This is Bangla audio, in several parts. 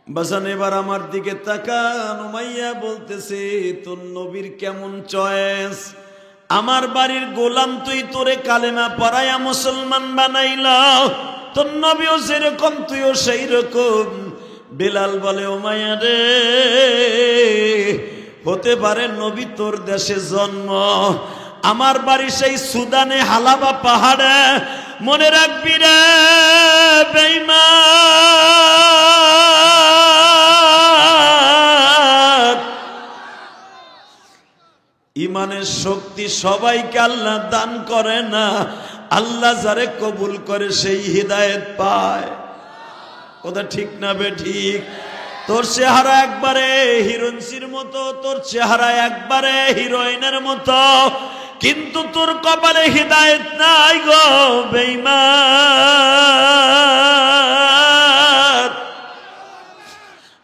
বাজান এবার আমার দিকে তাকান। উমাইয়া বলতেছে, তোর নবীর কেমন চয়েস, আমার বাড়ির গোলাম তুই, তোরে কালেমা পড়ায়া মুসলমান বানাইলা, তোর নবীও যেরকম তুইও সেই রকম। বেলাল বলে, উমাইয়া রে, হতে পারে নবী তোর দেশে জন্ম, আমার বাড়ি সেই সুদানে হালাবা পাহাড়ে, মনে রাখবি রে বেঈমান, ইমানের শক্তি সবাইকে আল্লাহ দান করে না, আল্লাহ যারে কবুল করে সেই হিদায়েত পায়। কথা ঠিক না বে ঠিক? তোর চেহারা একবারে হিরোইনের মতো, তোর চেহারা একবারে হিরোইনের মতো, কিন্তু তোর কপালে হিদায়েত নাই গো বেঈমান।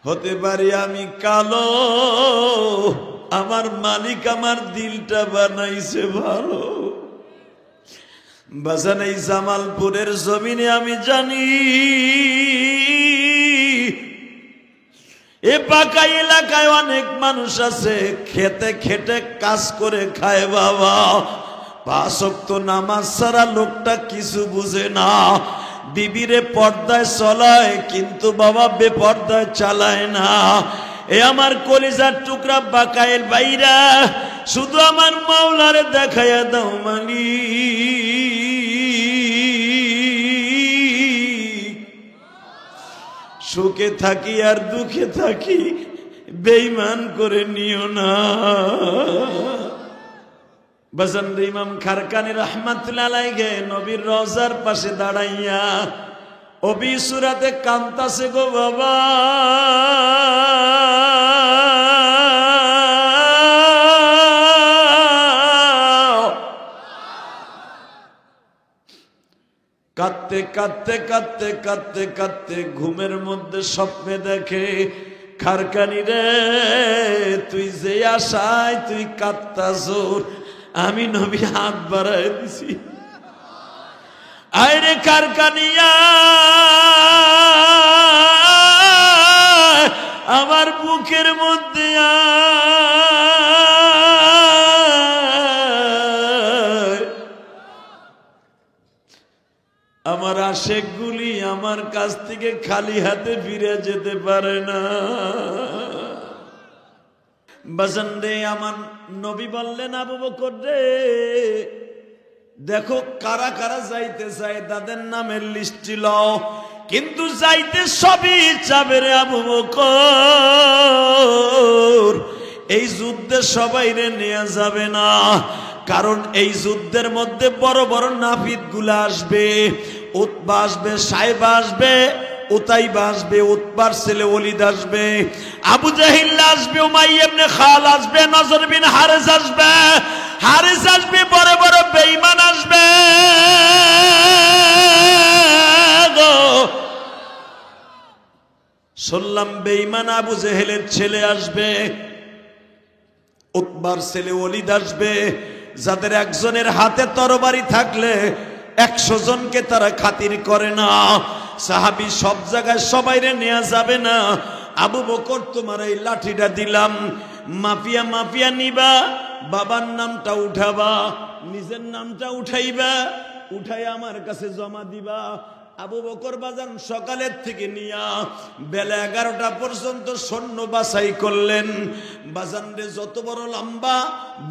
হতে পারি আমি কালো, আমার মালিক আমার দিলটা বানাইছে ভালো। বাজান এই জামালপুরের জমিনে আমি জানি এ পাকা এলাকায় অনেক মানুষ আছে খেতে খেটে কাজ করে খায় বাবা, 5 ওয়াক্ত নামাজ ছাড়া লোকটা কিছু বুঝে না, বিবিরে পর্দায় চলায় কিন্তু বাবা বেপর্দায় চালায় না। এ আমার কলিজার টুকরা বাকায়ের বাইরা, শুধু আমার মাওলারে দেখাইয়া দাও মালিক। সুখে থাকি আর দুঃখে থাকি, বেঈমান করে নিও না। বাজান ইমাম খারকানি রাহমাতুল্লাহ আলাইহি নবীর রওজার পাশে দাঁড়াইয়া অবি সুরাতে কান্তাছে গো বাবা। কাঁদতে কাঁদতে কাঁদতে কাঁদতে কাঁদতে ঘুমের মধ্যে স্বপ্নে দেখে, খারকানি রে তুই যে আশায় তুই কাঁদতাছ, আমি নবী হাত বাড়ায় দিছি। আইরে খারকানিয়া, আমার বুকের মধ্যে আমার আশেক গুলি আমার কাছ থেকে খালি হাতে ফিরে যেতে পারে না। বাজান রে, আমার নবী বললেন, আবু বকর রে, দেখো কারা কারা যাইতে চায় তাদের নামের লিস্টি লও, কিন্তু যাইতে সবই যাবে রে আবু বকর, এই যুদ্ধে সবাই রে নেওয়া যাবে না, কারণ এই যুদ্ধের মধ্যে বড় বড় নাফিদ গুলা আসবে, উতবা আসবে, সাইবা আসবে, উতাইবা আসবে, উতবার ছেলে ওলিদ আসবে, আবু জাহিল আসবে, উমাইয়া ইবনে খাল আসবে, নজর বিন হারিস আসবে, হারিস আসবে, বড় বড় বেঈমান আসবে গো। শুনলাম বেঈমান আবু জাহেলের ছেলে আসবে, উতবার ছেলে ওলিদ আসবে, যাদের একজনের হাতে তরবারি থাকলে 100 জনকে তারা খাতির করে না। সাহাবী সব জায়গায় সবাইরে নেওয়া যাবে না। আবু বকর তোমার এই লাঠিটা দিলাম, মাফিয়া মাফিয়া নিবা, বাবার নামটা উঠাবা, নিজের নামটা উঠাইবা, উঠাই আমার কাছে জমা দিবা। আবু বকর বাজান সকালের থেকে নিয়া বেলা 11টা পর্যন্ত সৈন্য বাছাই করলেন। বাজান রে, যত বড় লম্বা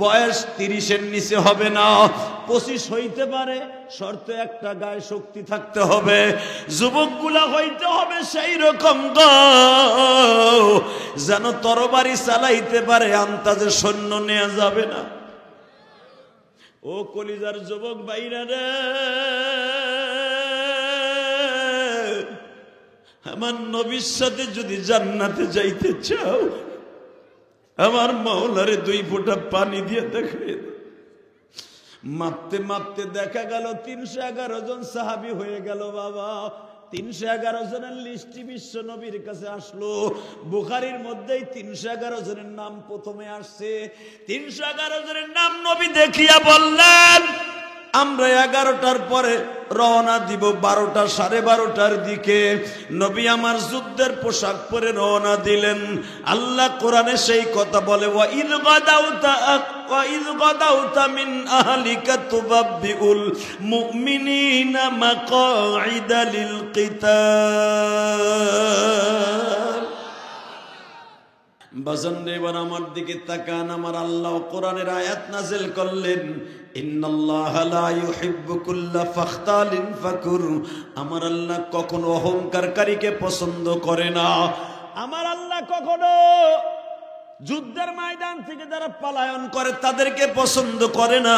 বয়স 30-এর নিচে হবে না, 25 হইতে পারে, শর্ত একটা, গায়ে শক্তি থাকতে হবে, যুবকগুলা হইতে হবে সেই রকম গো, যেন তরবারি চালাইতে পারে, আন্তাজে সৈন্য নেওয়া যাবে না। ও কলিজার যুবক ভাইরা রে, আমার নবীর সাথে যদি জান্নাতে যাইতে চাও, আমার মাওলারে 2 ফোঁটা পানি দিয়ে দেখাই দাও। মাপতে মাপতে দেখা গেল 311 জন সাহাবী হয়ে গেল বাবা। 311 জনের লিস্টি বিশ্ব নবীর কাছে আসলো। বুখারীর মধ্যেই 311 জনের নাম প্রথমে আসছে। 311 জনের নাম নবী দেখিয়া বললেন, আমরা 11টার পরে রওনা দিব 12টা 12:30টার দিকে। নবী আমার যুদ্ধের পোশাক পরে রওনা দিলেন। আল্লাহ কোরআনে সেই কথা বলে, ওয়া ইয গাদাউতা মিন আহলিকা তুবাব্বিউল মুমিনিনা মাকাঈদা লিল কিতাল। বাজান রে, এবার আমার দিকে তাকান। আমার আল্লাহ কোরআনের আয়াত নাযিল করলেন, ইন্নাল্লাহা লা ইউহিব্বু কুল্লা ফাখতালিন ফাকুর। আমার আল্লাহ কখনো অহংকারকারীকে পছন্দ করে না। আমার আল্লাহ কখনো যুদ্ধের ময়দান থেকে যারা পলায়ন করে তাদেরকে পছন্দ করে না।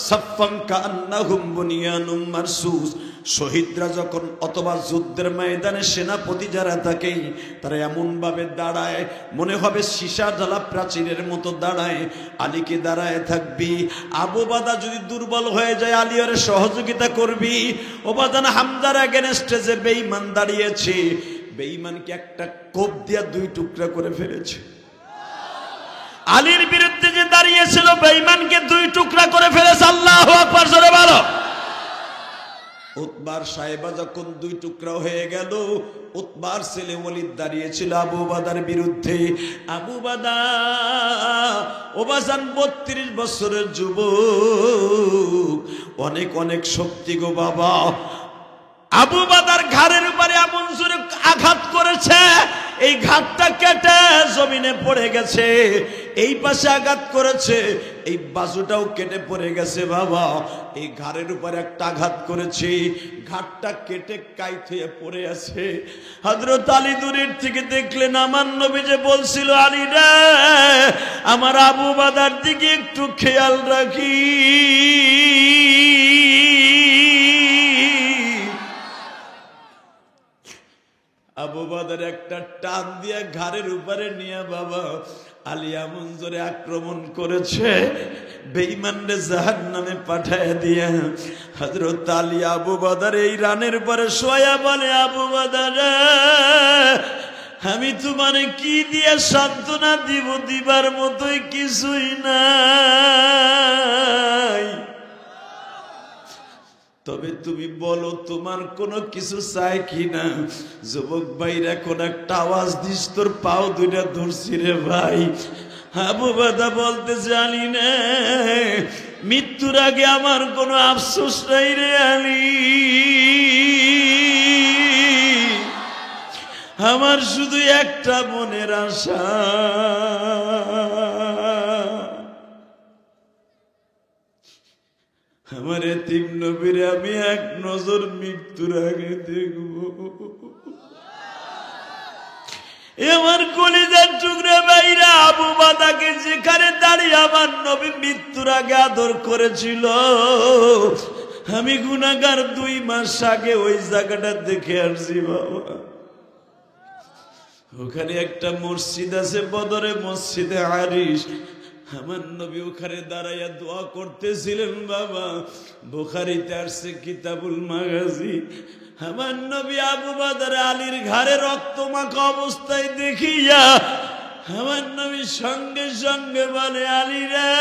সাফফান কান্নাহুম বুনিয়ানুম মারসুস। শহীদরা যখন অথবা যুদ্ধের ময়দানে সেনাপতি যারা থাকে তারা এমন ভাবে দাঁড়ায় মনে হবে সীসা ঢালা প্রাচীরের মতো দাঁড়ায়। আলীকে দাঁড়ায় থাকবি। আবু বাদা যদি দুর্বল হয়ে যায় আলী ওরে সহযোগিতা করবি। ওবাদান হামজার এগেনস্টে যে বেঈমান দাঁড়িয়েছে, বেঈমানকে একটা কোপ দিয়া 2 টুকরা করে ফেলেছে। আলীর বিরুদ্ধে যে দাঁড়িয়েছিল বেঈমানকে 2 টুকরা করে ফেলেছে। আল্লাহু আকবার, জোরে বলো। উতবার সাহেবা যখন 2 টুকরা হয়ে গেল, উতবার ছেলে ওলীদ দাঁড়িয়েছিল আবু বাদার বিরুদ্ধে। আবু বাদা ওবাজান 32 বছরের যুবক, অনেক অনেক শক্তি গো বাবা। আবু বাদার ঘাড়ের উপরে এমন জোরে আঘাত করেছে, এই ঘাটটা কেটে জমিনে পড়ে গেছে। এই পাশে আঘাত করেছে, এই বাজুটাও কেটে পড়ে গেছে বাবা। এই ঘাড়ের উপরে একটা আঘাত করেছে, ঘাটটা কেটে কাইট হয়ে পড়ে আছে। হযরত আলী দূরের থেকে দেখলেন, আমার নবী যে বলছিল, আলী রে আমার আবু বাদার দিকে একটু খেয়াল রাখি। আবু বাদার একটা টান দিয়া ঘাড়ের উপরে নিয়ে বাবা আলী এমন জোরে আক্রমণ করেছে, বেঈমানরে জাহান্নামে পাঠায় দিয়া হযরত আলী আবু বাদার এই রানের পরে শোয়া বলে, আবু বাদার আমি তোমারে কি দিয়ে সান্ত্বনা দিব, দিবার মতোই কিছুই নাই। তবে তুমি বলো তোমার কোনো কিছু চাই কিনা। যুবক ভাইরা কোন একটা আওয়াজ দিস, তোর পাও 2টা ধরছি রে ভাই। আবু বাদা বলতে জানি না, মৃত্যুর আগে আমার কোনো আফসোস নাই রে আলী। আমার শুধু একটা মনের আশা, আমার এতিম নবীরে আমি এক নজর মৃত্যুর আগে দেখব। আমার কলিজার টুকরা ভাইরা, আবু বাদাকে যেখানে দাঁড়িয়ে আমার নবী মৃত্যুর আগে আদর করেছিল, আমি গুনাহগার 2 মাস আগে ওই জায়গাটা দেখে আসছি বাবা। ওখানে একটা মসজিদ আছে বদরে, মসজিদে আরিশ। আমার নবী ওখানে দাঁড়াইয়া দোয়া করতেছিলেন বাবা। বুখারীতে আসছে কিতাবুল মাগাজি। আমার নবী আবু বাদার আলীর ঘাড়ে রক্ত মাখা অবস্থায় দেখিয়া আমার নবী সঙ্গে সঙ্গে বলে, আলী রে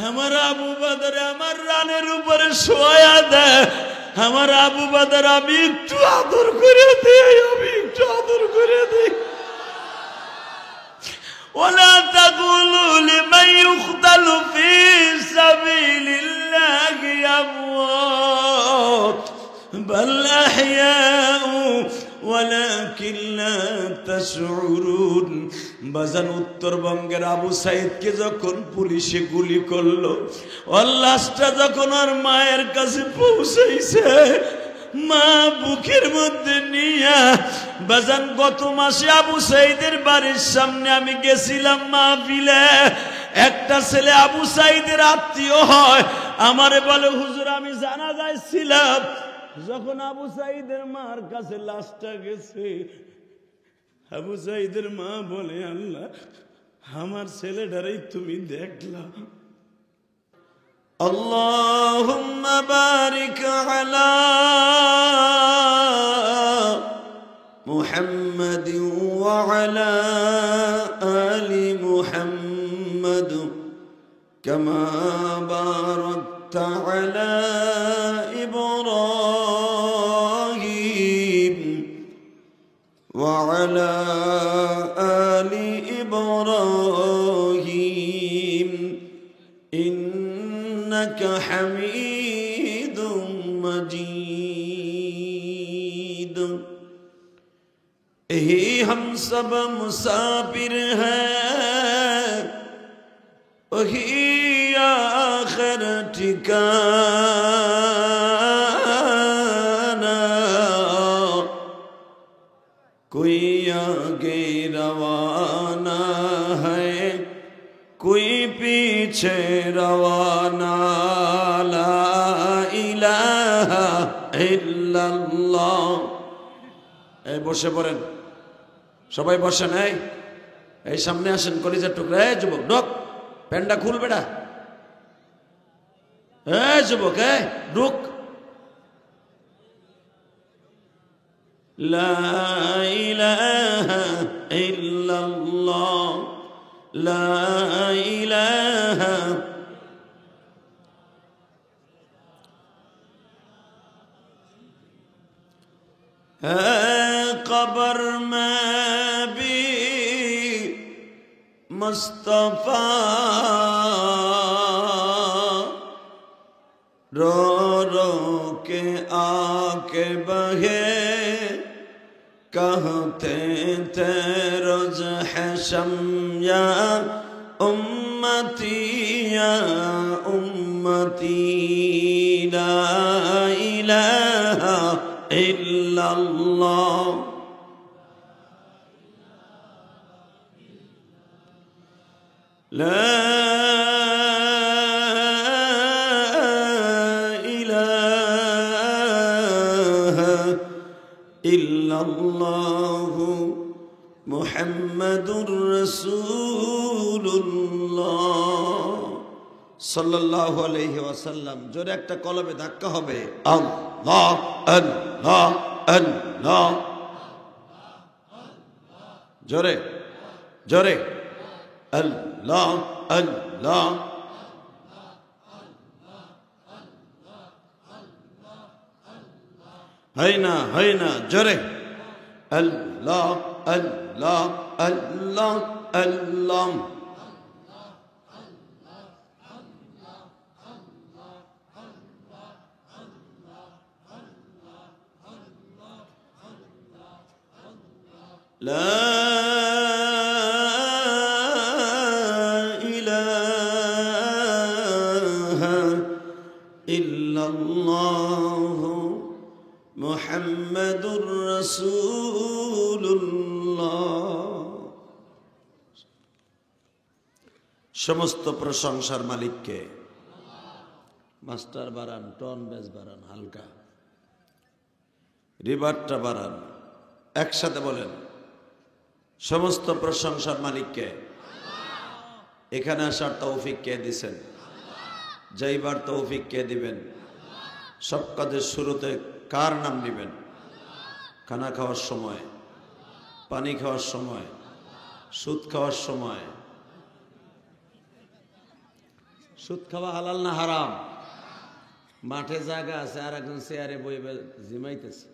আমার আবু বাদার আমার রানের উপরে শোয়া দে। আমার আবু বাদার আমি একটু আদর করে দেই, আমি একটু আদর করে দেই। ولا تقولوا لمن يقتل في سبيل الله أموات بل أحياء ولكن لا تشعرون। বাজান উত্তরবঙ্গের আবু সাইদকে যখন পুলিশে গুলি করলো, ওর লাশটা যখন ওর মায়ের কাছে পৌঁছেছে, মা বুকের মধ্যে নিয়া বাজান গত মাসে আবু সাইদের বাড়ির সামনে আমি গেছিলাম মাহফিলে। একটা ছেলে আবু সাইদের আত্মীয় হয়, আমারে বলে, হুজুর আমি জানাজায় ছিলাম। যখন আবু সাইদের মার কাছে লাশটা গেছে, আবু সাইদের মা বলে, আল্লাহ আমার ছেলেটারই তুমি দেখলা। اللهم بارك على محمد وعلى آل محمد كما باركت على إبراهيم وعلى آل إبراهيم إنك حميد مجيد यही हम सब मुसाफिर हैं वही आखिर ठिकाना कोई आगे रवाना है कोई पीछे रवाना ला इलाहा इल्लल्लाह এই বসে পড়েন সবাই বসেন এই সামনে আসেন কলিজার টুকরা এই যুবক ঢোক প্যান্টটা খুল বেটা এই যুবক ঢোক লা ইলাহা ইল্লাল্লাহ লা ইলাহা कब्र में भी मुस्तफा रो रो के आके बहे कहते थे रोज हशम या उम्मती ला इलाहा इल्लल्लाह ला इलाहा इल्लल्लाह मुहम्मदुर रसूलुल्लाह सल्लल्लाहु अलैहि वसल्लम जोरे एक कलमे धाक्का होबे अल्लाह अल्लाह अल्लाह जोरे जोरे अल्लाह अल्लाह है ना जोरे अल्लाह अल्लाह अल्लाह अल्लाह لا إله إلا الله محمد رسول الله সমস্ত প্রশংসার মালিককে মাস্টার বাড়ান টন বেস বাড়ান হালকা রিভারটা বাড়ান একসাথে বলেন সমস্ত প্রশংসার মালিককে এখানে আসার তৌফিক কে দিবেন যাইবার তৌফিক কে দিবেন সব কাজের শুরুতে কার নাম নেবেন খানা খাওয়ার সময় পানি খাওয়ার সময় সুদ খাওয়ার সময় সুদ খাওয়া হালাল না হারাম মাঠে জায়গা আছে আর একজন চেয়ারে বই জিমাইতেছে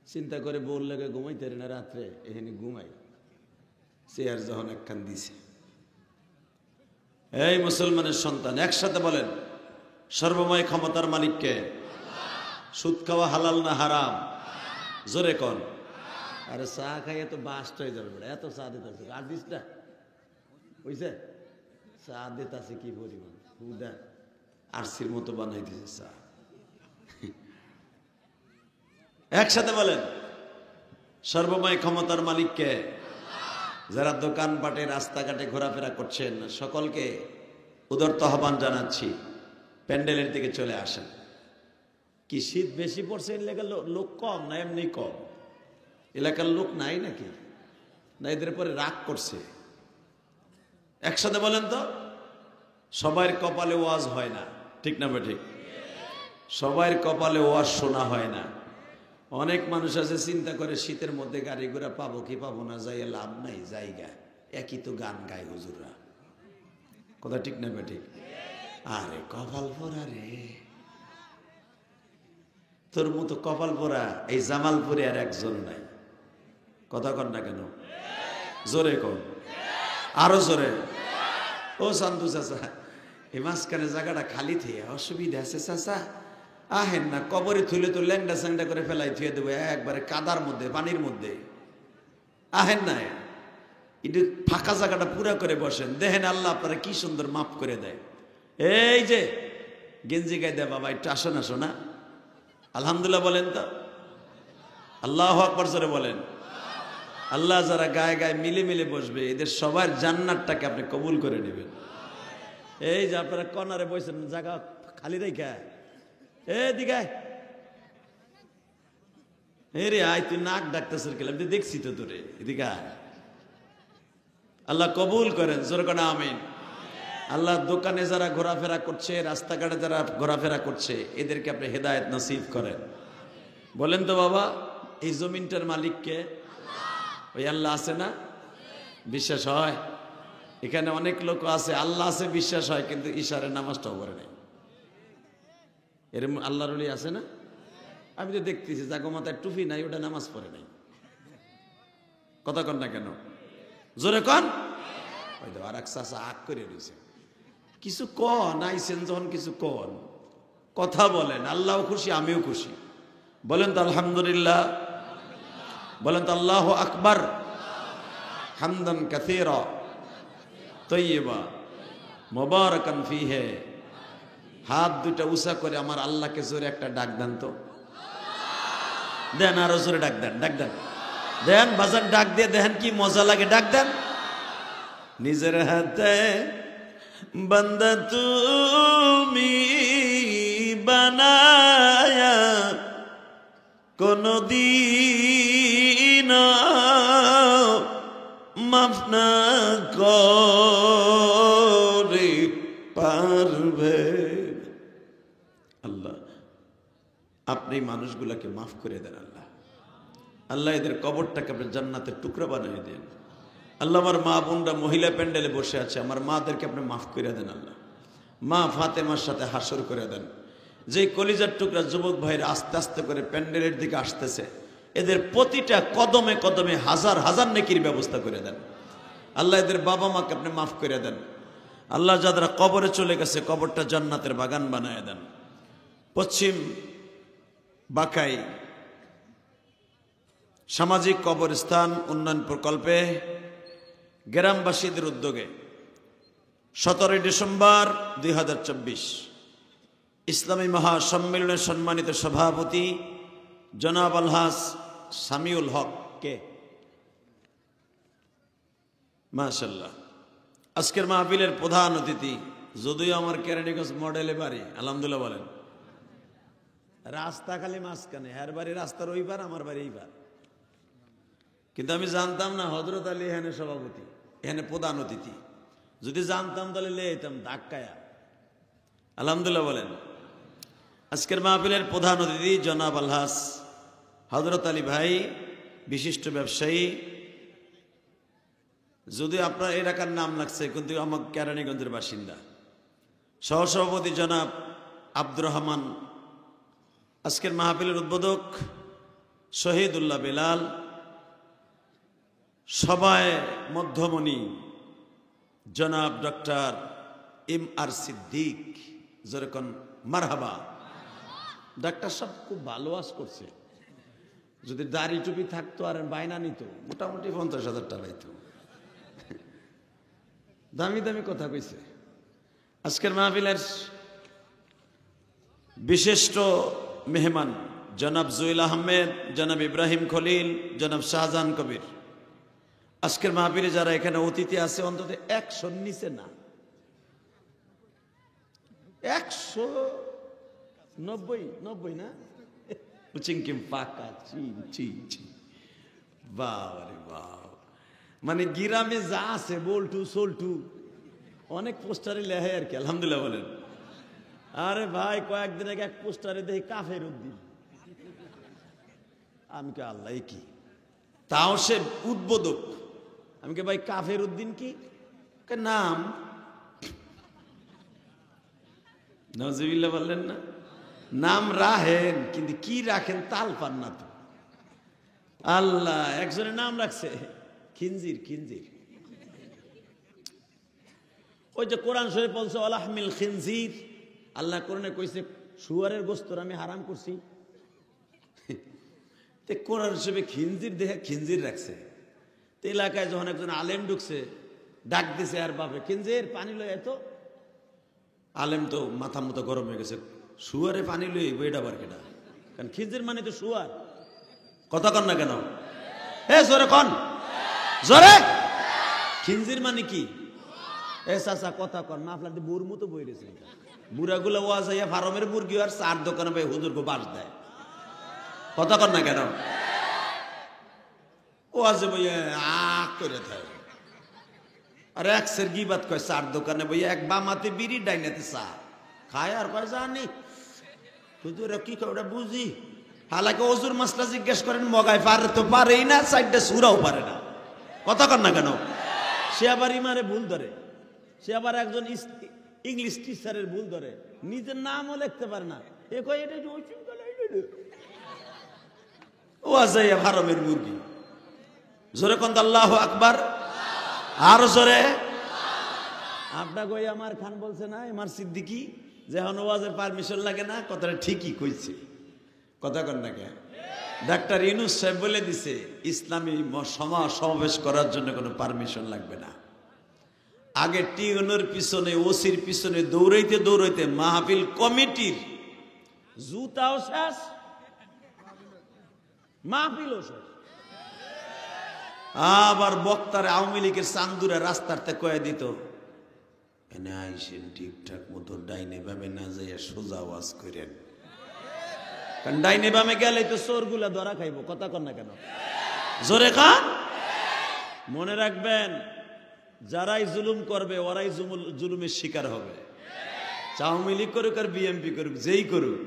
চিন্তা করে বউর লেগে ঘুমাইতে না রাত্রে এখানে ঘুমাই চেয়ার যখন একখান দিছে এই মুসলমানের সন্তান একসাথে বলেন সর্বময় ক্ষমতার মালিককে সুদ খাওয়া হালাল না হারাম জোরে কোন আরে চা খাইয়ে তো বাস্ট হয়ে যাবে এত চা দিতেছে আর দিস না বুঝছে চা দিতেছে কি পরিমাণ উদা আরসির মতো বানাই দিছে চা একসাথে বলেন সর্বময় ক্ষমতার মালিককে যারা দোকানপাটে রাস্তাঘাটে ঘোরাফেরা করছেন সকলকে উদারত আহ্বান জানাচ্ছি প্যান্ডেলের দিকে চলে আসেন কি শীত বেশি পড়ছে এলাকার লোক কম না এমনি কম এলাকার লোক নাই নাকি না এদের পরে রাগ করছে একসাথে বলেন তো সবার কপালে ওয়াজ হয় না ঠিক না ঠিক সবার কপালে ওয়াজ শোনা হয় না অনেক মানুষ আছে চিন্তা করে শীতের মধ্যে গাড়ি ঘোড়া পাবো কি পাবো না যাই লাভ নাই জায়গা একই তো গান গায় হুজুররা কথা ঠিক না ঠিক আরে কপাল পোড়া রে, তোর মতো কপাল পোড়া এই জামালপুরে আর একজন নাই। কথা কন না কেন? জোরে কন, আরো জোরে। ও সান্দু চাচা, এই মাঝখানে জায়গাটা খালি থেকে অসুবিধা আছে চাচা, আহেন না, কবরে থুলে তো ল্যাংডা স্যাংডা করে ফেলাই থুয়ে দেবো একবারে কাদার মধ্যে, পানির মধ্যে। আহেন না, একটু ফাঁকা জায়গাটা পুরা করে বসেন, দেখেন আল্লাহ আপনারা কি সুন্দর মাফ করে দেয়। এই যে গেঞ্জি গায়ে দেয় বাবা, একটু আসো না শোনা, আলহামদুলিল্লাহ বলেন তো, আল্লাহু আকবার জোরে বলেন। আল্লাহ যারা গায়ে গায়ে মিলে মিলে বসবে এদের সবার জান্নাতটাকে আপনি কবুল করে নেবেন। এই যে আপনারা কর্নারে বসেন, জায়গা খালি রেখা, এদিকে রে আয়, তুই নাক ডাকতেছ গেলাম, দেখছি তো তোরে, এদিকে আল্লাহ কবুল করেন, জোরে কোন আমিন। আল্লাহ দোকানে যারা ঘোরাফেরা করছে, রাস্তাঘাটে যারা ঘোরাফেরা করছে, এদেরকে আপনি হেদায়েত নসিব করেন। বলেন তো বাবা, এই জমিনটার মালিককে? ওই আল্লাহ আছে না? বিশ্বাস হয়? এখানে অনেক লোক আছে আল্লাহ আছে বিশ্বাস হয়, কিন্তু ইশারের নামাজটাও পড়ে নাই। এরকম আল্লাহর ওলি আছে না? আমি তো দেখতেছি জাগো মাথায় টুপি নাই, ওটা নামাজ পড়ে নাই। কথা কন না কেন? জোরে কন। ওই তো আর এক চাচা আগ করে রয়েছে, কিছু কন, আইসেন যখন কিছু কন, কথা বলেন, আল্লাহও খুশি আমিও খুশি। বলেন তো আলহামদুলিল্লাহ, বলেন তো আল্লাহু আকবার, হামদান কাসীরা তয়্যিবা মুবারাকান ফীহি। হাত দুটা উঁচা করে আমার আল্লাহকে জোরে একটা ডাক দেন তো, দেন আরো জোরে ডাক দেন, ডাক দেন, দেন বাজার ডাক দিয়ে দেখেন কি মজা লাগে, ডাক দেন। নিজের হাতে বান্দা তুমি বানায়া কোনদিন মাফ না করে পারবে। আল্লাহ আপনি মানুষগুলাকে মাফ করে দেন আল্লাহ। আল্লাহ এদের কবরটাকে আপনি জান্নাতের টুকরা বানিয়ে দেন আল্লাহ। আমার মা বোনরা মহিলা প্যান্ডেলে বসে আছে, আমার মাদেরকে আপনি মাফ করে দেন আল্লাহ। মা ফাতেমার সাথে হাসর করে দেন। যে কলিজার টুকরা যুবক ভাইরা আস্তে আস্তে করে প্যান্ডেলের দিকে আসতেছে, এদের প্রতিটা কদমে কদমে হাজার হাজার নেকির ব্যবস্থা করে দেন আল্লাহ। এদের বাবা মাকে আপনি মাফ করে দেন আল্লাহ। যারা কবরে চলে গেছে কবরটা জান্নাতের বাগান বানায় দেন। পশ্চিম বাঁকাই সামাজিক কবরস্থান উন্নয়ন প্রকল্পে গ্রামবাসীদের উদ্যোগে 17 ডিসেম্বর 2024 ইসলামী মহাসম্মেলনের সম্মানিত সভাপতি জনাব আলহাজ সামিউল হক কে, মাশাআল্লাহ। আজকের মাহফিলের প্রধান অতিথি, যদিও আমার কেরানীগঞ্জ মডেলে বাড়ি, আলহামদুলিল্লাহ বলেন, রাস্তা খালি মাঝখানে, হ্যার বাড়ি রাস্তার ওই পার, আমার বাড়ি এই পার, কিন্তু আমি জানতাম না হযরত আলী এখানে সভাপতি, এখানে প্রধান অতিথি। যদি জানতাম তাহলে লে যেতাম ধাক্কায়া। আলহামদুলিল্লাহ বলেন। আজকের মাহফিলের প্রধান অতিথি জনাব আলহাজ হযরত আলী ভাই, বিশিষ্ট ব্যবসায়ী। যদি আপনার এলাকার নাম লাগছে, কিন্তু আমার কেরানীগঞ্জের বাসিন্দা। সহসভাপতি জনাব আব্দুর রহমান। আজকের মাহফিলের উদ্বোধক শহীদুল্লাহ বেলাল। সভায় মধ্যমণি জনাব ডক্টর এম.আর. সিদ্দিক, যেরকম মারহাবা। ডাক্তার সাহেব খুব ভালো ওয়াজ করছে, যদি দাড়ি টুপি থাকতো আর বায়না নিত মোটামুটি 50,000 টাকা পাইতো। দামি দামি কথা কইছে। আজকের মাহফিলের বিশিষ্ট মেহমান জনাব জুয়েল আহমেদ, জনাব ইব্রাহিম খলিল, জনাব শাহজাহান কবির। আজকের মাহফিলে যারা এখানে অতিথি আছে অন্তত 100 নিচে না, 190 না, চিংকিম পাকা বাবারে বাবা। মানে গিরামে যা আছে বল্টু সোল্টু অনেক পোস্টারে লেহে আর কি, আলহামদুলিল্লাহ বলেন। আরে ভাই কয়েকদিন আগে এক পোস্টারে দেখি কাফের উদ্দিন, আমি কে আল্লাহ কি, তাও সে উদ্বোধক। আমি কে ভাই কাফের উদ্দিন কি নাম? নজিবিল্লাহ বললেন না? নাম রাখেন কিন্তু কি রাখেন তাল পান না তো। আল্লাহ একজনের নাম রাখছে খিনজির। খিনজির ওই যে কোরআন শরীফ বলছে ওয়ালাহমিল খিনজির, আল্লাহ কোরআনে কইছে শুয়ারের গোশত আমি হারাম করছি। তে কোরআন শরীফে খিনজির দেখে খিনজির রাখছে। তো এলাকায় যখন একজন আলেম ঢুকছে ডাক দিছে আর বাপে খিনজির পানি লয় এত। আলেম তো মাথা মতো গরম হয়ে গেছে, শুয়ারে পানি লই বইটা বার কেনা, কারণ খিনজির মানে তো শুয়ার। কথা কন না কেন? হে জোরে কন, জোরে। খিনজির মানে কি? এ চাচা কথা কন, মাফলার দিয়ে বুড় মতো বই রয়েছে। বুড়াগুলো ওয়াজ হইয়া ফার্মের মুরগি আর চার দোকানে ভাই হুজুর গো বাস দেয়। কথা কন না কেন? ওয়াজে বইয়া আক করে থাকে আর এক সের গিবাত কয় চার দোকানে বইয়া এক বামাতে বিড়ি ডাইনাতে চা খায় আর কয় জানি হুজুর কি কয় ওটা বুঝি। হালাকে ওজুর মাসলা জিজ্ঞেস করেন মগায় পারে তো পারেই না, সাইডটা সুরাও পারে না। কথা কন না কেন? সে আবার ইমারে ভুল ধরে, সে আবার একজন ইংলিশ টিচারের ভুল ধরে, নিজের নামও লিখতে পারে না। এ কয় এটা ও আজাইয়া ফার্মের মুরগি। জোরে কোন আল্লাহু আকবার, আরো জোরে। আপনাকে ওই আমার খান বলছে না আমার সিদ্দিকি যে এখন ওয়াজের পারমিশন লাগে না, কথাটা ঠিকই কইছে। কথা কন না কেন? ডাক্তার ইউনূস সাহেব বলে দিছে ইসলামী সমাবেশ করার জন্য কোনো পারমিশন লাগবে না। আগে টিউনের পিছনে ওসির পিছনে দৌড়াইতে দৌড়াইতে মাহফিল কমিটির জুতাও শেষ, মাহফিলও শেষ। আবার বক্তার আওয়ামী লীগের চান্দুরা রাস্তাতে কয়ে দিত এনে আইসেন ঠিকঠাক মতো ডাইনে বামে না যাইয়া সোজা ওয়াজ করেন, কারণ ডাইনে বামে গেলে তো চোরগুলা ধরা খাইব। কথা কন না কেন? জোরে খান। মনে রাখবেন যারাই জুলুম করবে ওরাই জুলুমের শিকার হবে। আওয়ামী লীগ করুক আর বিএনপি করুক, যেই করুক,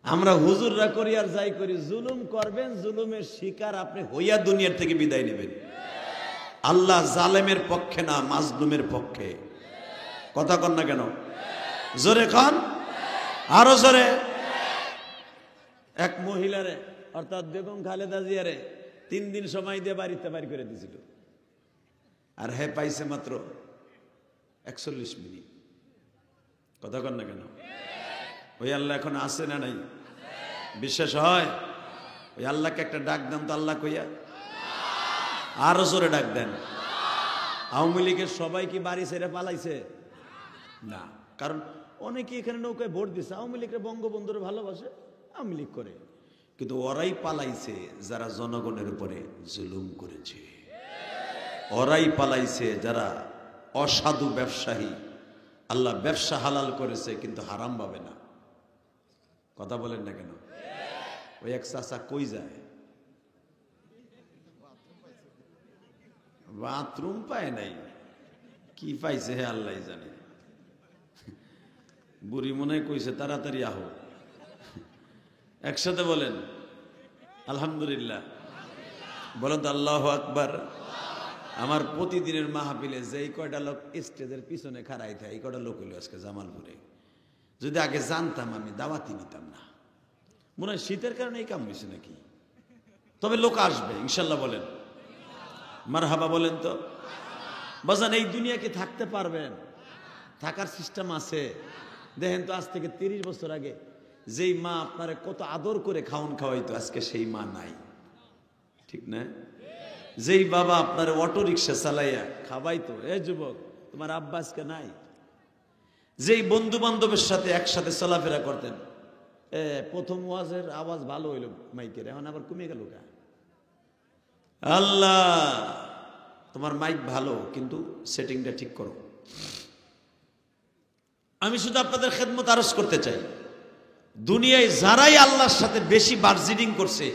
আমরা হুজুররা করি আর যাই করি, জুলুম করবেন, জুলুমের শিকার আপনি হইয়া দুনিয়ার থেকে বিদায় নেবেন। আল্লাহ জালেমের পক্ষে না, মাজলুমের পক্ষে। কথা কন না কেন? জোরে খান, আরো জোরে। এক মহিলারে অর্থাৎ বেগম খালেদা জিয়ারে 3 দিন সময় দিয়ে বাড়িতে বাড়ি করে দিয়েছিল, আর হ্যাঁ পাইছে মাত্র 41 মিনিট। কথা কন না কেন? ওই আল্লাহ এখন আছে না নাই? বিশ্বাস হয়? ওই আল্লাহকে একটা ডাক দেন তো, আল্লাহ কইয়া আরো জোরে ডাক দেন। আওয়ামী লীগের সবাই কি বাড়ি ছেড়ে পালাইছে? না, কারণ অনেকে এখানে নৌকায় ভোট দিচ্ছে, আওয়ামী লীগের বঙ্গবন্ধুরে ভালোবাসে, আওয়ামী লীগ করে, কিন্তু ওরাই পালাইছে যারা জনগণের উপরে জুলুম করেছে। ওরাই পালাইছে যারা অসাধু ব্যবসায়ী। আল্লাহ ব্যবসা হালাল করেছে কিন্তু হারাম ভাবে না। কথা বলেন না কেন? ওই এক চাচা কই যায়, বাথরুম পায় নাই, কি পাইছে হে আল্লাহ জানে। বুড়ি মনে কইছে তাড়াতাড়ি আহো। একসাথে বলেন আলহামদুলিল্লাহ, বলেন তো আল্লাহু আকবার। আমার প্রতিদিনের মাহফিলে যেই কয়টা লোক স্টেজের পিছনে খাড়াই থাকে, এই কয়টা লোক হইল আজকে জামালপুরে। যদি আগে জানতাম আমি দাওয়াতি নিতাম না। মনে হয় শীতের কারণে এই কাম হয়েছে নাকি? তবে লোক আসবে ইনশাল্লাহ। বলেন মারহাবা, বলেন তো। বাজান এই দুনিয়াকে থাকতে পারবেন, থাকার সিস্টেম আছে। দেখেন তো আজ থেকে 30 বছর আগে যেই মা আপনারে কত আদর করে খাওন খাওয়াইতো, আজকে সেই মা নাই, ঠিক না? যেই বাবা আপনার অটো রিক্সা চালাইয়া খাওয়াইতো, এ যুবক তোমার আব্বা আজকে নাই। যেই বন্ধু বান্ধবের সাথে একসাথে চলাফেরা করতেন, প্রথম ওয়াজের আওয়াজ ভালো হইল মাইকের, এখন আবার কমে গেল কা? আল্লাহ তোমার মাইক ভালো, কিন্তু সেটিংটা ঠিক করো। আমি শুধু আপনাদের খেদমত আরজ করতে চাই, দুনিয়ায় যারাই আল্লাহর সাথে বেশি বার্জিনিং করছে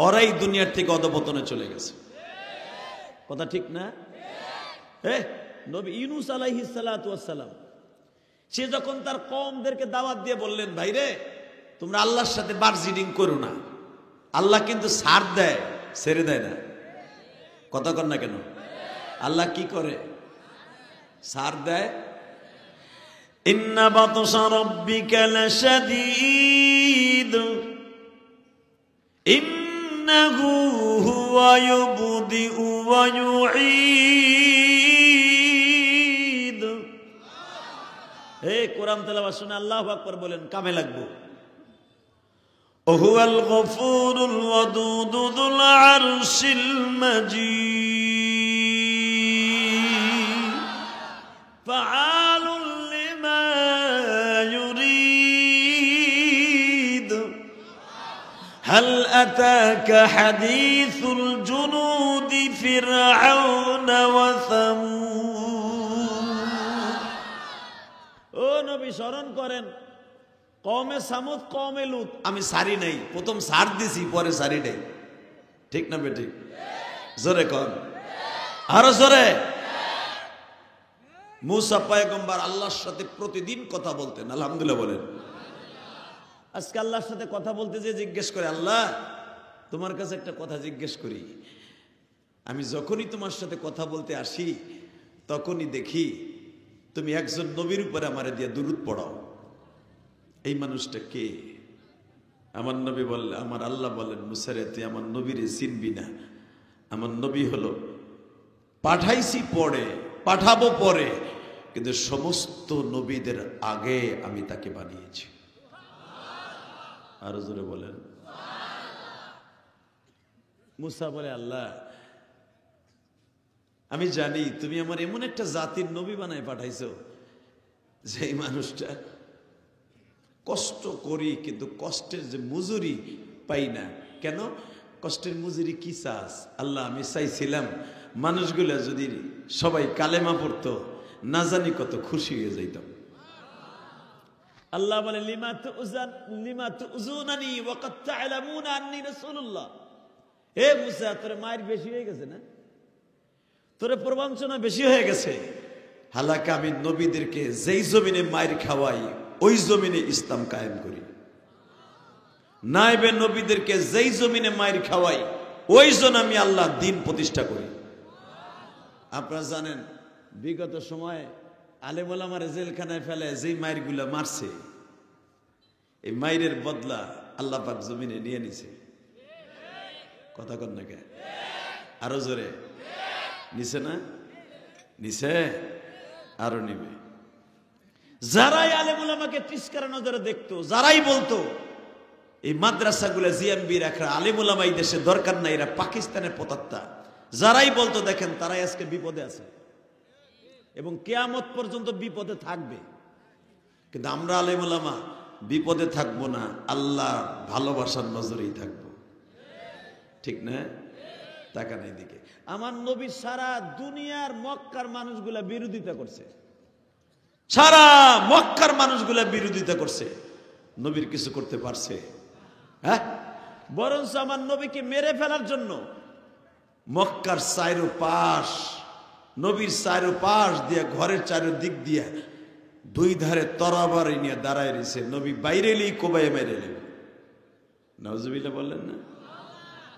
ওরাই দুনিয়ার থেকে অধপতনে চলে গেছে। কথা ঠিক না? নবী ইউনূস আলাইহিস সালাতু ওয়াস সালাম সে যখন তার কওমদেরকে দাওয়াত দিয়ে বললেন, ভাইরে তোমরা আল্লাহর সাথে বার্জিনিং করো না, আল্লাহ কিন্তু ছাড় দেয়, ছেড়ে দেয় না। কথা কন না কেন? আল্লাহ কি করে? ছাড় দেয়। ইন্না বাতশা রাব্বিকা লাশাদীদ ইন্নাহু হুয়া ইউবদিউ ওয়া ইউঈদ। কোরআন তেলাওয়াত শুনে আল্লাহু আকবার বলেন, কামে লাগবো। ওহুয়াল গফুরুল ওয়াদুদ যুল আরশিল মাজিদ ফাআলুল লিমা ইউরিদ হাল আতাকা হাদিসুল জুনুদি ফিরআউনা ওয়া সামুদ। ও নবী, স্মরণ করেন কওমে সামুদ, কওমে লূত। আমি সারি নাই, প্রথম সার দিছি, পরে সারি নাই। ঠিক না বেঠিক? জোরে কন, আরো জোরে। মুসা পয়গম্বর আল্লাহর সাথে প্রতিদিন কথা বলতেন। আলহামদুলিল্লাহ বলেন। আজকে আল্লাহর সাথে কথা বলতে যে জিজ্ঞেস করে, আল্লাহ তোমার কাছে একটা কথা জিজ্ঞেস করি। আমি যখনই তোমার সাথে কথা বলতে আসি তখনই দেখি তুমি একজন নবীর উপরে আমারে দিয়ে দুরূদ পড়াও। এই মানুষটা কে? আমার নবী বললেন, আমার আল্লাহ বলেন, মুসারে তুই আমার নবীরে চিনবি না। আমার নবী হলো পাঠাইছি পরে, পাঠাবো পরে, কিন্তু সমস্ত নবীদের আগে আমি তাকে বানিয়েছি। আরো জোরে বলেন। মুসা বলে, আল্লাহ আমি জানি তুমি আমার এমন একটা জাতির নবী বানায় পাঠাইছো যে এই মানুষটা কষ্ট করি কিন্তু কষ্টের যে মজুরি পাই না। কেন? কষ্টের মজুরি কি চাস? আল্লাহ আমি চাইছিলাম মানুষগুলা যদি সবাই কালেমা পড়তো, না জানি কত খুশি হয়ে যাইতাম। আল্লাহ বলে, লিমা তুযুনানি ওয়া ক্বাদ তা'লামুনা আন্নী রাসূলুল্লাহ। হে মুসা, তোর মায়ের বেশি হয়ে গেছে না? তোর প্রবঞ্চনা বেশি হয়ে গেছে। হালাকা আমি নবীদেরকে যেই জমিনে মায়ের খাওয়াই ওই জমিনে ইসলাম কায়েম করি। নাইবে নবীদেরকে যেই জমিনে মায়ের খাওয়াই ওই জন্য আমি আল্লাহ দিন প্রতিষ্ঠা করি। আপনারা জানেন বিগত সময়ে আলেম ওলামারে জেলখানায় ফেলে যেই মায়ের গুলা মারছে, এই মায়ের বদলা আল্লাহ পাক জমিনে নিয়ে নিছে। কথা কন না কে? আরো জোরে নিছে না? নিছে, আরো নিবে। যারাই আলেম ওলামাকে তিরস্কার নজরে দেখতো, যারাই বলতো এই মাদ্রাসাগুলো জিএমবি রাখা আলেম ওলামা এই দেশে দরকার নাই, এরা পাকিস্তানের পতাত্তা, যারাই বলতো দেখেন তারাই আজকে বিপদে আছে এবং কিয়ামত পর্যন্ত বিপদে থাকবে। কিন্তু আমরা আলেম ওলামা বিপদে থাকবো না, আল্লাহ ভালোবাসার নজরেই থাকবো। ঠিক না? তাকান এইদিকে। আমার নবী সারা দুনিয়ার মক্কার মানুষগুলা বিরোধিতা করছে, সারা মক্কার মানুষগুলা বিরোধিতা করছে। নবীর কিছু করতে পারছে? হ্যাঁ, বরঞ্চ আমার নবীকে মেরে ফেলার জন্য মক্কার চারোপাশ, নবীর চারোপাশ দিয়ে, ঘরের চারোদিক দিয়ে দুই ধারে তরবারি নিয়ে দাঁড়ায় রয়েছে। নবী বাইরে এলেই কোবাই মেরে এলেন। নাউজুবিল্লাহ বললেন না?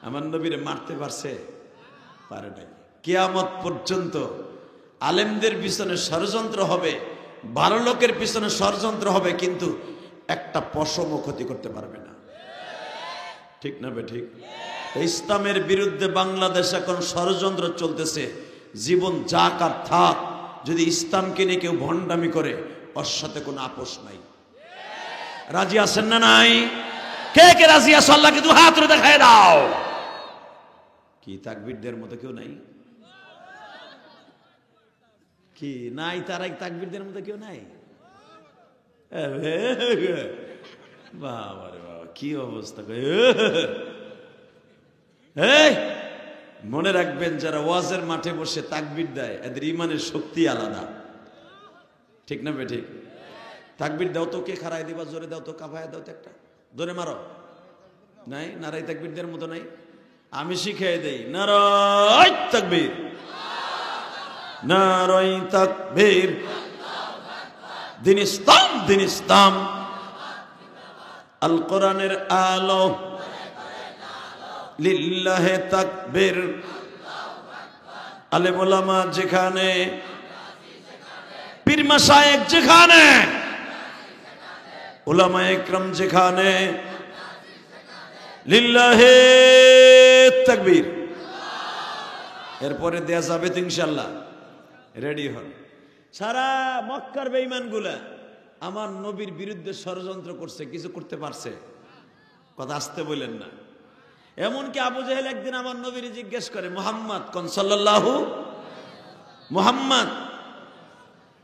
আমার নবীরে মারতে পারছে? পারে নাই। কিয়ামত পর্যন্ত আলেমদের পিছনে ষড়যন্ত্র হবে, ভালো লোকের পিছনে ষড়যন্ত্র হবে, কিন্তু একটা পশমও ক্ষতি করতে পারবে না। ঠিক না বে ঠিক? ইসলামের বিরুদ্ধে বাংলাদেশ এখন ষড়যন্ত্র চলতেছে। জীবন যাক আর থাক, যদি ইসলামকে নিয়ে কেউ ভণ্ডামি করে ওর সাথে কোনো আপোষ নাই। রাজি আছেন না নাই? কে কে রাজি আছো? আল্লাহকে দু হাত ধরে দেখায় দাও। কি তাকবীরদের মতো কেউ নাই? কি নাই? তারাই তাকবীরদের মতো কেউ নাই? বাবা রে বাবা, কি অবস্থা! মনে রাখবেন, যারা ওয়াজের মাঠে বসে তাকবীর দেয় এদের ইমানের শক্তি আলাদা। ঠিক না বেঠিক? তাকবীর দাও তো, কে খাড়াই দিবা? জোরে দাও তো, কাফায় দাও তো, একটা জোরে মারো। নাই? নারাই তাকবীরদের মতো নাই? আমি শিখিয়ে দেই, নারাই তাকবীর, নারাই তাকবীর, দিন ইসলাম, দিন ইসলাম, আল কোরআনের আলো, লিল্লাহে তাকবীর। আলেম ওলামা যেখানে, পীর মাশায়েখ যেখানে, উলামায়ে ইকরাম যেখানে, লিল্লাহে তাকবীর। এরপরে দেয়া যাবে তো ইনশাআল্লাহ, রেডি হন। সারা মক্কার বেঈমানগুলা আমার নবীর বিরুদ্ধে ষড়যন্ত্র করছে, কিছু করতে পারছে? কথা আসতে বললেন না। এমনকি আবু জাহেল একদিন আমার নবীর জিজ্ঞেস করে, মুহাম্মদ কোন সাল্লাল্লাহু মুহাম্মদ,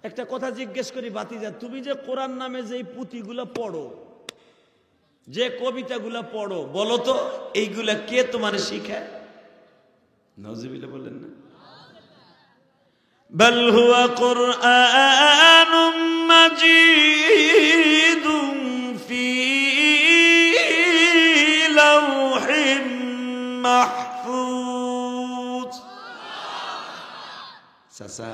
একটা কথা জিজ্ঞেস করি বাতিজা, তুমি যে কোরআন নামে যে পুঁথিগুলা পড়ো, যে কবিতাগুলা পড়ো, বলো তো এইগুলা কে তোমার শিখায়? নাউজুবিল্লাহ বললেন না। বাল হুয়া কুরআনুম মাজিদুম ফি লাওহিম মাহফুজ। চাচা,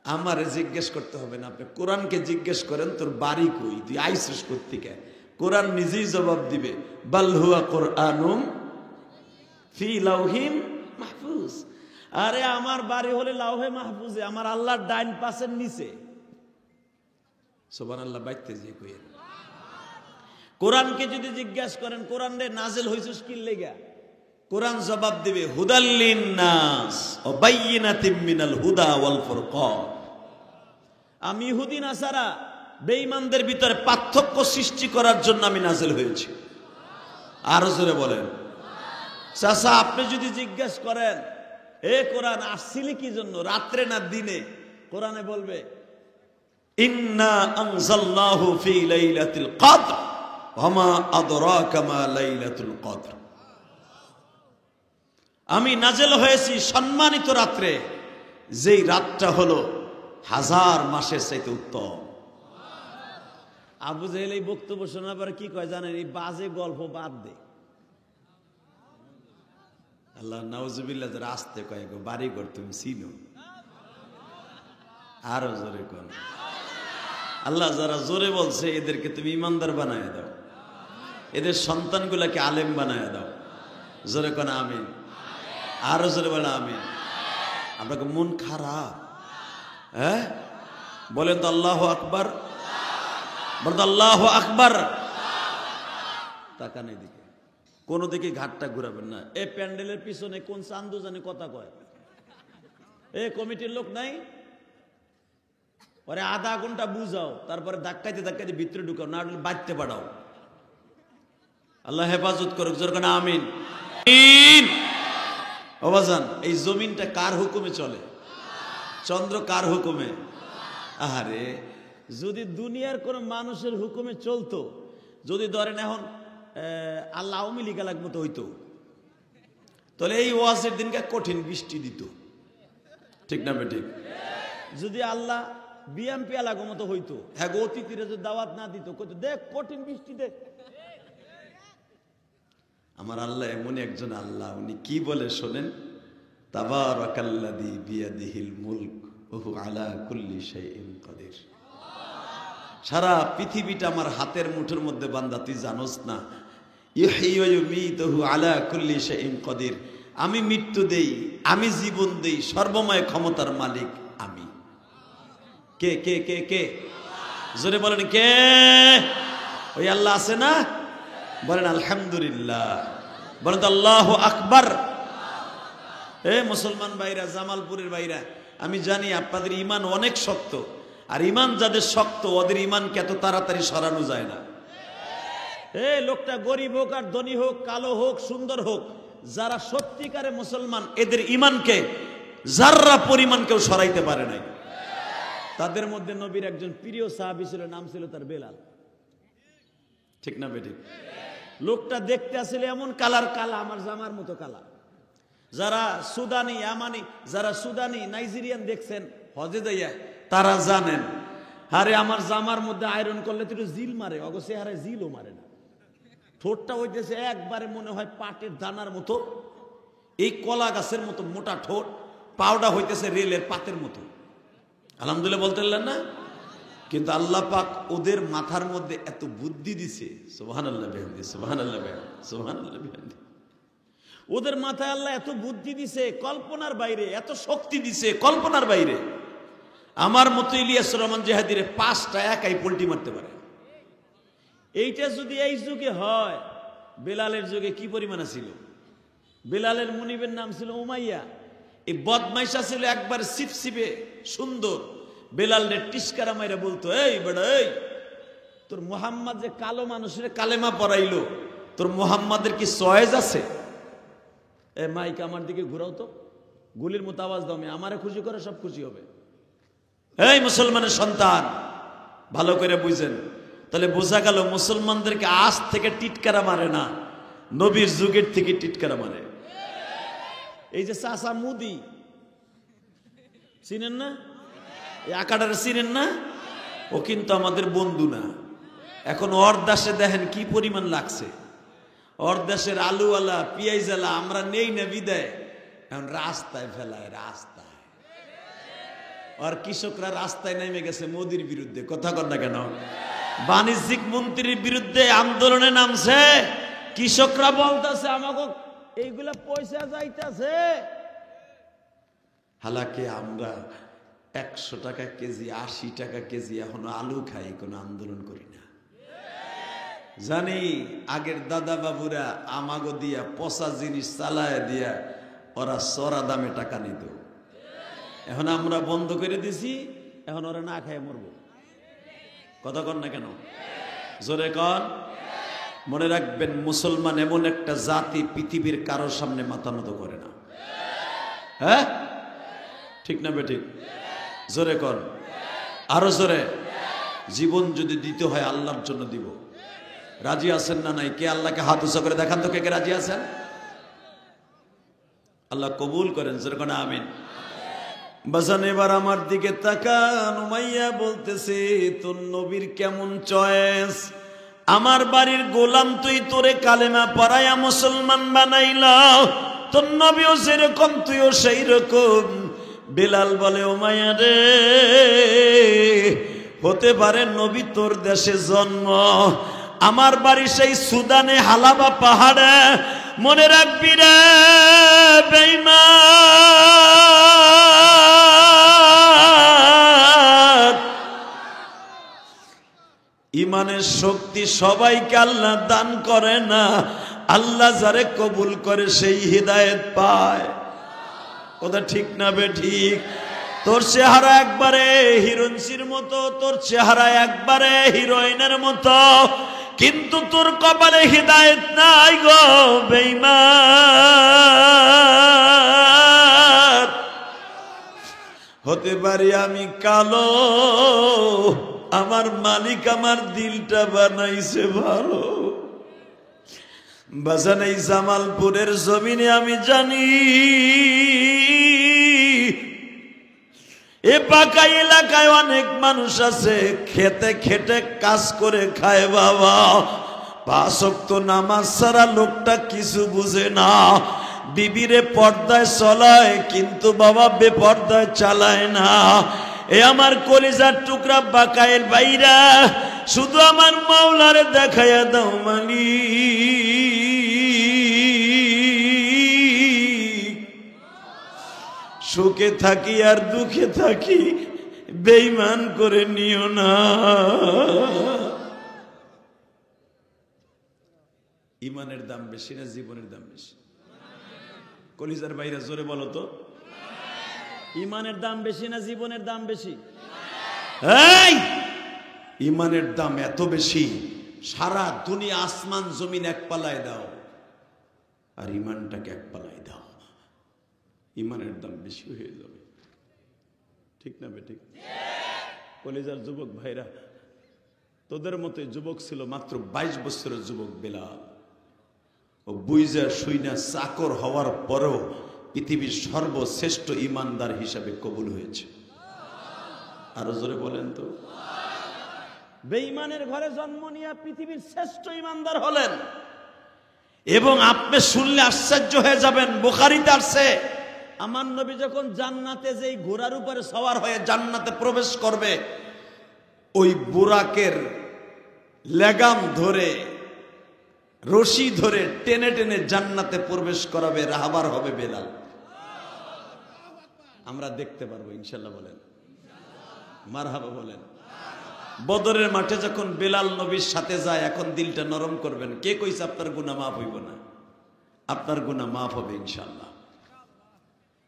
আমারে জিজ্ঞেস করতে হবে না, আপনি কোরআনকে জিজ্ঞেস করেন তোর বাড়ি কই, তুই আইসিস কোত্থেকে? কোরআন নিজেই জবাব দিবে, বাল হুয়া কুরআনুম ফি লাওহিম মাহফুজ। আরে আমার বাড়ি হলে লাওহে মাহফুজে, আমার আল্লাহর ডাইন পাশের নিচে। সুবহানাল্লাহ বাইতে যে কই। কোরআনকে যদি জিজ্ঞেস করেন কোরআন রে নাজিল হইছস কি লাগা, কোরআন জবাব দিবে হুদাল্লিন নাস ওয়া বাইয়িনাতিম মিনাল হুদা ওয়াল ফুরকান। আমি ইহুদি নাসারা বেঈমানদের ভিতরে পার্থক্য সৃষ্টি করার জন্য আমি নাজিল হয়েছি। আরো জোরে বলেন। চাচা, আপনি যদি জিজ্ঞেস করেন এ কোরআন আসছিলি কি জন্য, রাত্রে না দিনে, কোরআনে বলবে ইন্না আনজালনাহু ফি লাইলাতুল কদর ওয়া মা আদরাকা মা লাইলাতুল কদর। আমি নাজেল হয়েছি সম্মানিত রাত্রে, যেই রাতটা হলো 1000 মাসের চাইতে উত্তম। আবু জাহেল এই বক্তব্য শোনার পরে কি কয় জানেন? এই বাজে গল্প বাদ দে। আল্লাহ নাউজুবিল্লাহ, যারা আসতে কয় গো বাড়ি ঘর তুমি চিনো, আরো জোরে কোন। আল্লাহ যারা জোরে বলছে এদেরকে তুমি ইমানদার বানায় দাও, এদের সন্তানগুলাকে আলেম বানায় দাও। জোরে কোন আমিন। আরো জোরে বলে আমিন। আপনাকে মন খারাপ? হ্যাঁ বলেন তো আল্লাহু আকবার, বলেন তো আল্লাহু আকবার। তাকান এদিকে, কোন দিকে ঘাটটা ঘুরাবেন না। এ প্যান্ডেলের পিছনে কোন চান্দু জানে কথা কয়, এ কমিটির লোক নাই, পরে আধা ঘন্টা বুঝাও, তারপরে ধাক্কাইতে ধাক্কাইতে ভিতরে ঢুকাও, না বাড়তে পাঠাও। আল্লাহ হেফাজত করুক। জোর করে আমিন। অবাজান, এই জমিনটা কার হুকুমে চলে? চন্দ্র কার হুকুমে? আহারে, যদি দুনিয়ার কোন মানুষের হুকুমে চলতো, যদি ধরেন এখন আল্লাহ আওয়ামী লীগ এলাকার মতো হইতো, তাহলে এই ওয়াজের দিনকে কঠিন বৃষ্টি দিত, ঠিক না বেঠিক? যদি আল্লাহ বিএমপি এলাকার মতো হইতো, হ্যাঁ অতিথিরা যদি দাওয়াত না দিত, দেখ কঠিন বৃষ্টি দেখ। আমার আল্লাহ এমন একজন আল্লাহ, উনি কি বলে শোনেন, তাবারাকাল্লাযী বিয়াদিহিল মুলক ওয়া হুয়া আলা কুল্লি শাইইন কাদির। সারা পৃথিবীটা আমার হাতের মুঠোর মধ্যে বান্দা, তুই জানোস না? ইহয়ি ওয়া ইউমীতু আলা কুল্লি শাইইন কাদির। আমি মৃত্যু দেই, আমি জীবন দেই, সর্বময় ক্ষমতার মালিক আমি। কে কে কে কে? জোরে বলেন কে? ওই আল্লাহ আছে না? বলেন আলহামদুলিল্লাহ, বলেন তো আল্লাহু আকবার। এ মুসলমান ভাইরা, জামালপুরের ভাইরা, আমি জানি আপনাদের ইমান অনেক শক্ত, আর ইমান যাদের শক্ত ওদের ইমানকে এত তাড়াতাড়ি সরানো যায় না। এ লোকটা গরিব হোক আর ধনী হোক, কালো হোক সুন্দর হোক, যারা সত্যিকারে মুসলমান এদের ইমানকে যাররা পরিমাণ কেউ সরাইতে পারে নাই। তাদের মধ্যে নবীর একজন প্রিয় সাহাবী ছিল, নাম ছিল তার বেলাল, ঠিক না বেঠিক? লোকটা দেখতে আসলে এমন কালার, কালা আমার জামার মতো কালা। যারা সুদানি ইয়ামানি, যারা সুদানি নাইজেরিয়ান দেখছেন হজে যাইয়া, তারা জানেন আরে আমার জামার মধ্যে আয়রন করলে তো জিল মারে, অগসে হারে জিলও মারে না। ঠোঁটটা হইতেছে একবারে মনে হয় পাটের দানার মতো, এই কলা গাছের মতো মোটা ঠোঁট, পাউডা হইতেছে রেলের পাতের মতো। আলহামদুলিল্লাহ বলতে পারলেন না? কিন্তু আল্লাহ পাক ওদের মাথার মধ্যে এত বুদ্ধি দিছে, সুবহানাল্লাহ বিহামদি, সুবহানাল্লাহ বিহামদি, সুবহানাল্লাহ বিহামদি। ওদের মাথায় আল্লাহ এত বুদ্ধি দিছে কল্পনার বাইরে, এত শক্তি দিছে কল্পনার বাইরে। আমার মতো ইলিয়াস রহমান জিহাদিরে 5টা একাই পোল্টি মারতে পারে। এইটা যদি এই যুগে হয়, বেলালের যুগে কি পরিমাণে ছিল? বেলালের মুনিবের নাম ছিল উমাইয়া। এই বদমাইশা ছিল একবার সিপসিপে সুন্দর। বেলালের টিসকারা মাইরা বলতো, এই বেড়া, এই তোর মুহাম্মদ যে কালো মানুষের কালেমা পড়াইলো, তোর মুহাম্মাদের কি চয়েস আছে? এ মাইক আমার দিকে ঘুরাও তো, গুলির মতো আওয়াজ দাও, আমারে খুশি করে সব খুশি হবে। এই মুসলমানের সন্তান, ভালো করে বুঝেন। তাহলে বোঝা গেল মুসলমানদেরকে আজ থেকে টিটকারা মারে না, নবীর যুগের থেকে টিটকারা মারে। এই যে চাচা মুদি চিনেন না, এই আকাটারে চিনেন না, ও কিন্তু আমাদের বন্ধু না। এখন ওর দেশে দেখেন কি পরিমাণ লাগছে, ওর দেশের আলুওয়ালা পিঁয়াজওয়ালা আমরা নেই না বিদায়, এখন রাস্তায় ফেলায়, রাস্তায়। আর কৃষকরা রাস্তায় নেমে গেছে মোদির বিরুদ্ধে, কথা কর না কেন? বাণিজ্যিক মন্ত্রীর বিরুদ্ধে আন্দোলনে নামছে। কৃষকরা বলতেছে আমাকে এইগুলা পয়সা যাইতেছে, হালাকে আমরা 100 টাকা কেজি 80 টাকা কেজি এখনো আলু খাই, কোনো আন্দোলন করি না। জানি আগের দাদা বাবুরা আমাগো দিয়া পচা জিনিস চালায় দিয়া ওরা চড়া দামে টাকা নিত, এখন আমরা বন্ধ করে দিছি, এখন ওরা না খায় মরবো। কথা কন না কেন? জোরে কন। মনে রাখবেন, মুসলমান এমন একটা জাতি পৃথিবীর কারোর সামনে মাথা নত করে না। হ্যাঁ, ঠিক না বেঠিক? জোরে কন, আরো জোরে। জীবন যদি দিতে হয় আল্লাহর জন্য দিব। রাজি আছেন না নাই? কে আল্লাহকে হাত উঁচা করে দেখান তো, কে কে রাজি আছেন? আল্লাহ কবুল করেন, জোরে কোন আমিন। বাজান এবার আমার দিকে তাকান। উমাইয়া বলতেছে, তোর নবীর কেমন চয়েস, আমার বাড়ির গোলাম তুই, তোরে কালেমা পড়াইয়া মুসলমান বানাইলা, তোর নবীও যেরকম তুইও সেই রকম। বেলাল বলে, উমাইয়া রে, হতে পারে নবী তোর দেশে জন্ম, আমার বাড়ি সেই সুদানে হালাবা পাহাড়ে। মনে রাখবি রে বেঈমান, ইমানের শক্তি সবাইকে আল্লাহ দান করে না, আল্লাহ যারে কবুল করে সেই হিদায়েত পায়। কথা ঠিক না বে ঠিক? তোর চেহারা একবারে হিরোইনের মতো, তোর চেহারা একবারে হিরোইনের মতো, কিন্তু তোর কপালে হিদায়েত নাই গো বেঈমান। হতে পারি আমি কালো, আমার মালিক আমার দিলটা বানাইছে ভালো। বাজান এই জামালপুরের জমিনে আমি জানি এ পাকা এলাকায় অনেক মানুষ আছে খেতে খেটে কাজ করে খায় বাবা, 5 ওয়াক্ত নামাজ ছাড়া লোকটা কিছু বুঝে না। বিবিরে পর্দায় চলায় কিন্তু বাবা বেপর্দায় চালায় না। এ আমার কলিজার টুকরা বাকায়ের বাইরা, শুধু আমার মাওলারে দেখাইয়া দাও মালিক। সুখে থাকি আর দুঃখে থাকি, বেঈমান করে নিও না। ইমানের দাম বেশি না জীবনের দাম বেশি? কলিজার বাইরা জোরে বলো তো, ইমানের দাম বেশি না জীবনের দাম বেশি? এই ইমানের দাম এত বেশি, সারা দুনিয়া আসমান জমিন এক পালায় দাও আর ইমানটাকে এক পালায় দাও, ইমানের দাম বেশি হয়ে যাবে। ঠিক না বেঠিক? কলিজার যুবক ভাইরা, তোদের মতো যুবক ছিল মাত্র 22 বছরের যুবক বেলাল। ও বুইজা শুইনা চাকর হওয়ার পরেও পৃথিবীর সর্বশ্রেষ্ঠ ইমানদার হিসাবে কবুল হয়েছে। আরো জোরে বলেন তো। বেঈমানের ঘরে জন্ম নিয়ে পৃথিবীর শ্রেষ্ঠ ইমানদার হলেন। এবং আপনি শুনলে আশ্চর্য হয়ে যাবেন, বুখারীতে আসছে আমার নবী যখন জান্নাতে যেই ঘোড়ার উপরে সওয়ার হয়ে জান্নাতে প্রবেশ করবে, ওই বুরাকের লেগাম ধরে রশি ধরে টেনে টেনে জান্নাতে প্রবেশ করাবে, রাহবার হবে বেলাল। আমরা দেখতে পারবো ইনশাল্লাহ। বলেন মারহাবা, বলেন বদরের মাঠে যখন বেলাল নবীর সাথে যায়, এখন দিলটা নরম করবেন। কে কইছে আপনার গুনাহ মাফ হইব না? আপনার গুনাহ মাফ হবে ইনশাআল্লাহ।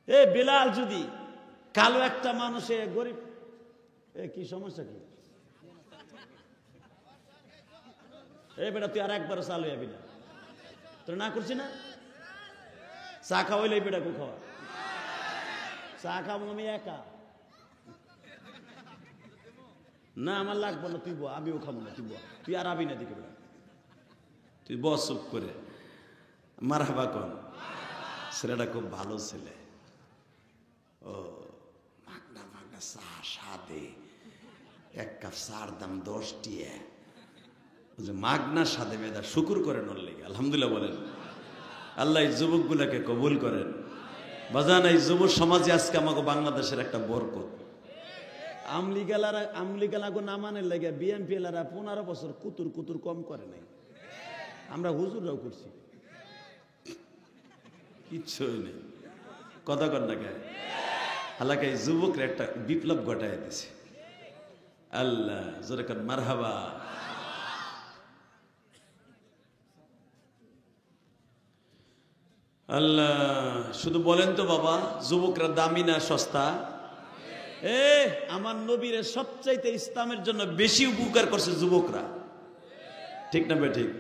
এ বেলাল যদি কালো একটা মানুষে গরিব, কি সমস্যা কি? এ বেটা তুই আর একবার চালু যাবি না, তোর না করছি না? চা খাওয়াইলে বেটা কু খাওয়া, চা খাবো আমি একা না, আমার লাগবো না, তুই আমিও খাবো না, তুই আর আবি না দিকে বেটা, তুই বস চুপ করে। মারহাবা কোন ছেলেটা খুব ভালো ছেলে। ও মাগনা মাগনা চা সাদে, এক কাপ চার দাম 10 টিয়া। মাগনা সাদে মেয়েদা শুকুর করেন ওর লেগে, আলহামদুলিল্লাহ বলেন। আল্লাহ এই যুবক গুলাকে কবুল করেন। বাজান এই যুব সমাজে আজকে আমাকে বাংলাদেশের একটা বরকত। আমলিগালাগো না মানের লেগে বিএনপি এলারা 15 বছর কুতুর কুতুর কম করে নাই, আমরা হুজুররাও করছি, কিচ্ছুই নেই। কথা কর না কেন? হালাকে এই যুবকরা একটা বিপ্লব ঘটায় দিছে। আল্লাহ জোরে কর মারহাবা। আল্লাহ শুধু বলেন তো বাবা, যুবকরা দামি না সস্তা? আমার নবীর সবচাইতে ইসলামের জন্য বেশি উপকার করছে যুবকরা, ঠিক না বে ঠিক?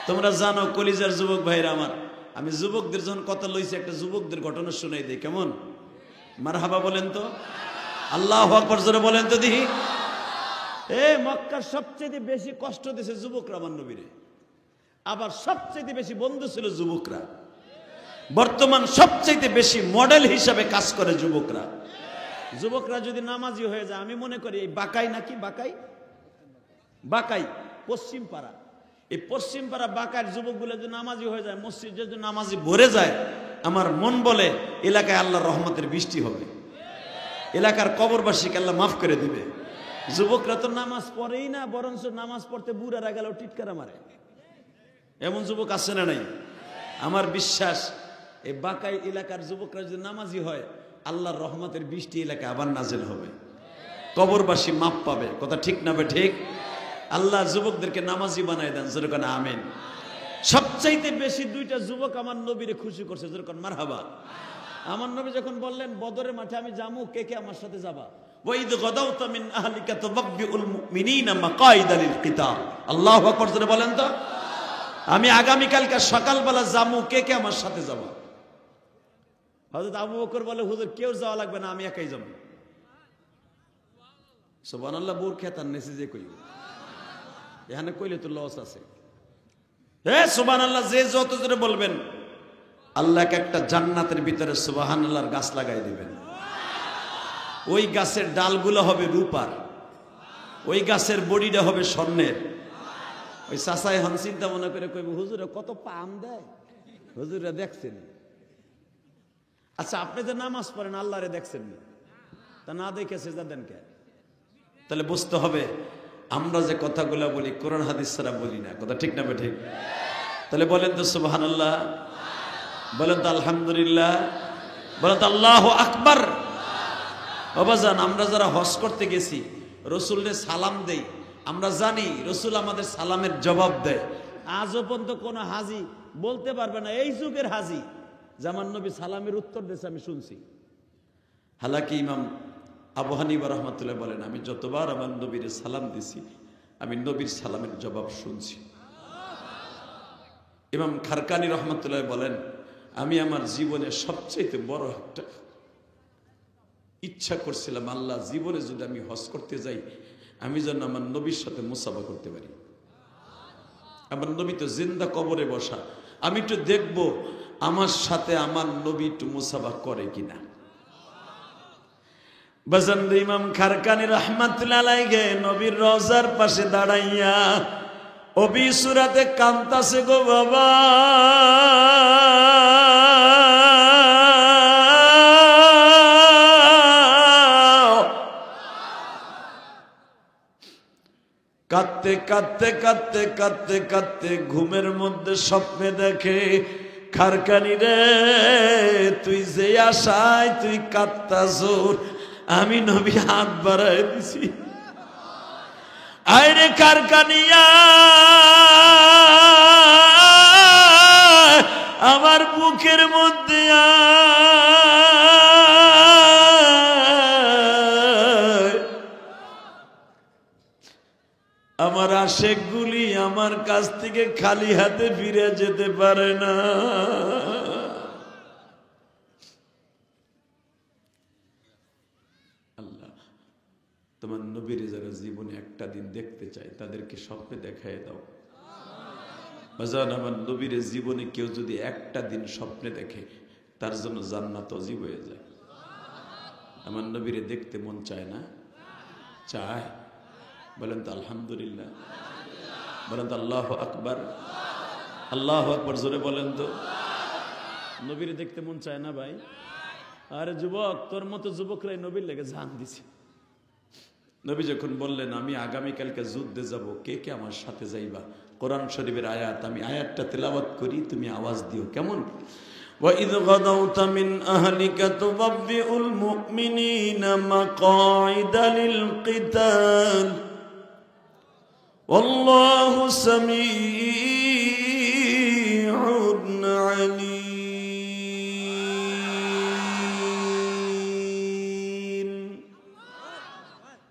তোমরা জানো কলিজার যুবক ভাইরা আমার, আমি যুবকদের যখন কথা লইছি একটা যুবকদের ঘটনা শুনাই দেই, কেমন? মারহাবা বলেন তো, আল্লাহু আকবার জোরে বলেন তো দেখি। মক্কার সবচেয়ে বেশি কষ্ট দিয়েছে যুবকরা আমার নবীরে, আবার সবচেয়ে বেশি বন্ধু ছিল যুবকরা। বর্তমান সবচেয়ে বেশি মডেল হিসাবে কাজ করে যুবকরা। যুবকরা যদি নামাজি হয়ে যায়, আমি মনে করি এই বাকাই নাকি বাকাই পশ্চিম পাড়া, এই পশ্চিম পাড়া বাকার যুবকগুলো যদি নামাজি হয়ে যায়, মসজিদে যদি নামাজি ভরে যায়, আমার মন বলে এলাকায় আল্লাহর রহমতের বৃষ্টি হবে, এলাকার কবরবাসীকে আল্লাহ মাফ করে দিবে। যুবকরা তো নামাজ পড়েই না, বরঞ্চ নামাজ পড়তে বুড়ারা গেল টিটকারা মারে, এমন যুবক আছে না নাই? আমার বিশ্বাস এই বাকাই এলাকার যুবকরা যদি নামাজি হয়, আল্লাহর রহমতের বৃষ্টি এলাকায় আবার নাজেল হবে, কবরবাসী মাপ পাবে। কথা ঠিক না বে ঠিক? আল্লাহ যুবকদেরকে নামাজি বানায় দেন, যেরকম আমিন। সবচাইতে বেশি 2টা যুবক আমার নবীরে খুশি করছে, যেরকম মারহাবা। আমার নবী যখন বললেন বদরের মাঠে আমি যাবো, কে কে আমার সাথে যাবা? ওয়াইদ গাদাউতা মিন আহলিকা তুবাব্বিউল মুমিনিনা মাকাইদা লিল কিতাল। আল্লাহু আকবার জোরে বলেন তো। আমি আগামী কালকে সকালবেলা যাবো, কে কে আমার সাথে যাবা? হযরত আবু বকর বলে, হুজুর কেউ যাওয়া লাগবে না, আমি একাই যাব। সুবহানাল্লাহ। বোর খেতান নেসে যে কইব, এখানে কইলে তো লস আছে। সুবহানাল্লাহ। যে যত জোরে বলবেন, আল্লাহকে একটা জান্নাতের ভিতরে সুবহানাল্লাহর গাছ লাগাই দিবেন। ওই গাছের ডালগুলো হবে রূপার, ওই গাছের বডিটা হবে স্বর্ণের। ওই চাচাই হন চিন্তা মনে করে কইব, হুজুরে কত পাম দেয়, হুজুরে দেখছেন? আচ্ছা আপনি যে নামাজ পড়েন আল্লাহরে দেখছেন না, তা না দেখে সেজদা দেন কে? তাহলে বুঝতে হবে আমরা যে কথাগুলো বলি কোরআন হাদিস ছাড়া বলি না। কথা ঠিক না বে ঠিক? তাহলে বলেন তো সুবহানাল্লাহ, বলেন তো আলহামদুলিল্লাহ, বলেন তো আল্লাহু আকবার। বাবাজান, আমরা যারা হজ করতে গেছি, রসুলরে সালাম দেই, আমরা জানি রসুল আমাদের সালামের জবাব দেয়। আজও পর্যন্ত কোনো হাজি বলতে পারবে না এই যুগের হাজি জামান নবী সালামের উত্তর দিয়েছে আমি শুনছি। হালাকি ইমাম আবু হানিফা রাহমাতুল্লাহ বলেন, আমি যতবার আমার নবীর সালাম দিছি, আমি নবীর সালামের জবাব শুনছি। ইমাম খারকানি রহমাতুল্লাহ বলেন, আমি আমার জীবনে সবচেয়ে বড় একটা ইচ্ছা করছিলাম, আল্লাহ জীবনে যদি আমি হজ করতে যাই, আমি যেন আমার নবীর সাথে মুসাফা করতে পারি। আমার নবী তো জিন্দা কবরে বসা, আমি একটু দেখবো আমার সাথে আমার নবী একটু মুসাফা করে কিনা। বসন্ত ইমাম খারকানি রাহমাতুল্লাহ আলাইহি নবীর রওজার পাশে দাঁড়াইয়া অবি সুরাতে কান্তাছে গো বাবা। কাঁদতে কাঁদতে কাঁদতে কাঁদতে কাঁদতে ঘুমের মধ্যে স্বপ্নে দেখে, খারকানি রে তুই যে আশায় তুই কাঁদতাছ, আমি নবী হাত বাড়ায় দিছি, আইরে কারকানিয়া আমার বুকের মধ্যে আমার আশেকগুলি আমার কাছ থেকে খালি হাতে ফিরে যেতে পারে না। আল্লাহ তোমার নবীর যারা জীবনে একটা দিন দেখতে চায় তাদেরকে স্বপ্নে দেখায় দাও। বাজান আমার নবীর জীবনে কেউ যদি একটা দিন স্বপ্নে দেখে তার জন্য জান্নাত অজীব হয়ে যায়। আমার নবীরে দেখতে মন চায় না? চায়। বলেন তো আলহামদুলিল্লাহ, বলেন তো আল্লাহু আকবার, আল্লাহু আকবার জোরে বলেন তো। নবীরে দেখতে মন চায় না ভাই? আরে যুবক, তোর মতো যুবকরাই নবীর লেগে জান দিছে। নবী যখন বললেন আমি আগামীকালকে যুদ্ধে যাব, কে কে আমার সাথে যাইবা? কোরআন শরীফের আয়াত, আমি আয়াতটা তেলাওয়াত করি, তুমি আওয়াজ দিও। কেমন? وَإِذْ غَدَوْتَ مِنْ أَهْلِكَ تُبَوِّئُ الْمُؤْمِنِينَ مَقَاعِدَ لِلْقِتَالِ وَاللَّهُ سَمِيعٌ عَلِيمٌ।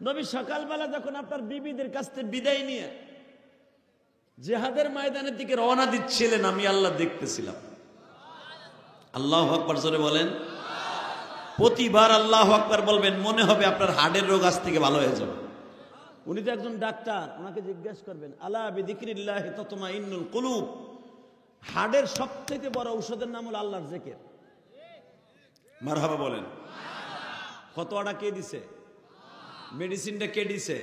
নবী সকালবেলা যখন আপনার বিবিদের কাছ থেকে বিদায় নিয়ে জিহাদের ময়দানের দিকে রওনা দিচ্ছিলেন, আমি আল্লাহ দেখতেছিলাম। আল্লাহু আকবার জোরে বলেন। প্রতিবার আল্লাহু আকবার বলবেন, মনে হবে আপনার হার্টের রোগ আজ থেকে ভালো হয়ে যাবে। উনি তো একজন ডাক্তার, ওনাকে জিজ্ঞেস করবেন আলা বিযিকরিল্লাহি তাতমাইন্নুল কুলুব, হার্টের সবথেকে বড় ঔষধের নাম হলো আল্লাহর জিকির। মারহাবা বলেন। ফতোয়াটা কে দিছে? মেডিসিনটা কে দিছে?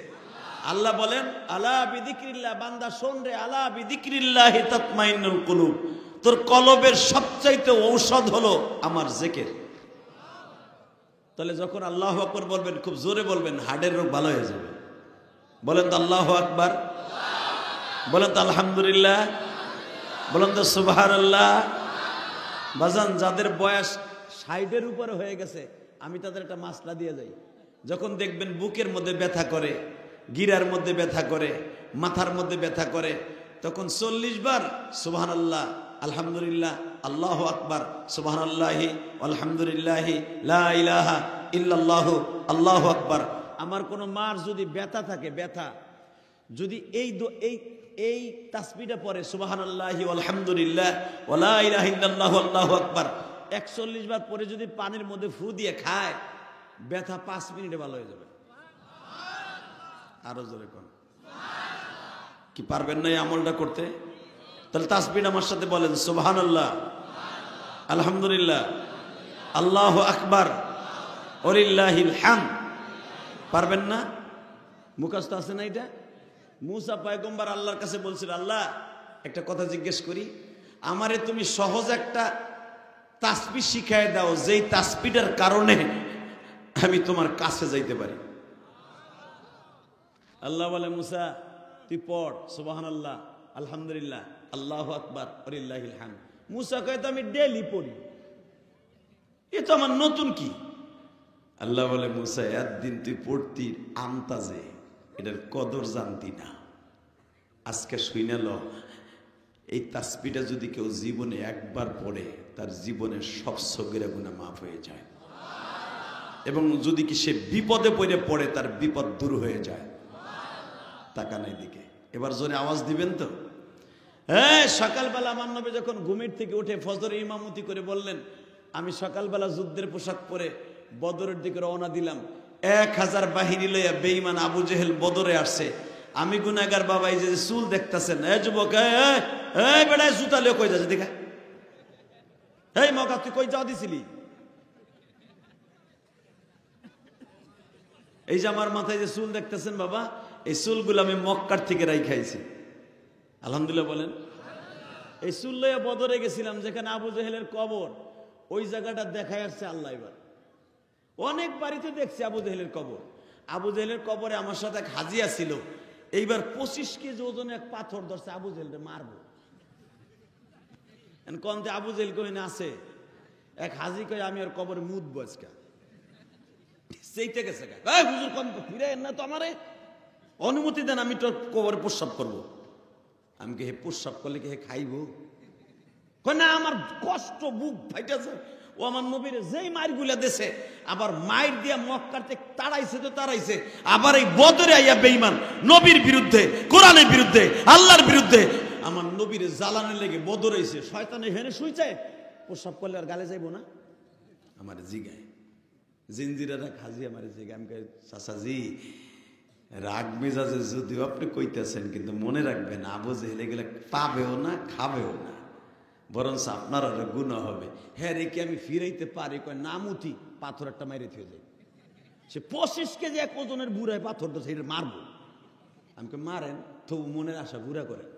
আল্লাহ বলেন আলা বিযিকরিল্লাহ, বান্দা শোন রে, আলা বিযিকরিল্লাহি তাতমাইন্নুল কুলুব, তোর কলবের সবচাইতে ঔষধ হলো আমার জিকির। তাহলে যখন আল্লাহু আকবার বলবেন, খুব জোরে বলবেন, হার্টের রোগ ভালো হয়ে যাবে। বলেন তো আল্লাহু আকবার, বলেন তো আলহামদুলিল্লাহ, বলেন তো সুবহানাল্লাহ। বাজান, যাদের বয়স 60-এর উপরে হয়ে গেছে, আমি তাদের একটা মাসলা দিয়ে যাই। যখন দেখবেন বুকের মধ্যে ব্যথা করে, গিরার মধ্যে ব্যথা করে, মাথার মধ্যে ব্যথা করে, তখন 40 বার সুবহানাল্লাহ, আলহামদুলিল্লাহ, আল্লাহু আকবার, সুবহানাল্লাহি আলহামদুলিল্লাহি লা ইলাহা ইল্লাল্লাহু আল্লাহু আকবার। আমার কোনো মার যদি ব্যথা থাকে, ব্যথা যদি এই তাসবিহটা পড়ে সুবহানাল্লাহি আলহামদুলিল্লাহ ওয়া লা ইলাহা ইল্লাল্লাহু আল্লাহু আকবার 41 বার পরে যদি পানির মধ্যে ফু দিয়ে খায়, ব্যথা 5 মিনিটে ভালো হয়ে যাবে। আরো জোরে কোন কি পারবেন না এই আমলটা করতে? তাহলে তাসবিহ আমার সাথে বলেন, সুবহানাল্লাহ, আলহামদুলিল্লাহ, আল্লাহু আকবার, ওয়ালিল্লাহিল হামদ। পারবেন না? মুখস্থ আছে না এটা? মুসা পয়গম্বর আল্লাহর কাছে বলছিল, আল্লাহ একটা কথা জিজ্ঞেস করি, আমারে তুমি সহজ একটা তাসবিহ শিখায় দাও, যেই তাসবিহটার কারণে আমি তোমার কাছে যাইতে পারি। আল্লাহ বলে, মুসা তুই পড় সুবহানাল্লাহ, আলহামদুলিল্লাহ, আল্লাহু আকবার, ওয়ালিল্লাহিল হামদ। মুসা কয়, তো আমি ডেইলি পড়ি, এ তো আমার নতুন কি? আল্লাহ বলে, মুসা একদিন তুই পড়তি আন্তাজে, এটার কদর জানতি না। আজকে শুইনা ল, এই তাসবিহটা যদি কেউ জীবনে একবার পড়ে, তার জীবনের সব সগীরা গুনাহ মাফ হয়ে যায়, এবং যদি কি সে বিপদে পড়ে তার বিপদ দূর হয়ে যায়। তাকান এদিকে, এবার জোরে আওয়াজ দিবেন তো। হ্যাঁ, সকালবেলা আমার নবী যখন ঘুমের থেকে উঠে ফজরের ইমামতি করে বললেন, আমি সকালবেলা যুদ্ধের পোশাক পরে বদরের দিকে রওনা দিলাম। 1000 বাহিনী লইয়া বেঈমান আবু জেহেল বদরে আসছে। আমি গুনাহগার বাবা, এই যে চুল দেখতেছেন, এ যুবক, এই বেটা জুতা লিয়ে কই যাচ্ছে দেখা, এই মকা তুই কই যাওয়া দিছিলি? এই যে আমার মাথায় যে চুল দেখতেছেন বাবা, এই চুলগুলো আমি মক্কার থেকে রাইখাইছি। আলহামদুলিল্লাহ বলেন। এই চুল লইয়া বদরে গেছিলাম, যেখানে আবু জেহেলের কবর, ওই জায়গাটা দেখাই আসছে আল্লাহ। এবার অনেক বাড়িতে দেখছি আবু জেহেলের কবর। আবু জেহেলের কবরে আমার সাথে এক হাজিয়া ছিল। এইবার 25 কেজি ওজনে এক পাথর ধরছে, আবু জেহেলকে মারবো। কন্তে আবু জেহেল কই না আছে, এক হাজি কই আমি ওর কবরে মুদবো আজকে। সেইতে গেছে হুজুর, কম ফিরে না তো আমারে, অনুমতি দেন, আমি তো কবরে প্রস্রাব করবো। আমি কি হে প্রস্রাব করলে কি হে খাইব? না, আমার কষ্ট, বুক ফাইটাছে। ও আমার নবীর যেই মায়ের গুলা দেশে, আবার মায়ের দিয়া মক্কাতে তাড়াইছে তো তাড়াইছে, আবার এই বদরে আইয়া বেঈমান নবীর বিরুদ্ধে, কোরআনের বিরুদ্ধে, আল্লাহর বিরুদ্ধে আমার নবীর জ্বালানের লেগে বদর হইছে। শয়তানে হেনে শুইছে, প্রস্রাব করলে আর গালে যাইব না? আমার জিগায় জিনজিরারা খাজি আমার জিগায়। আমি কই চাচাজি রাগ মেজাজে যদিও আপনি কইতেছেন, কিন্তু মনে রাখবেন আবু জেহেল এগুলো পাবেও না, খাবেও না, বরঞ্চ আপনার আরো গুনাহ হবে। হ্যাঁ রে, কি আমি ফিরাইতে পারি? কয় নামুতি পাথর একটা মাইরে থিয়ে যায়। সে 25 কেজি এক ওজনের বুড়ায় পাথর তো সেটা মারবো। আমি মারেন তো মনের আশা বুড়া করেন।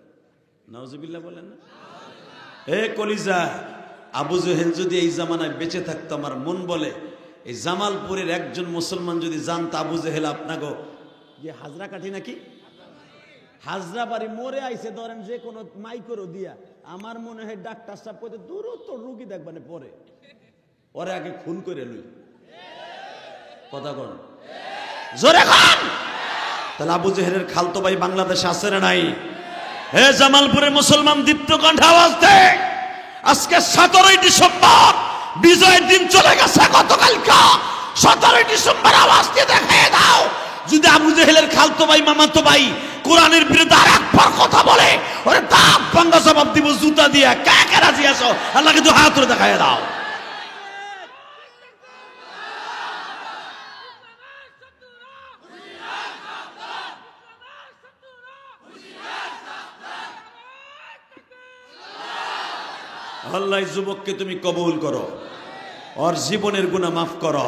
নাউজুবিল্লাহ বলেন না? হে কলিজা, আবু জেহেল যদি এই জামানায় বেঁচে থাকতো, আমার মন বলে এই জামালপুরের একজন মুসলমান যদি জানতো আবু জেহেল আপনাকে যে হাজরা কাঠি নাকি হাজরা বাড়ি মরে আইছে, ধরেন যে কোনো মাইকরও দিয়া, আমার মনে হয় ডাক্তার সাহেব কইতে দূর তো রুগী দেখবানে পরে ওরে আগে খুন করে লই। কথা কোন জোরে খান। তাহলে আবু জেহেলের খালতো ভাই বাংলাদেশে আছে না নাই? হে জামালপুরের মুসলমান, দীপ্ত কণ্ঠে আওয়াজ দে। আজকে 17ই ডিসেম্বর, বিজয়ের দিন চলে গেছে গতকালকা। 17ই ডিসেম্বর আওয়াজ দিয়ে দেখায় দাও, যদি আবু জেহেলের খালতো ভাই মামাতো ভাই কোরআনের বিরুদ্ধে আর একবার কথা বলে, ওরে দাঁত ভাঙা জবাব দিব জুতা দিয়া। কে কে রাজি আছো? আল্লাহকে তো হাত ধরে দেখায় দাও। আল্লাহ যুবককে তুমি কবুল করো, ওর জীবনের গুনাহ মাফ করো।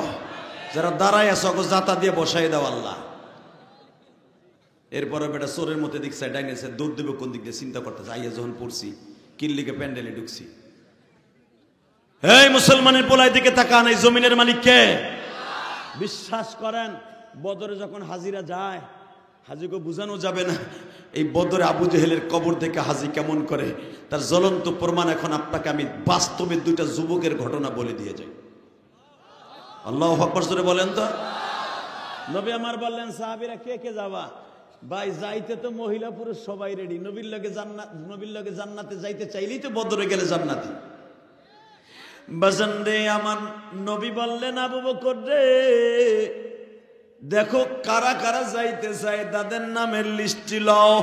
যারা দাঁড়ায় আছো জাতা দিয়ে বসাই দাও আল্লাহ। এরপরে বেটা চোরের মধ্যে দেখছে ডাইনেছে, দৌড় দেবে কোন দিক দিয়ে চিন্তা করতেছে। আইয়া যখন পড়ছি কিল্লিকে প্যান্ডেলে ঢুকছি। এই মুসলমানের পোলাই দিকে তাকান, এই জমিনের মালিক কে? বিশ্বাস করেন, বদরে যখন হাজিরা যায়, হাজিকে বুঝানো যাবে না। এই বদরে আবু জেহেলের কবর থেকে হাজি কেমন করে, তার জ্বলন্ত প্রমাণ এখন আপনাকে আমি বাস্তবে দুইটা যুবকের ঘটনা বলে দিয়ে যাই। আল্লাহু আকবার জোরে বলেন তো। নবী আমার বললেন, সাহাবীরা কে কে যাবা? ভাই যাইতে তো মহিলা পুরুষ সবাই রেডি। নবীর লগে জান্নাতে যাইতে চাইলেই তো বদরে গেলে জান্নাতি। বাজান রে, আমার নবী বললেন, আবু বকর রে, দেখো কারা কারা যাইতে চায় তাদের নামের লিস্টি লও,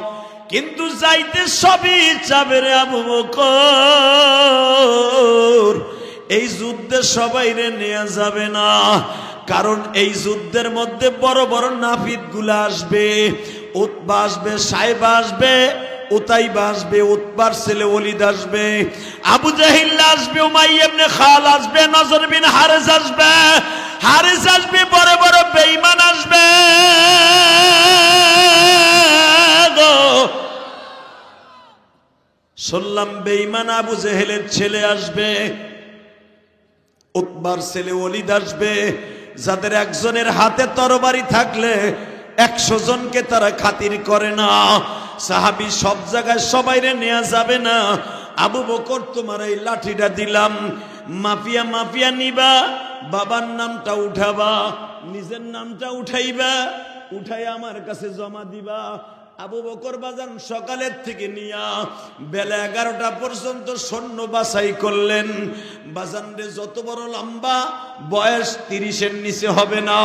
কিন্তু যাইতে সবই চাবে রে আবু বকর। এই যুদ্ধে সবাই রে নেওয়া যাবে না, কারণ এই যুদ্ধের মধ্যে বড় বড় নাফিদ গুলা আসবে। উতবা আসবে, সাইবা আসবে, উতাইবা আসবে, উতবার ছেলে ওলিদ আসবে, আবু জাহিল আসবে, উমাইয়া ইবনে খাল আসবে, নজর বিন হারিস আসবে, হারিস আসবে, বড় বড় বেঈমান আসবে। শুনলাম বেঈমান আবু জেহেলের ছেলে আসবে, উতবার ছেলে ওলিদ আসবে, যাদের একজনের হাতে তরবারি থাকলে 100 জনকে তারা খাতির করে না। সাহাবী সব জায়গায় সবাইরে নেওয়া যাবে না। আবু বকর তোমার এই লাঠিটা দিলাম, মাফিয়া মাফিয়া নিবা, বাবার নামটা উঠাবা, নিজের নামটা উঠাইবা, উঠাই আমার কাছে জমা দিবা। আবু বকর বাজান সকালের থেকে নিয়া বেলা 11টা পর্যন্ত সৈন্য বাছাই করলেন। বাজান রে, যত বড় লম্বা বয়স 30-এর নিচে হবে না,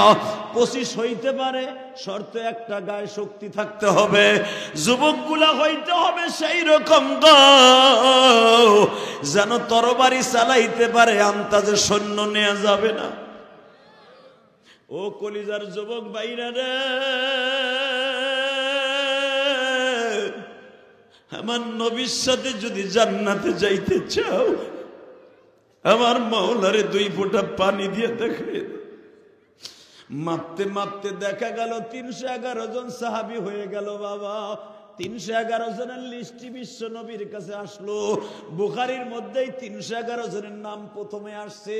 25 হইতে পারে, শর্ত একটা, গায়ে শক্তি থাকতে হবে, যুবকগুলা হইতে হবে সেই রকম গো, যেন তরবারি চালাইতে পারে, আন্তাজে সৈন্য নেওয়া যাবে না। ও কলিজার যুবক ভাইরা রে, আমার নবীর সাথে যদি জান্নাতে যাইতে চাও, আমার মাওলারে 2 ফোঁটা পানি দিয়ে দেখাই। মাপতে মাপতে দেখা গেল 311 জন সাহাবী হয়ে গেল। বাবা, 311 জনের লিস্টি বিশ্ব নবীর কাছে আসলো। বুখারীর মধ্যেই 311 জনের নাম প্রথমে আসছে।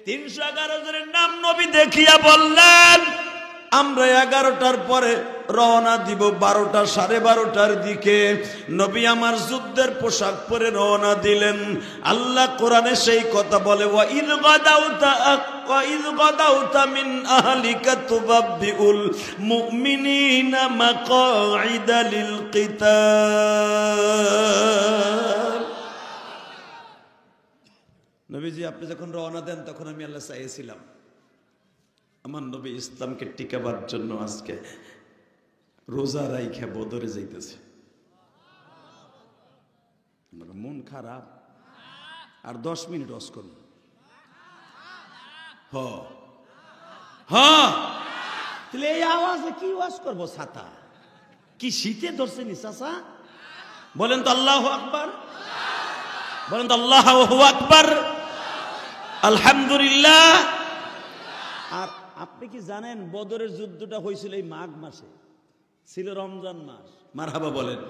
311 জনের নাম নবী দেখিয়া বললেন, আমরা 11টার পরে রওনা দিব, 12টা 12:30টার দিকে। নবী আমার যুদ্ধের পোশাক পরে রওনা দিলেন। আল্লাহ কোরআনে সেই কথা বলে, ওয়া ইন গাদাউতা وإذ غدوت من أهلك تبوئ المؤمنين مقاعد للقتال নবীজি আপনি যখন রওনা দেন তখন আমি আল্লাহ চাইছিলাম আমার নবী ইসলামকে টিকাবার জন্য আজকে রোজা রাইখা বদরে যাইতেছে মন খারাপ আর 10 মিনিট ওয়াজ করুন তাহলে এই আওয়াজে কি ওয়াজ করবো ছাতা কি শীতে ধরছে নি চাচা বলেন তো আল্লাহু আকবার বলেন তো আল্লাহু আকবার আলহামদুলিল্লাহ আর আপনি কি জানেন বদরের যুদ্ধটা হয়েছিল এই মাঘ মাসে ছিল রমজান মাস মারহাবা বলেন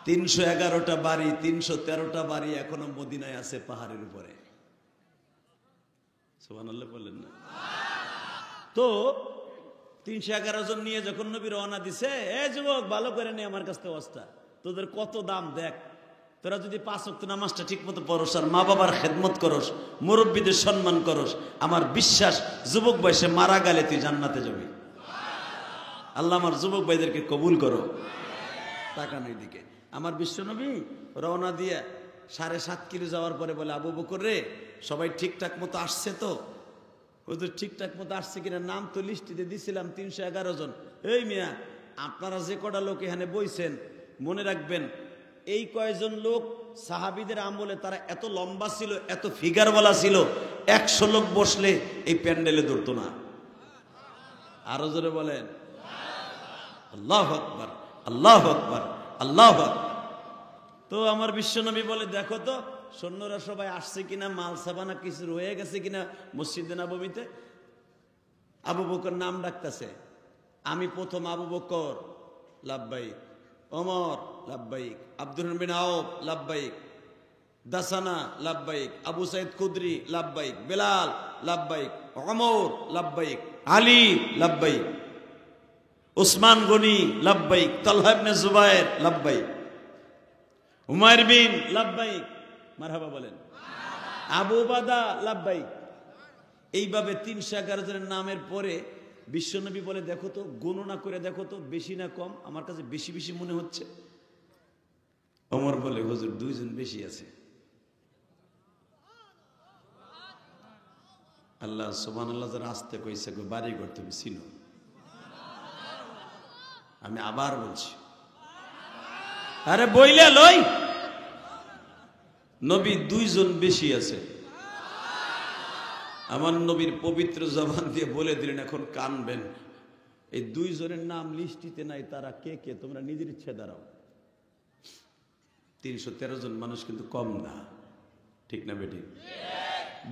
311টা বাড়ি 313টা বাড়ি এখনো মদিনায় আছে পাহাড়ের উপরে সুবহানাল্লাহ বলেন না তো 311 জন নিয়ে যখন নবী রওনা দিছে এ যুবক ভালো করে নে আমার কাছ থেকে ওয়াজটা তোদের কত দাম দেখ তোরা যদি 5 ওয়াক্ত নামাজটা ঠিকমতো পড়স আর মা বাবার খেদমত করস মুরব্বীদের সম্মান করস আমার বিশ্বাস যুবক বয়সে মারা গেলে তুই জান্নাতে যাবি আল্লাহ আমার যুবক ভাইদেরকে কবুল করো তাকান এইদিকে আমার বিশ্বনবী রওনা দিয়ে 7.5 কিলো যাওয়ার পরে বলে আবু বকর রে সবাই ঠিকঠাক মতো আসছে তো ওদের ঠিকঠাক মতো আসছে কিনা নাম তো লিস্টিতে দিছিলাম 311 জন এই মিয়া আপনারা যে কটা লোক এখানে বইছেন মনে রাখবেন এই কয়জন লোক সাহাবীদের আমলে তারা এত লম্বা ছিল এত ফিগারওয়ালা ছিল 100 লোক বসলে এই প্যান্ডেলে ধরতো না আরো জোরে বলেন আল্লাহু আকবার আল্লাহু আকবার আল্লাহু আকবার তো আমার বিশ্বনবী বলে দেখো তো সৈন্যরা সবাই আসছে কিনা মাল সাবানা কিছু রয়ে গেছে কিনা মসজিদে নববীতে আবু বকর নাম ডাকতেছে আমি প্রথম আবু বকর লাব্বাইক ওমর লাব্বাইক আব্দুর রহমান বিন আউফ লাব্বাইক দাসানা লাব্বাইক আবু সাইদ খুদরি লাব্বাইক বেলাল লাব্বাইক ওমর লাব্বাইক আলী লাব্বাইক উসমান গনি লাব্বাইক তালহা ইবনে জুবায়ের লাব্বাইক উমাইর বিন লাব্বাইক মারহাবা বলেন আবু বাদা লাব্বাইক এইভাবে 311 জনের নামের পরে বিশ্বনবী বলে দেখো তো গণনা করে দেখো তো বেশি না কম আমার কাছে বেশি বেশি মনে হচ্ছে ওমর বলে হুজুর 2 জন বেশি আছে আল্লাহ সুবহানাল্লাহ যারা আসতে কইছে গো বাড়ি ঘর তুমি চিনো আমি আবার বলছি আরে বইলে লই নবী 2 জন বেশি আছে আমার নবীর পবিত্র জবান দিয়ে বলে দিলেন এখন কানবেন এই 2 জনের নাম লিস্টিতে নাই তারা কে কে তোমরা নিজের ইচ্ছে দাঁড়াও 313 জন মানুষ কিন্তু কম না ঠিক না বেটি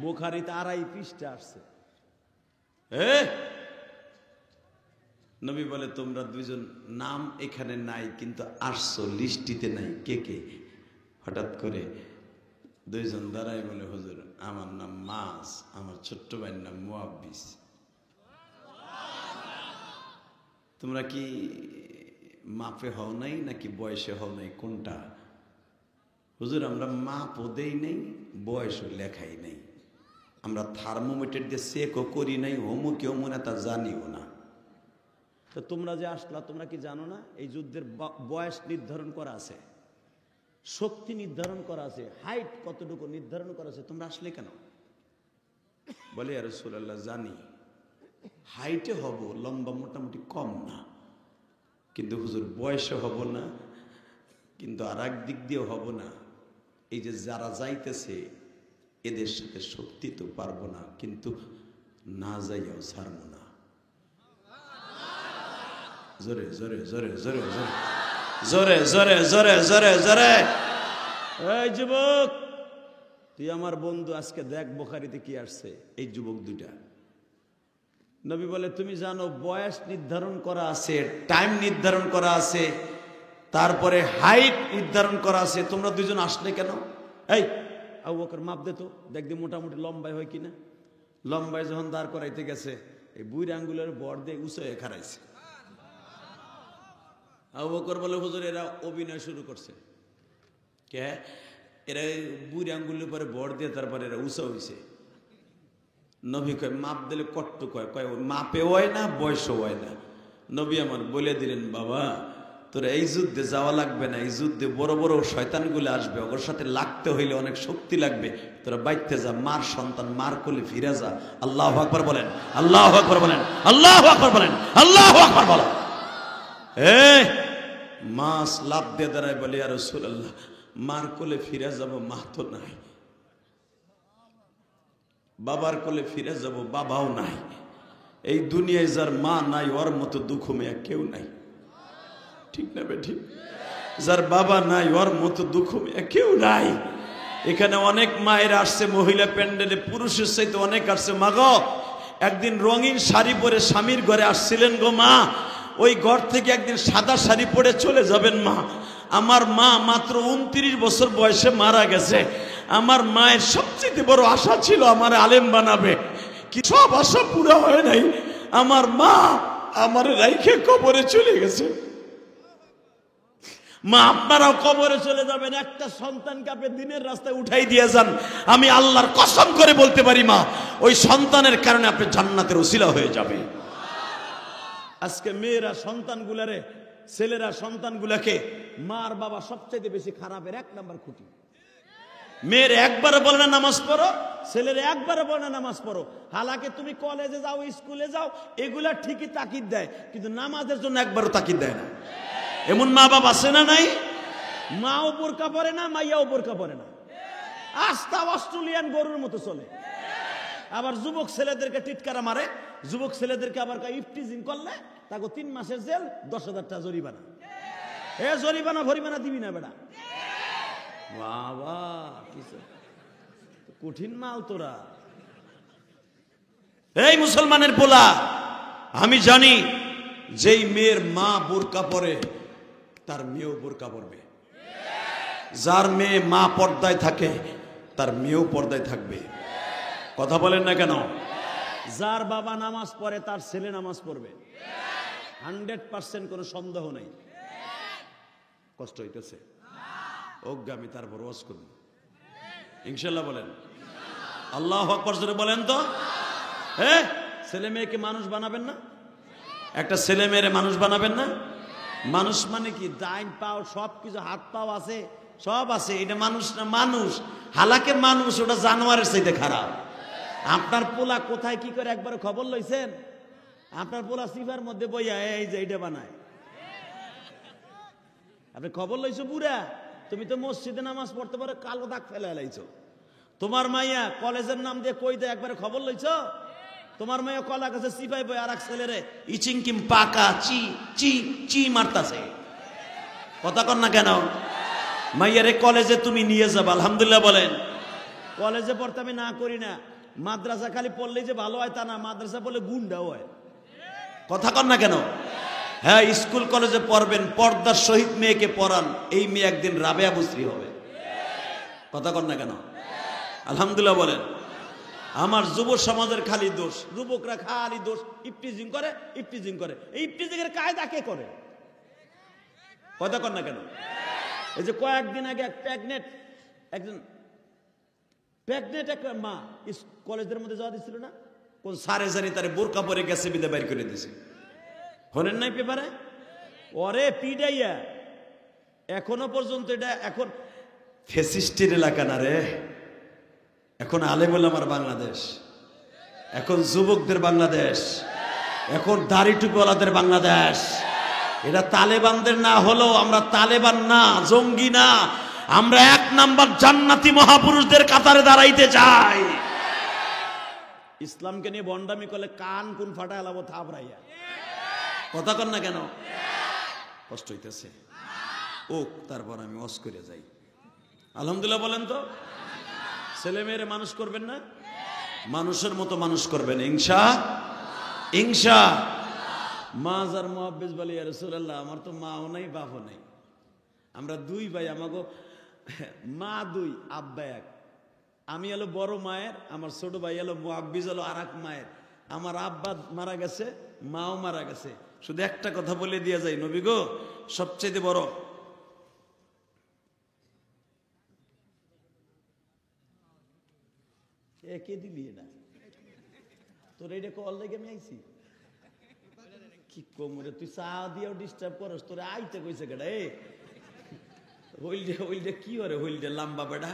বুখারীতে 2.5 পৃষ্ঠা আসছে নবী বলে তোমরা 2 জন নাম এখানে নাই কিন্তু আসছো লিস্টিতে নাই কে কে হঠাৎ করে 2 জন দাঁড়াই বলে হুজুর আমার নাম মাস আমার ছোট্ট ভাইয়ের নাম মুয়াব্বিস তোমরা কি মাপে হও নাই নাকি বয়সে হও নাই কোনটা হুজুর আমরা মাপও দেই নাই বয়সও লেখাই নাই আমরা থার্মোমিটার দিয়ে চেকও করি নাই হোমকেও মনে তা জানিও না তো তোমরা যে আসলা তোমরা কি জানো না এই যুদ্ধের বয়স নির্ধারণ করা আছে শক্তি নির্ধারণ করা আছে হাইট কতটুকু নির্ধারণ করা আছে তোমরা আসলে কেন বলে ইয়া রাসূলুল্লাহ জানি হাইটে হব লম্বা মোটামুটি কম না কিন্তু হুজুর বয়সে হব না কিন্তু আর এক দিক দিয়ে হব না এই যে যারা যাইতেছে এদের সাথে শক্তি তো পারবো না কিন্তু না যাইয়াও ছাড়বো না জোরে জোরে জোরে জোরে জোরে জোরে জোরে জোরে জোরে এই যুবক তুই আমার বন্ধু আজকে দেখ বুখারীতে কি আসছে এই যুবক দুইটা নবী বলে তুমি জানো বয়স নির্ধারণ করা আছে টাইম নির্ধারণ করা আছে তারপরে হাইট নির্ধারণ করা আছে তোমরা 2 জন আসলে কেন এই আবু বকর মাপ দে তো দেখ দি মোটামুটি লম্বাই হয় কিনা লম্বাই যখন দাঁড় করাইতে গেছে এই বুড়ি আঙ্গুলের বর দিয়ে উঁচু হয়ে খাড়াইছে আবু বকর বলে হুজুর এরা অভিনয় শুরু করছে কে এরা বুড়ি আঙ্গুলের পরে বর দিয়ে তারপরে এরা উঁচু হয়েছে নবী কয় মাপ দিলে কট্টু কয়, কয় মাপে হয় না, বয়সও হয় না। নবী আমার বলে দিলেন, বাবা তোর এই যুদ্ধে যাওয়া লাগবে না, এই যুদ্ধে বড় বড় শয়তানগুলো আসবে, ওর সাথে লাগতে হইলে অনেক শক্তি লাগবে, তোরা বাইতে যা, মার সন্তান মার কোলে ফিরে যা। আল্লাহু আকবার বলেন, আল্লাহু আকবার বলেন, আল্লাহু আকবার বলেন, আল্লাহু আকবার বলেন। মাস লাভ দিয়ে দাঁড়ায় বলে, ইয়া রাসূলুল্লাহ মার কোলে ফিরে যাব, মা তো নাই, বাবার কোলে ফিরে যাব, বাবাও নাই। এই দুনিয়ায় যার মা নাই ওর মতো দুঃখ মেয়া কেউ নাই, ঠিক না বে ঠিক? যার বাবা নাই ওর মতো দুঃখ মেয়া কেউ নাই। এখানে অনেক মায়ের আসছে মহিলা প্যান্ডেলে, পুরুষের চাইতে অনেক আসছে। মা গো, একদিন রঙিন শাড়ি পরে স্বামীর ঘরে আসছিলেন গো মা, ওই ঘর থেকে একদিন সাদা শাড়ি পরে চলে যাবেন মা। আমার মা মাত্র 29 বছর বয়সে মারা গেছে। আমার মায়ের সবচেয়ে বড় আশা ছিল আমার আলেম বানাবে, কি সব আশা পুরা হয় নাই। আমার মা আমার রাইখে কবরে চলে গেছে। মা আপনারাও কবরে চলে যাবেন, একটা সন্তানকে আপনি দিনের রাস্তায় উঠাই দিয়ে যান, আমি আল্লাহর কসম করে বলতে পারি মা, ওই সন্তানের কারণে আপনি জান্নাতের ওসিলা হয়ে যাবে। আজকে মেয়েরা সন্তানগুলারে, ছেলেরা সন্তানগুলাকে, মার বাবা সবচেয়ে বেশি খারাপের 1 নাম্বার খুঁটি। মেয়ের একবারে বলে না নামাজ পড়ো, ছেলের একবারে বলে না নামাজ পড়ো। হালাকে তুমি কলেজে যাও, স্কুলে যাও, এগুলা ঠিকই তাকিদ দেয়, কিন্তু নামাজের জন্য একবারও তাকিদ দেয় না। এমন মা বাবা আছে না নাই? মাও বোরকা পরে না, মাইয়াও বোরকা পরে না, আস্তা অস্ট্রেলিয়ান গরুর মতো চলে। আবার যুবক ছেলেদেরকে টিটকারা মারে, যুবক ছেলেদেরকে আবার ইফটিজিং করলে তাকে 3 মাসের জেল, 10,000 টাকা জরিমানা। জরিমানা ভরিমানা দিবি না বেটা, বাবা কঠিন মাল তোরা। এই মুসলমানের পোলা, আমি জানি যেই মেয়ের মা বোরকা পরে তার মেয়েও বোরকা পরবে। যার মেয়ে মা পর্দায় থাকে তার মেয়েও পর্দায় থাকবে। কথা বলেন না কেন? যার বাবা নামাজ পড়ে তার ছেলে নামাজ পড়বে, 100% কোনো সন্দেহ নেই। কষ্ট হইতেছে আমি তারপর ওয়াজ করব ইনশাল্লাহ। বলেন আল্লাহু আকবার জোরে বলেন তো। ছেলে মেয়েকে মানুষ বানাবেন না? একটা ছেলে মেয়েরে মানুষ বানাবেন না? মানুষ মানে কি? ডাইন পাও সব কিছু, হাত পাও আছে, সব আছে, এটা মানুষ না? মানুষ হালাকে মানুষ, ওটা জানোয়ারের চাইতে খারাপ। আপনার পোলা কোথায় কি করে একবার খবর লইছেন? আপনার পোলা সিফার মধ্যে বইয়া এই যে এইটা বানায়, আপনি খবর লইছো? বুড়া তুমি তো মসজিদে নামাজ পড়তে পারো, কালো দাগ ফেলে লাইছো। তোমার মাইয়া কলেজের নাম দিয়ে কই দেয়, একবারে খবর লইছো? তোমার মাইয়া কলা গাছে সিপাই বই আর এক ছেলেরে ইচিং কিম পাকা চি চি চি মারতাছে। কথা কর না কেন? মাইয়ারে কলেজে তুমি নিয়ে যাবে, আলহামদুলিল্লাহ বলেন। কলেজে পড়তে আমি না করি না, মাদ্রাসা খালি পড়লেই যে ভালো হয় তা না, মাদ্রাসা পড়লে গুন্ডাও হয়। কথা কর না কেন? হ্যাঁ, স্কুল কলেজে পড়বেন, পর্দার সহিত মেয়েকে পড়ান, এই মেয়ে একদিন রাবেয়া বুসরি হবে। কথা কর না কেন? আলহামদুলিল্লাহ বলেন। আমার যুব সমাজের খালি দোষ, যুবকরা খালি দোষ, ইফটিজিং করে, ইফটিজিং করে। এই ইফটিজিং এর কায়দা কে করে? কথা কর না কেন? এই যে কয়েকদিন আগে একজন প্রেগনেন্ট একটা মা কলেজের মধ্যে যাওয়া দিচ্ছিল না, কোন সারে জানি তারে বোরকা পরে গেছে বিদে বাইর করে দিছে। হলেন নাই পেপারে? ওরে পিডাইয়া এখনো পর্যন্ত, এটা এখন ফেসিস্টের এলাকা না রে, এখন আলেমুল আমার বাংলাদেশ, এখন যুবকদের বাংলাদেশ, এখন দাড়ি টুপিওয়ালাদের বাংলাদেশ। এটা তালেবানদের না হলেও আমরা তালেবান না, জঙ্গি না, আমরা 1 নাম্বার জান্নাতি মহাপুরুষদের কাতারে দাঁড়াইতে চাই। ইসলামকে নিয়ে বন্ডামি করলে কান কোন ফাটা এলাবো থাপড়াইয়া। কথা কর না কেন? কষ্ট হইতেছে ও, তারপর আমি ওয়াজ করে যাই। আলহামদুলিল্লাহ বলেন তো। ছেলে মেয়েরে মানুষ করবেন না? মানুষের মতো মানুষ করবেন ইনশা। মাজার মুহাব্বিস বলে, ইয়া রাসূলুল্লাহ আমার তো মাও নাই বাপও নাই, আমরা 2 ভাই, আমাগো মা 2 আব্বা 1। আমি হলো বড় মায়ের, আমার ছোট ভাই হলো মুহাব্বিস হলো আরেক মায়ের। আমার আব্বা মারা গেছে, মাও মারা গেছে। শুধু একটা কথা বলে দিয়া যায়, নবী গো সবচেয়ে বড় কে দিলি এটা তোর এইটা কল লেগে আমি আইছি কি কমরে তুই চা দিয়েও ডিস্টার্ব করস তোর আইতে কইছে কেডা এ হইলটা কি করে হইলটা লম্বা বেটা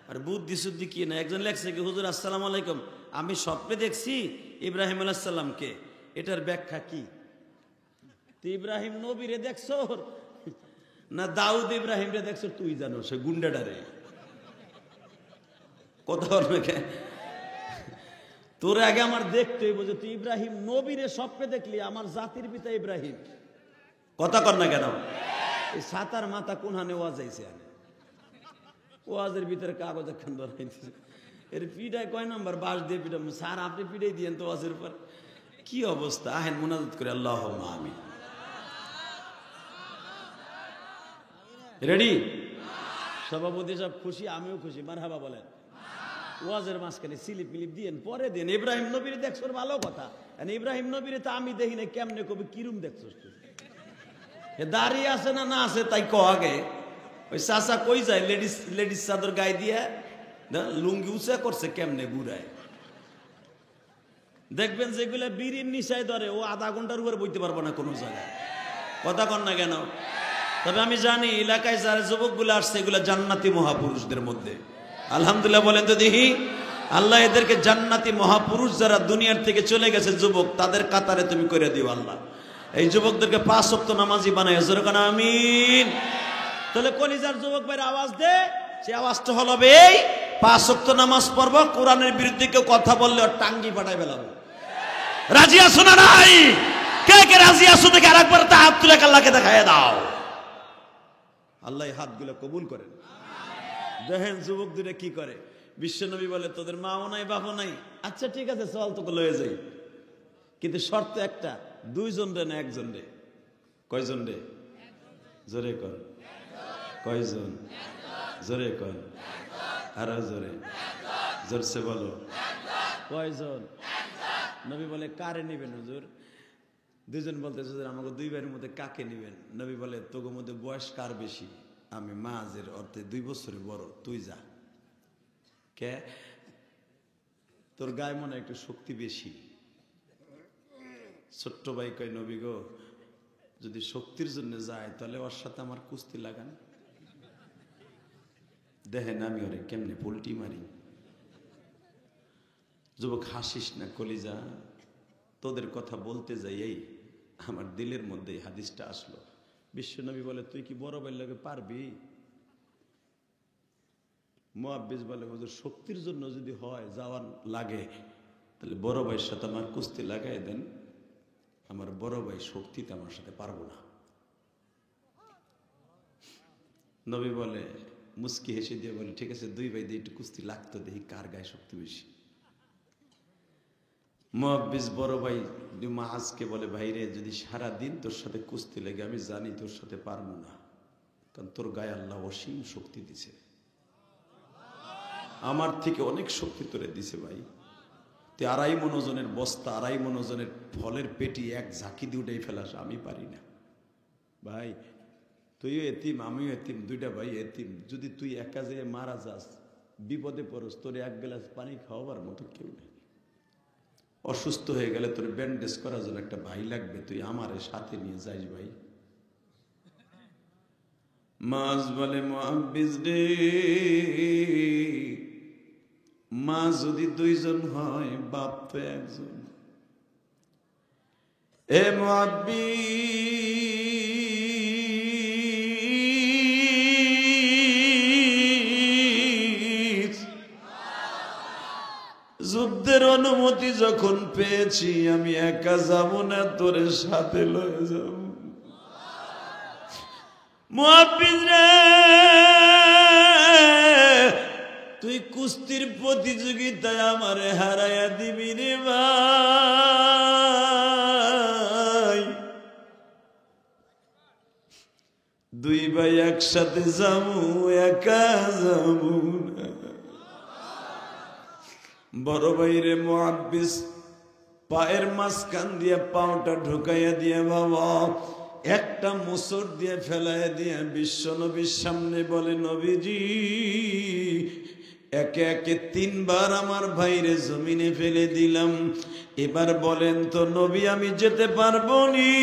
আর বুদ্ধি শুদ্ধি কি না একজন লেখছে কি হুজুর আসসালামু আলাইকুম আমি স্বপ্নে দেখছি ইব্রাহিম আলাইহিস সালামকে এটার ব্যাখ্যা কি তুই ইব্রাহিম নবীরে দেখছো না দাউদ ইব্রাহিম রে দেখছো তুই জানো সে গুন্ডাটারে কথা বলবে কে তোর আগে আমার দেখতে হইব যে তুই ইব্রাহিম নবীরে স্বপ্নে দেখলি আমার জাতির পিতা ইব্রাহিম কথা কর না কেন এই সাতার মাথা কোন হানে ওয়াজ আইছে ওয়াজের ভিতরে কাগজ একখান ধরাইছে এর পিঠায় কয় নাম্বার বাস দিয়ে পিঠা স্যার আপনি পিঠাই দিয়েন তো ওয়াজের পর কি অবস্থা আহেন মুনাজাত করে আল্লাহুম্মা আমিন রেডি সভাপতি সব খুশি আমিও খুশি মারহাবা বলেন ওয়াজের মাঝখানে স্লিপ মিলিপ দিয়েন পরে দেন ইব্রাহিম নবীরে দেখছো ভালো কথা ইব্রাহিম নবীরে তো আমি দেখি না কেমনে কবি কিরম দেখছো দাঁড়িয়ে আছে না আছে তাই ক আগে ওই চাচা কই যায় লেডিস চাদর গায়ে দিয়ে লুঙ্গি উঁচা করছে কেমনে ঘুরায় দেখবেন যেগুলা বিড়ির নিশায় ধরে ও আধা ঘন্টার উপরে বইতে পারবো না কোনো জায়গায় কথা কন না কেন তবে আমি জানি এলাকায় যারা যুবক গুলো আসছে এগুলা জান্নাতি মহাপুরুষদের মধ্যে আলহামদুলিল্লাহ বলেন তো দেখি আল্লাহ এদেরকে জান্নাতি মহাপুরুষ যারা দুনিয়ার থেকে চলে গেছে যুবক তাদের কাতারে তুমি করে দিও আল্লাহ এই যুবকদেরকে 5 ওয়াক্ত নামাজি বানায় জোরে কানা আমিন তাহলে কলিজার যুবক ভাইয়ের আওয়াজ দে সে আওয়াজটা হলো এই 5 ওয়াক্ত নামাজ পড়ব কোরআনের বিরুদ্ধে কেউ কথা বললে ওর টাঙ্গি ফাটাই ফেলাবো রাজি আছো না নাই কে কে রাজি আছো দেখে আরেকবার তা হাত তুলে আল্লাহকে দেখায় দাও আল্লাহ হাতগুলো কবুল করেন দেখেন যুবক দুটো কি করে বিশ্বনবী বলে তোদের মাও নাই বাপও নাই আচ্ছা ঠিক আছে চল তোকে লয়ে যাই কিন্তু শর্ত একটা 2 জন রে না 1 জন রে কয়জন রে জোরে কর কয়জন জোরে কর আরো জোরে জোরসে বলো কয়জন নবী বলে কারে নিবেন হুজুর 2 জন বলতেছে হুজুর আমাকে 2 ভাইয়ের মধ্যে কাকে নিবেন নবী বলে তোর মধ্যে বয়স কার বেশি আমি মাঝের অর্থে 2 বছরের বড় তুই যা কে তোর গায়ে মনে একটু শক্তি বেশি ছোট্ট ভাই কয় নবী গো যদি শক্তির জন্য যায় তাহলে ওর সাথে আমার কুস্তি লাগান দেখেন আমি ওরে কেমনে পোল্টি মারি যুবক হাসিস না কলিজা তোদের কথা বলতে যাই এই আমার দিলের মধ্যে এই হাদিসটা আসলো বিশ্বনবী বলে তুই কি বড় ভাইয়ের লগে পারবি মুআব্বিস বলে হুজুর শক্তির জন্য যদি হয় যাওয়ার লাগে তাহলে বড় ভাইয়ের সাথে আমার কুস্তি লাগাই দেন আমার বড় ভাই শক্তিতে আমার সাথে পারবো না নবী বলে মুস্কি হেসে দিয়ে বলে ঠিক আছে 2 ভাই দিয়ে একটু কুস্তি লাগতো দেখি কার গায়ে শক্তি বেশি মুআব্বিস বড় ভাই মাআজকে বলে ভাইরে যদি সারা দিন তোর সাথে কুস্তি লাগে আমি জানি তোর সাথে পারবো না কারণ তোর গায়ে আল্লাহ অসীম শক্তি দিছে আমার থেকে অনেক শক্তি তোরে দিছে ভাই তুই 2.5 মণ ওজনের বস্তা 2.5 মণ ওজনের ফলের পেটি এক ঝাঁকি দিয়ে উঠাই ফেলাস আমি পারি না ভাই তুইও এতিম আমিও এতিম 2টা ভাই এতিম যদি তুই একা যেয়ে মারা যাস বিপদে পড়স তোর 1 গ্লাস পানি খাওয়াবার মতো কেউ নেই অসুস্থ হয়ে গেলে তোর ব্যান্ডেজ করার জন্য একটা ভাই লাগবে তুই আমারে সাথে নিয়ে যাইস ভাই মাছ বলে মুআব্বিস রে মা যদি 2 জন হয় বাপ তো 1 জন এ মুআব্বিস যুদ্ধের অনুমতি যখন পেয়েছি আমি একা যাব না তোরে সাথে লয়ে যাব মুআব্বিস রে তুই কুস্তির প্রতিযোগিতায় আমারে হারাইয়া দিবি রে ভাই 2 ভাই একসাথে যাবো একা যাবো না বড় ভাইরে মুআব্বিস পায়ের মাঝখান দিয়ে পাওটা ঢুকাইয়া দিয়ে বাবা একটা মুসর দিয়ে ফেলাইয়া দিয়ে বিশ্বনবীর সামনে বলে নবীজি একে একে 3 বার আমার ভাইরে জমিনে ফেলে দিলাম। এবার বলেন তো নবী আমি যেতে পারবো নি?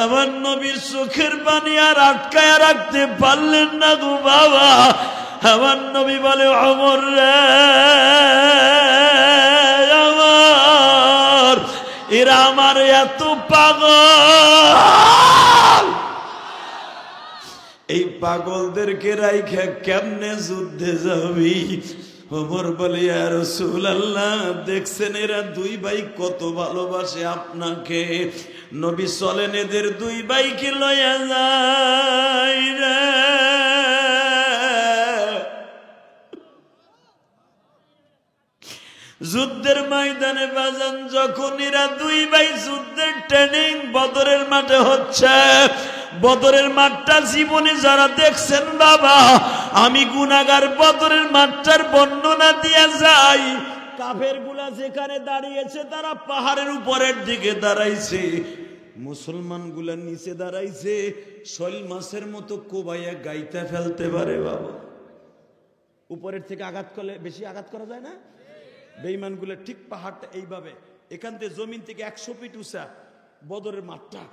আমার নবীর চোখের পানি আর আটকায় রাখতে পারলেন না গো বাবা। আমার নবী বলে ওমর রে আমার, এরা আমার এত পাগল, এই পাগলদেরকে রাইখা কেমনে যুদ্ধে যাবি? ওমর বলে ইয়া রাসূলুল্লাহ, দেখছেন এরা 2 ভাই কত ভালোবাসে আপনাকে। নবী চলেন এদের 2 ভাইকে লইয়া যায় রে। যুদ্ধের ময়দানে বাজান যখন এরা 2 ভাই যুদ্ধের ট্রেনিং বদরের মাঠে হচ্ছে, বদরের মাঠটা জীবনে যারা দেখছেন বাবা, আমি গুনাহগার বদরের মাঠটার বর্ণনা দিয়ে যাই। কাফেরগুলা যেখানে দাঁড়িয়েছে তারা পাহাড়ের উপরের দিকে দাঁড়াইছে, মুসলমানগুলা নিচে দাঁড়াইছে। শৈল মাছের মতো কোবাইয়া গাইতে ফেলতে পারে বাবা। উপরের থেকে আঘাত করলে বেশি আঘাত করা যায় না? বেঈমানগুলা ঠিক পাহাড়টা এইভাবে, এখান থেকে জমিন থেকে 100 ফিট উঁচা বদরের মাঠটা,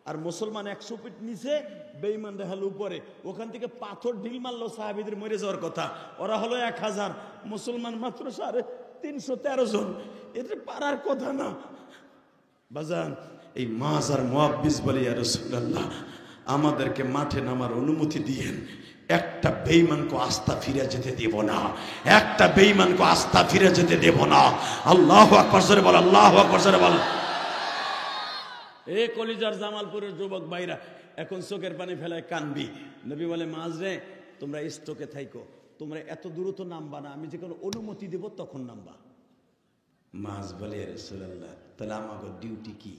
আর মুসলমান 100 ফিট নিচে, বেঈমান হলো উপরে। ওখান থেকে পাথর ঢিল মারলো সাহাবীদের মরে যাওয়ার কথা, ওরা হলো 1000, মুসলমান মাত্র 313 জন। এটা পারার কথা না বাজান। এই মাজার মুয়াব্বিস বলে ইয়া রাসূলুল্লাহ আমাদেরকে মাঠে নামার অনুমতি দিয়েন, একটা বেঈমানকে আস্থা ফিরে যেতে দেব না, একটা বেঈমানকে আস্থা ফিরে যেতে দেব না। আল্লাহু আকবার জোরে বল, আল্লাহু আকবার জোরে বল। এ কলিজার জামালপুরের যুবক ভাইরা এখন চোখের পানি ফেলায় কানবি। নবী বলে মাঝ রে তোমরা স্টকে থাইকো, তোমরা এত দ্রুত নামবা না, আমি যখন অনুমতি দেব তখন নামবা। মাঝ বলে ইয়া রাসূলুল্লাহ তাহলে আমাদের ডিউটি কি?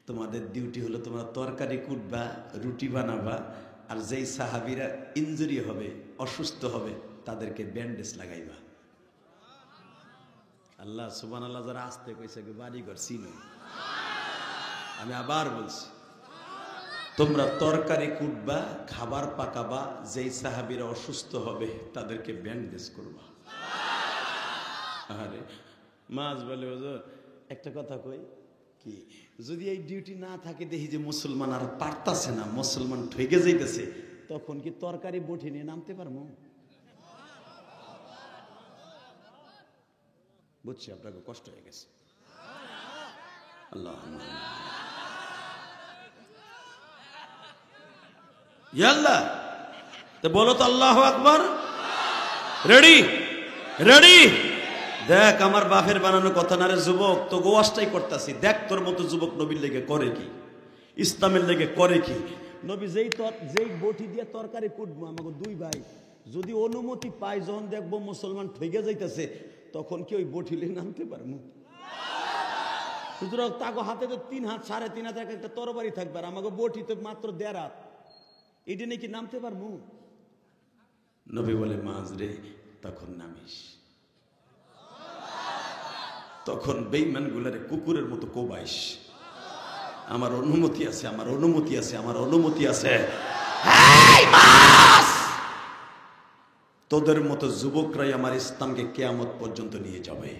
তোমাদের ডিউটি হলো তোমরা তরকারি কুটবা, রুটি বানাবা, আর যেই সাহাবীরা ইনজুরি হবে, অসুস্থ হবে, তাদেরকে ব্যান্ডেজ লাগাইবা। আল্লাহ সুবহানাল্লাহ, যারা আসতে কইছে বাড়িঘর চিনো। আমি আবার বলছি, তোমরা তরকারি কুটবা, খাবার পাকাবা, যেই সাহাবীরা অসুস্থ হবে তাদেরকে ব্যান্ডেজ করবা। আরে মাছ বলে হুজুর একটা কথা কই কি, যদি এই ডিউটি না থাকে দেখি যে মুসলমান আর পারতাছে না, মুসলমান ঠকে যাইতেছে, তখন কি তরকারি বটি নিয়ে নামতে পারবো? বুঝছি আপনাকে কষ্ট হয়ে গেছে। আল্লাহ ইয়াল্লাহ, তো বলো তো আল্লাহু আকবার। Ready ready. দেখ আমার বাপের বানানো কথা না রে যুবক, তো গোয়াসটাই করতেছি। দেখ তোর মতো যুবক নবীর লেগে করে কি, ইসলামের লেগে করে কি। নবী যেই বটি দিয়ে তরকারি কুটবো, আমাকে 2 ভাই যদি অনুমতি পাই, যখন দেখবো মুসলমান ঠকে যাইতেছে, তখন কি ওই বটি লেগে নামতে পারবো? সুতরাং তাকে হাতে তো 3 হাত 3.5 হাত একটা তরবারি থাকবে, আর আমাকে বটি তো মাত্র 1.5 হাত, এটা নাকি নামতে পারবো? নবী বলে মাঝ রে তখন নামিস। তখন বেঈমান গুলারে কুকুরের মতো কোবাইস। আমার অনুমতি আছে, আমার অনুমতি আছে, আমার অনুমতি আছে। তোদের মতো যুবকরাই আমার ইসলামকে কিয়ামত পর্যন্ত নিয়ে যাবে।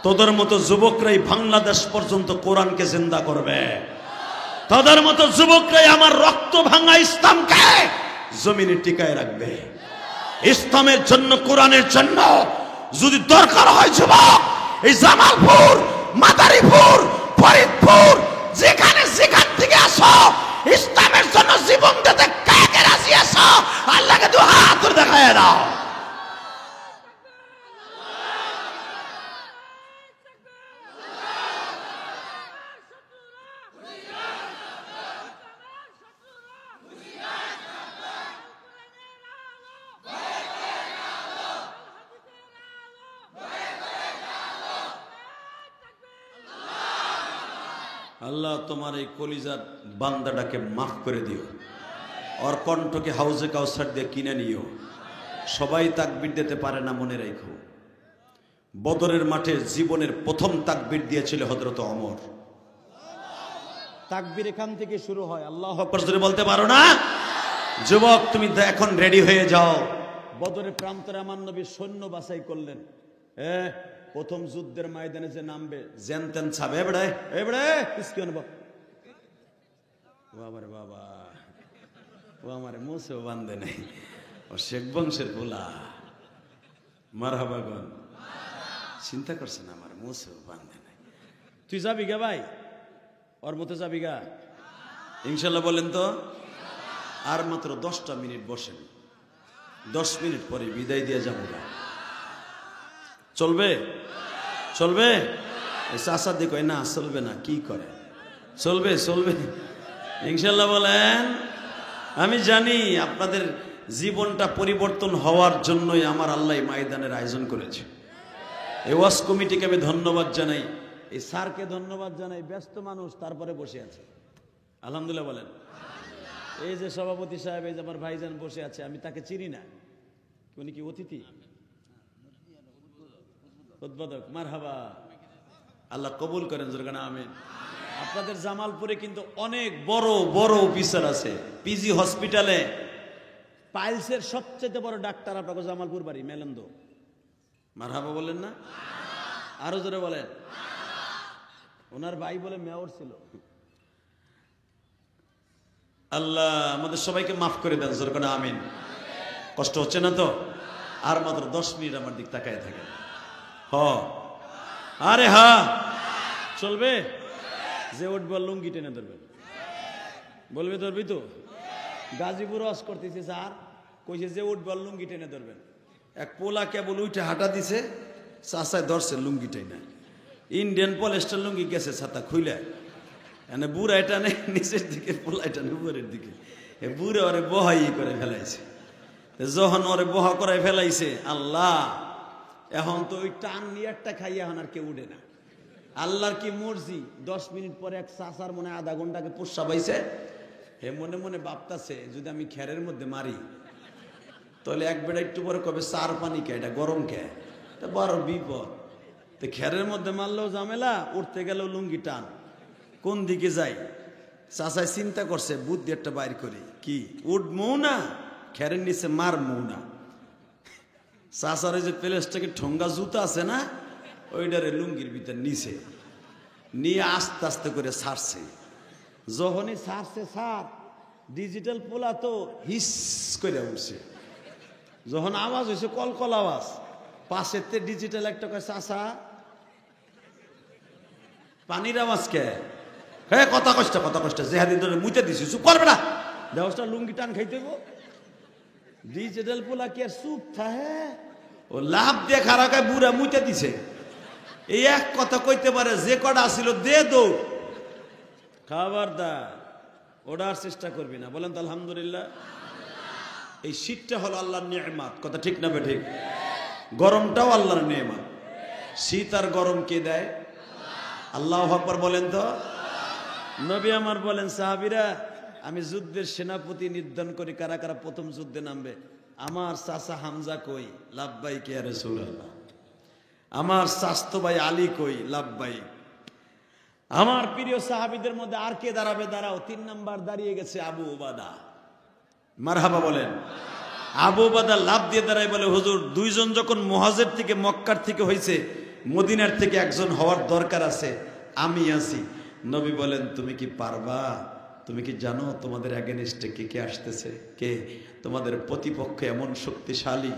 তোদের মতো যুবকরাই বাংলাদেশ পর্যন্ত কোরআনকে জিন্দা করবে। তোদের মতো যুবকরাই আমার রক্ত ভাঙা ইসলামকে জমিনে টিকায় রাখবে। ইসলামের জন্য, কোরআনের জন্য যদি দরকার হয় যুবক, এই জামালপুর, মাদারীপুর, ফরিদপুর, যেখানে যেখান থেকে আসো, ইসলামের জন্য জীবন দিতে কাকে রাজি আসো, আল্লাহকে 2 হাত ধরে দেখায় দাও। আল্লাহ তোমার এই কলিজার বান্দাটাকে মাফ করে দিও, ওর কণ্ঠকে হাউজে কাউসার দিয়ে কিনে নিও। সবাই তাকবীর দিতে পারে না, মনে রাখো। বদরের মাঠে জীবনের প্রথম তাকবীর দিয়েছিল হযরত ওমর। তাকবীর এখান থেকে শুরু হয়। আল্লাহু আকবার জোরে বলতে পারো না? যুবক তুমি এখন রেডি হয়ে যাও। বদরের প্রান্তরে আমার নবী সৈন্য বাছাই করলেন। প্রথম যুদ্ধের ময়দানে যে নামবে জেন তেন ছাবে বেড়ায় বাবার বাবা, ও আমার মুছেও বান্ধে নেই, ও শেখ বংশের পোলা। মারহাবাগন চিন্তা করছেন আমার মুছেও বান্ধে নেই। তুই যাবি গা ভাই, ওর মতো যাবি গা? ইনশাল্লাহ বলেন তো। আর মাত্র 10টা মিনিট বসেন, 10 মিনিট পরে বিদায় দিয়ে যাবো গা। চলবে? চলবে? চাষা দেখো না, চলবে না, কি করে? চলবে চলবে ইনশাল্লাহ বলেন। আমি জানি আপনাদের জীবনটা পরিবর্তন হওয়ার জন্যই আমার আল্লাহ ময়দানের আয়োজন করেছে। এই ওয়াজ কমিটিকে আমি ধন্যবাদ জানাই, এই স্যারকে ধন্যবাদ জানাই, ব্যস্ত মানুষ তারপরে বসে আছে। আলহামদুলিল্লাহ বলেন। এই যে সভাপতি সাহেব, এই যে আমার ভাইজান বসে আছে, আমি তাকে চিনি না, উনি কি অতিথি? উদ্বোধক, মারহাবা, আল্লাহ কবুল করেন জোরগানা আমিন। আপনাদের জামালপুরে কিন্তু অনেক বড় বড় অফিসার আছে, পিজি হসপিটালে পাইলসের সবচেয়ে বড় ডাক্তার আপনাকে জামালপুর বাড়ি মেলেন্দ। মারহাবা বলেন না? আরো জোরে বলেন। ওনার ভাই বলে মেয়র ছিল। আল্লাহ আমাদের সবাইকে মাফ করে দেন জোরগানা আমিন। কষ্ট হচ্ছে না তো? আর মাত্র 10 মিনিট আমার দিক তাকায় থাকেন। আরে চলবে? যে উঠবে লুঙ্গি টেনে ধরবে, বলবে ধরবি তো? গাজীপুর ওয়াজ করতেছে স্যার, কইছে যে উঠবে লুঙ্গি টেনে ধরবেন। এক পোলা কেবল উঠে হাঁটা দিছে, চাষায় ধরছে লুঙ্গিটাই না, ইন্ডিয়ান পলেস্টার লুঙ্গি গেছে ছাতা খুইলে, এনে বুড়া এটা নেই নিচের দিকে, পোলা এটা নেই উপরের দিকে। বুড়ে ওরে বহাই করে ফেলাইছে। যখন ওরে বহা করে ফেলাইছে, আল্লাহ এখন তো ওই টান নিয়ে একটা খাই, এখন আর কেউ উঠে না। আল্লাহর কি মর্জি, 10 মিনিট পরে এক চাষার মনে আধা ঘন্টাকে পোষা পাইছে, হে মনে মনে ভাবতাছে যদি আমি খেরের মধ্যে মারি তাহলে এক বেড়া একটু পরে কবে চার পানি কে, এটা গরম কে, তা বড় বিপদ। তো খেরের মধ্যে মারলেও ঝামেলা, উঠতে গেলেও লুঙ্গি টান, কোন দিকে যাই? চাচাই চিন্তা করছে বুদ্ধি একটা বাইর করি, কি উঠমৌ না খেরের নিচে মারমৌ না। চাচার ওই যে প্লেসটাকে ঠোঙ্গা জুতা আছে না, ওইটারে লুঙ্গির ভিতর নিচে নিয়ে আস্তে আস্তে করে ছাড়ছে। যখনই ছাড়ছে স্যার, ডিজিটাল পোলা তো হিস করে উঠছে। যখন আওয়াজ হয়েছে কলকল আওয়াজ, পাশের তে ডিজিটাল একটা কয় চাচা পানির আওয়াজ কে? হ্যাঁ কথা কষ্ট জেহাদি ধরে মুইতে দিছি, চুপ করবে না, দেওয়াসটা লুঙ্গি টান খাইতে গো। ডিজিটাল পোলা কি আর চুপ থাকে? ও লাভ দিয়ে খারাকায় বুড়া মুইতে দিছে। এই এক কথা কইতে পারে, যে কটা আসিল দে দৌড়। খাবারদার ওড়ার চেষ্টা করবি না, বলেন তো আলহামদুলিল্লাহ। এই শীতটা হলো আল্লাহর নিয়ামত, কথা ঠিক না বেঠিক? গরমটাও আল্লাহর নিয়ামত। শীত আর গরম কে দেয়? আল্লাহু আকবার বলেন তো। নবী আমার বলেন, সাহাবীরা আমি যুদ্ধের সেনাপতি নির্ধারণ করি কারা কারা প্রথম যুদ্ধে নামবে। আমার চাচা হামজা কই? লাব্বাইক ইয়া রাসূলুল্লাহ। আমার চাচতো ভাই আলী কই? লাব্বাইক। আমার প্রিয় সাহাবীদের মধ্যে আর কে দাঁড়াবে? দাঁড়াও। 3 নাম্বার দাঁড়িয়ে গেছে আবু উবাদা। মারহাবা বলেন। আবু উবাদা লাভ দিয়ে দাঁড়ায় বলে, হুজুর 2 জন যখন মুহাজির থেকে মক্কার থেকে হয়েছে, মদিনার থেকে একজন হওয়ার দরকার আছে, আমি আছি। নবী বলেন, তুমি কি পারবা? তুমি কি জানো তোমাদের এগেনস্টে কে কে আসতেছে? কে? তোমাদের প্রতিপক্ষ এমন শক্তিশালী।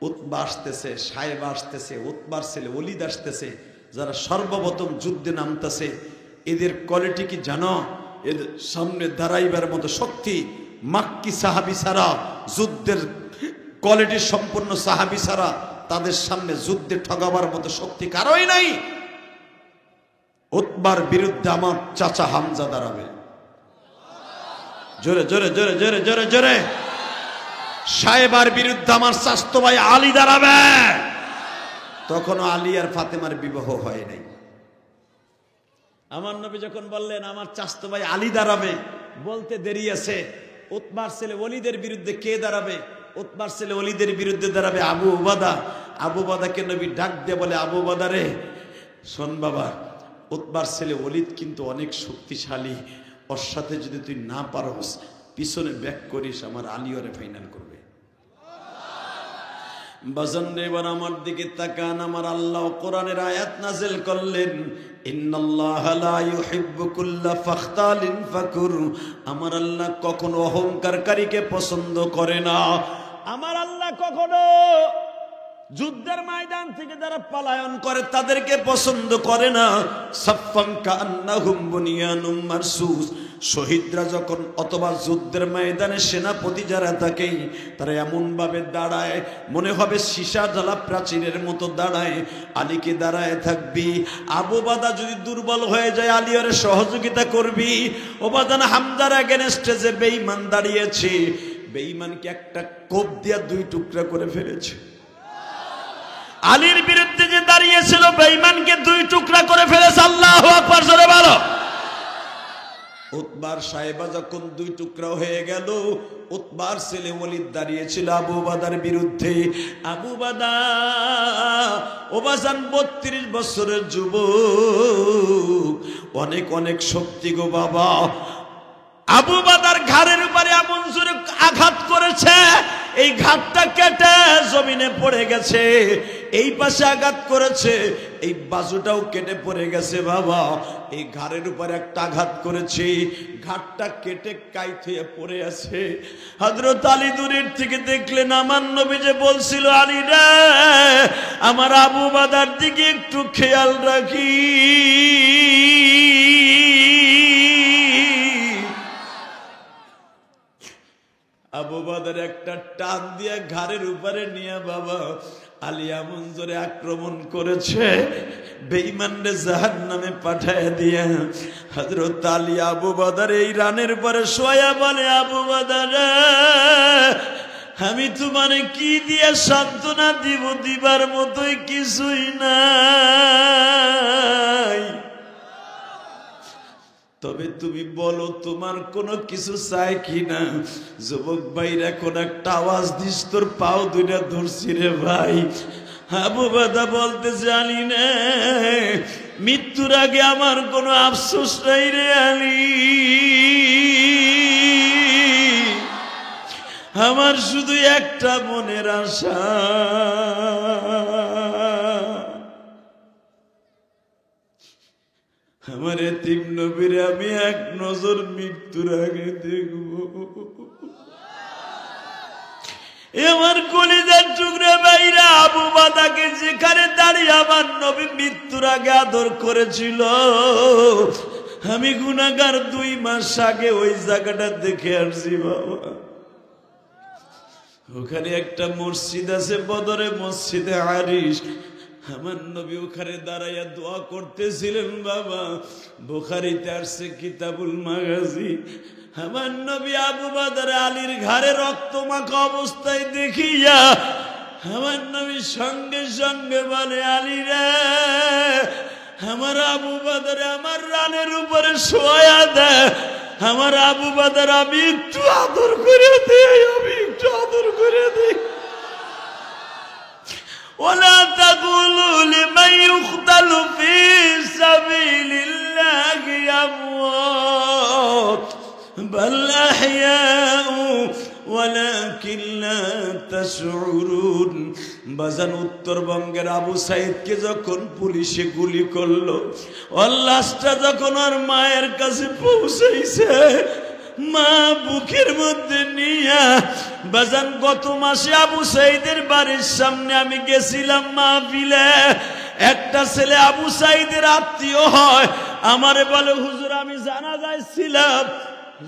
উতবা আসতেছে, সাহেব আসতেছে, উতবার ছেলে ওলিদ আসতেছে, যারা সর্বপ্রথম যুদ্ধে নামতেছে। এদের কোয়ালিটি কি জানো? এদের সামনে দাঁড়াইবার মতো শক্তি মাক্কি সাহাবী ছাড়া, যুদ্ধের কোয়ালিটি সম্পন্ন সাহাবী ছাড়া তাদের সামনে যুদ্ধে ঠগাবার মতো শক্তি কারোই নাই। উতবার বিরুদ্ধে আমার চাচা হামজা দাঁড়াবে। জোরে জোরে জোরে জোরে জোরে জোরে। সাহেবার বিরুদ্ধে আমার চাচতো ভাই আলী দাঁড়াবে। তখনও আলী আর ফাতেমার বিবাহ হয় নাই। আমার নবী যখন বললেন আমার চাচতো ভাই আলী দাঁড়াবে, বলতে দেরি আছে। উতবার ছেলে ওলিদের বিরুদ্ধে কে দাঁড়াবে? উতবার ছেলে ওলিদের বিরুদ্ধে দাঁড়াবে আবু উবাদা। আবু উবাদাকে নবী ডাক দিয়ে বলে, আবু উবাদা রে, শোন বাবা, উতবার ছেলে ওলিদ কিন্তু অনেক শক্তিশালী, ওর সাথে যদি তুই না পারস পিছনে ব্যাক করিস, আমার আলিওরে ফাইনাল করবে। বাজান রে, এবার আমার দিকে তাকান। আমার আল্লাহ কোরআনের আয়াত নাযিল করলেন, ইন্নাল্লাহা লা ইউহিব্বু কুল্লা ফাখতালিন ফাকুর। আমার আল্লাহ কখনো অহংকারকারীকে পছন্দ করে না। আমার আল্লাহ কখনো যুদ্ধের ময়দান থেকে যারা পলায়ন করে তাদেরকে পছন্দ করে না। সাফফান কান্নাহুম বুনিয়ানুম মারসুস। শহীদরা যখন অথবা যুদ্ধের ময়দানে সেনাপতি যারা থাকে তারা এমন ভাবে দাঁড়ায় মনে হবে সীসা জ্বালা প্রাচীরের মতো দাঁড়ায়। আলীকে দাঁড়ায় থাকবি। আবু বাদা যদি দুর্বল হয়ে যায় আলীরে সহযোগিতা করবি। ওবাদান হামজার এগেনস্টে যে বেঈমান দাঁড়িয়েছে, বেঈমানকে একটা কোপ দিয়া 2 টুকরা করে ফেলেছে। আলীর বিরুদ্ধে যে দাঁড়িয়েছিল বেঈমানকে 2 টুকরা করে ফেলেছে। আল্লাহু আকবার, জোরে বলো। উতবার সাহেবা যখন 2 টুকরা হয়ে গেল, উতবার ছেলে ওলীদ দাঁড়িয়েছিল আবু বাদার বিরুদ্ধে। আবু বাদা ওবাজান 32 বছরের যুবক, অনেক অনেক শক্তি গো বাবা। আবু বাদার ঘাড়ের উপরে এমন জোরে আঘাত করেছে, এই ঘাটটা কেটে জমিনে পড়ে গেছে। এই পাশে আঘাত করেছে, এই বাজুটাও কেটে পড়ে গেছে বাবা। এই ঘাড়ের উপরে একটা আঘাত করেছে, ঘাটটা কেটে কাইট হয়ে পড়ে আছে। হযরত আলী দূরের থেকে দেখলেন, আমার নবী যে বলছিল আলী রে আমার আবু বাদার দিকে একটু খেয়াল রাখি। আবু বাদার একটা টান দিয়া ঘাড়ের উপরে নিয়ে বাবা আলী এমন জোরে আক্রমণ করেছে, বেঈমানরে জাহান্নামে পাঠায় দিয়া হযরত আলী আবু বাদার এই রানের পরে শোয়া বলে, আবু বাদার আমি তোমারে কি দিয়ে সান্ত্বনা দিব, দিবার মতোই কিছুই নাই। তবে তুমি বলো তোমার কোনো কিছু চাই কিনা। যুবক ভাইরা কোন একটা আওয়াজ দিস, তোর পাও 2টা ধরছি রে ভাই। আবু বাদা বলতে জানি না, মৃত্যুর আগে আমার কোনো আফসোস নাই রে আলী, আমার শুধু একটা মনের আশা, আমার এতিম নবীরে আমি এক নজর মৃত্যুর আগে দেখব। আমার কলিজার টুকরা ভাইরা, আবু বাদাকে যেখানে দাঁড়িয়ে আমার নবী মৃত্যুর আগে আদর করেছিল, আমি গুনাহগার 2 মাস আগে ওই জায়গাটা দেখে আসছি বাবা। ওখানে একটা মসজিদ আছে বদরে, মসজিদে আরিশ। আমার নবী ওখানে দাঁড়াইয়া দোয়া করতেছিলেন বাবা। বুখারীতে আসছে কিতাবুল মাগাজি। আমার নবী আবু বাদার আলীর ঘাড়ে রক্তমাখা অবস্থায় দেখিয়া আমার নবী সঙ্গে সঙ্গে বলে, আলী রে আমার আবু বাদার আমার রানের উপরে শোয়া দে। আমার আবু বাদার আমি একটু আদর করে দেই, আমি একটু আদর করে দেই। ولا تقولوا لمن يقتل في سبيل الله أموات بل أحياء ولكن لا تشعرون। বাজান উত্তরবঙ্গের আবু সাইদকে যখন পুলিশে গুলি করলো, ওর লাশটা যখন ওর মায়ের কাছে পৌঁছাইছে, মা বুকের মধ্যে নিয়া বাজান গত মাসে আবু সাইদের বাড়ির সামনে আমি গেছিলাম মাহফিলে। একটা ছেলে আবু সাইদের আত্মীয় হয়, আমারে বলে হুজুর আমি জানাজায় ছিলাম।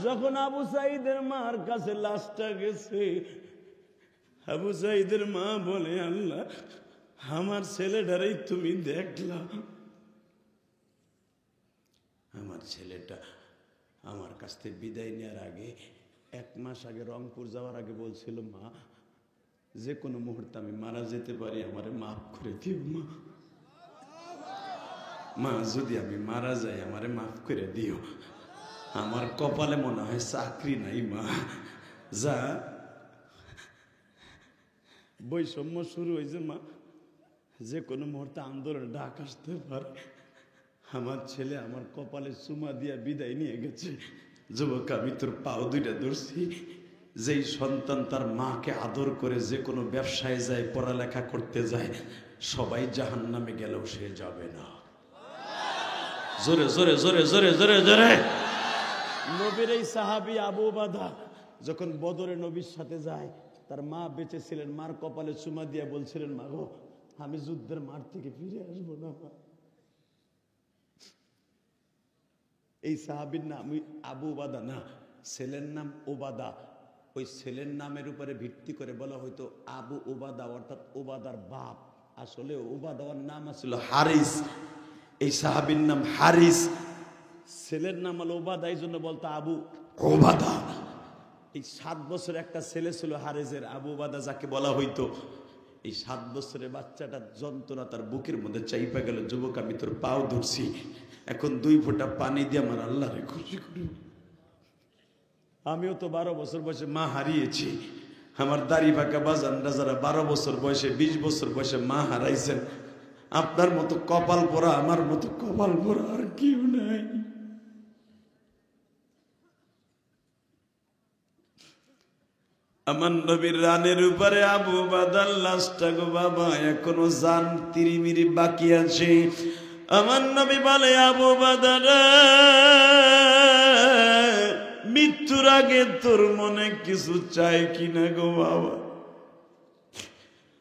যখন আবু সাইদের মার কাছে লাশটা গেছে, আবু সাইদের মা বলে, আল্লাহ আমার ছেলেটারই তুমি দেখলা। আমার ছেলেটা আমার কাছ থেকে বিদায় নেওয়ার আগে 1 মাস আগে রংপুর যাওয়ার আগে বলছিল, মা যে কোনো মুহূর্তে আমি মারা যেতে পারি, আমারে মাফ করে দিও মা। মা যদি আমি মারা যাই আমারে মাফ করে দিও। আমার কপালে মনে হয় চাকরি নাই মা। যা বৈষম্য শুরু হয়েছে মা, যে কোনো মুহূর্তে আন্দোলন ডাক আসতে পারে। আমার ছেলে আমার কপালে চুমা দিয়া বিদায় নিয়ে গেছে। যুবক আমি তোর পাও দুইটা ধরছি, যেই সন্তান তার মাকে আদর করে যে কোনো ব্যবসায় যায়, পড়ালেখা করতে যায়, সবাই জাহান্নামে গেলেও সে যাবে না। জোরে জোরে জোরে জোরে জোরে জোরে। নবীর এই সাহাবী আবু উবাদা যখন বদরে নবীর সাথে যায়, তার মা বেঁচে ছিলেন, মার কপালে চুমা দিয়ে বলছিলেন, মা গো আমি যুদ্ধের মাঠ থেকে ফিরে আসবো না। এই সাহাবীর নাম আবু উবাদা না, ছেলের নাম ওবাদা। ওই ছেলের নামের উপরে ভিত্তি করে বলা হয়তো আবু ওবাদা, অর্থাৎ ওবাদার বাপ। আসলে ওবাদার নাম ছিল হারিস। এই সাহাবীর নাম হারিস, ছেলের নাম হলো ওবাদা, এই জন্য বলতো আবু ওবাদা। এই 7 বছর একটা ছেলে ছিল হারেজের, আবু উবাদা যাকে বলা হইতো। এই 7 বছরের বাচ্চাটা যন্ত্রণা তার বুকের মধ্যে চাইপা গেল। যুবক আমি তোর পাও ধরছি, এখন 2 ফোঁটা পানি দিয়ে আমার আল্লাহরে খুশি করি। আমিও তো 12 বছর বয়সে মা হারিয়েছি। আমার দাড়ি পাকা বাজানরা যারা 12 বছর বয়সে, 20 বছর বয়সে মা হারাইছেন, আপনার মতো কপাল পোড়া, আমার মতো কপাল পোড়া আর কেউ নাই। আমার নবীর রানের উপরে আবু উবাদার লাশটা গো বাবা এখনো জান তিরিমিরি বাকি আছে। আমার নবী বলে, আবু উবাদা রে, মৃত্যুর আগে তোর মনে কিছু চাই কিনা গো বাবা?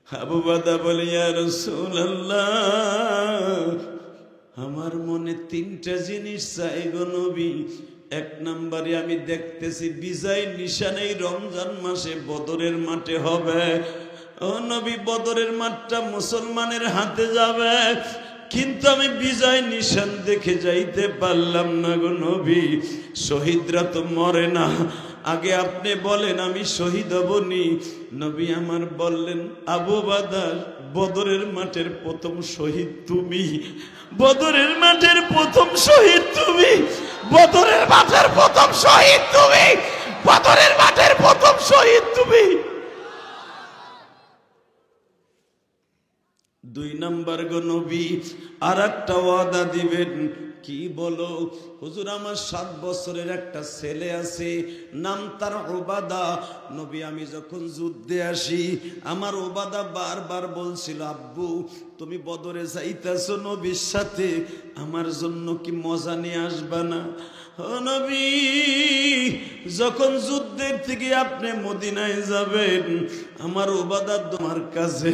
আবু উবাদা বলে, ইয়া রাসূলুল্লাহ, আমার মনে 3টা জিনিস চাই গো নবী। 1 নম্বরে আমি দেখতেছি বিজয় নিশান এই রমজান মাসে বদরের মাঠে হবে। ও নবী, বদরের মাঠটা মুসলমানের হাতে যাবে, কিন্তু আমি বিজয় নিশান দেখে যাইতে পারলাম না গো নবী। শহীদরা তো মরে না, আগে আপনি বলেন আমি শহীদ হবনি। নবী আমার বললেন, আবু উবাদা, বদরের মাঠের প্রথম শহীদ তুমি, বদরের মাঠের প্রথম শহীদ তুমি, বদরের মাঠের প্রথম শহীদ তুমি, বদরের মাঠের প্রথম শহীদ তুমি। 2 নম্বর গো নবী, আর একটা ওয়াদা দিবেন। কি বলো? হুজুর, আমার 7 বছরের একটা ছেলে আছে, নাম তার ওবাদা। নবী, আমি যখন যুদ্ধে আসি, আমার ওবাদা বারবার বলছিল, আব্বু তুমি বদরে যাইতেছো নবীর সাথে, আমার জন্য কি মজা নিয়ে আসবা না? ও নবী, যখন যুদ্ধের থেকে আপনি মদিনায় যাবেন, আমার ওবাদা তোমার কাছে,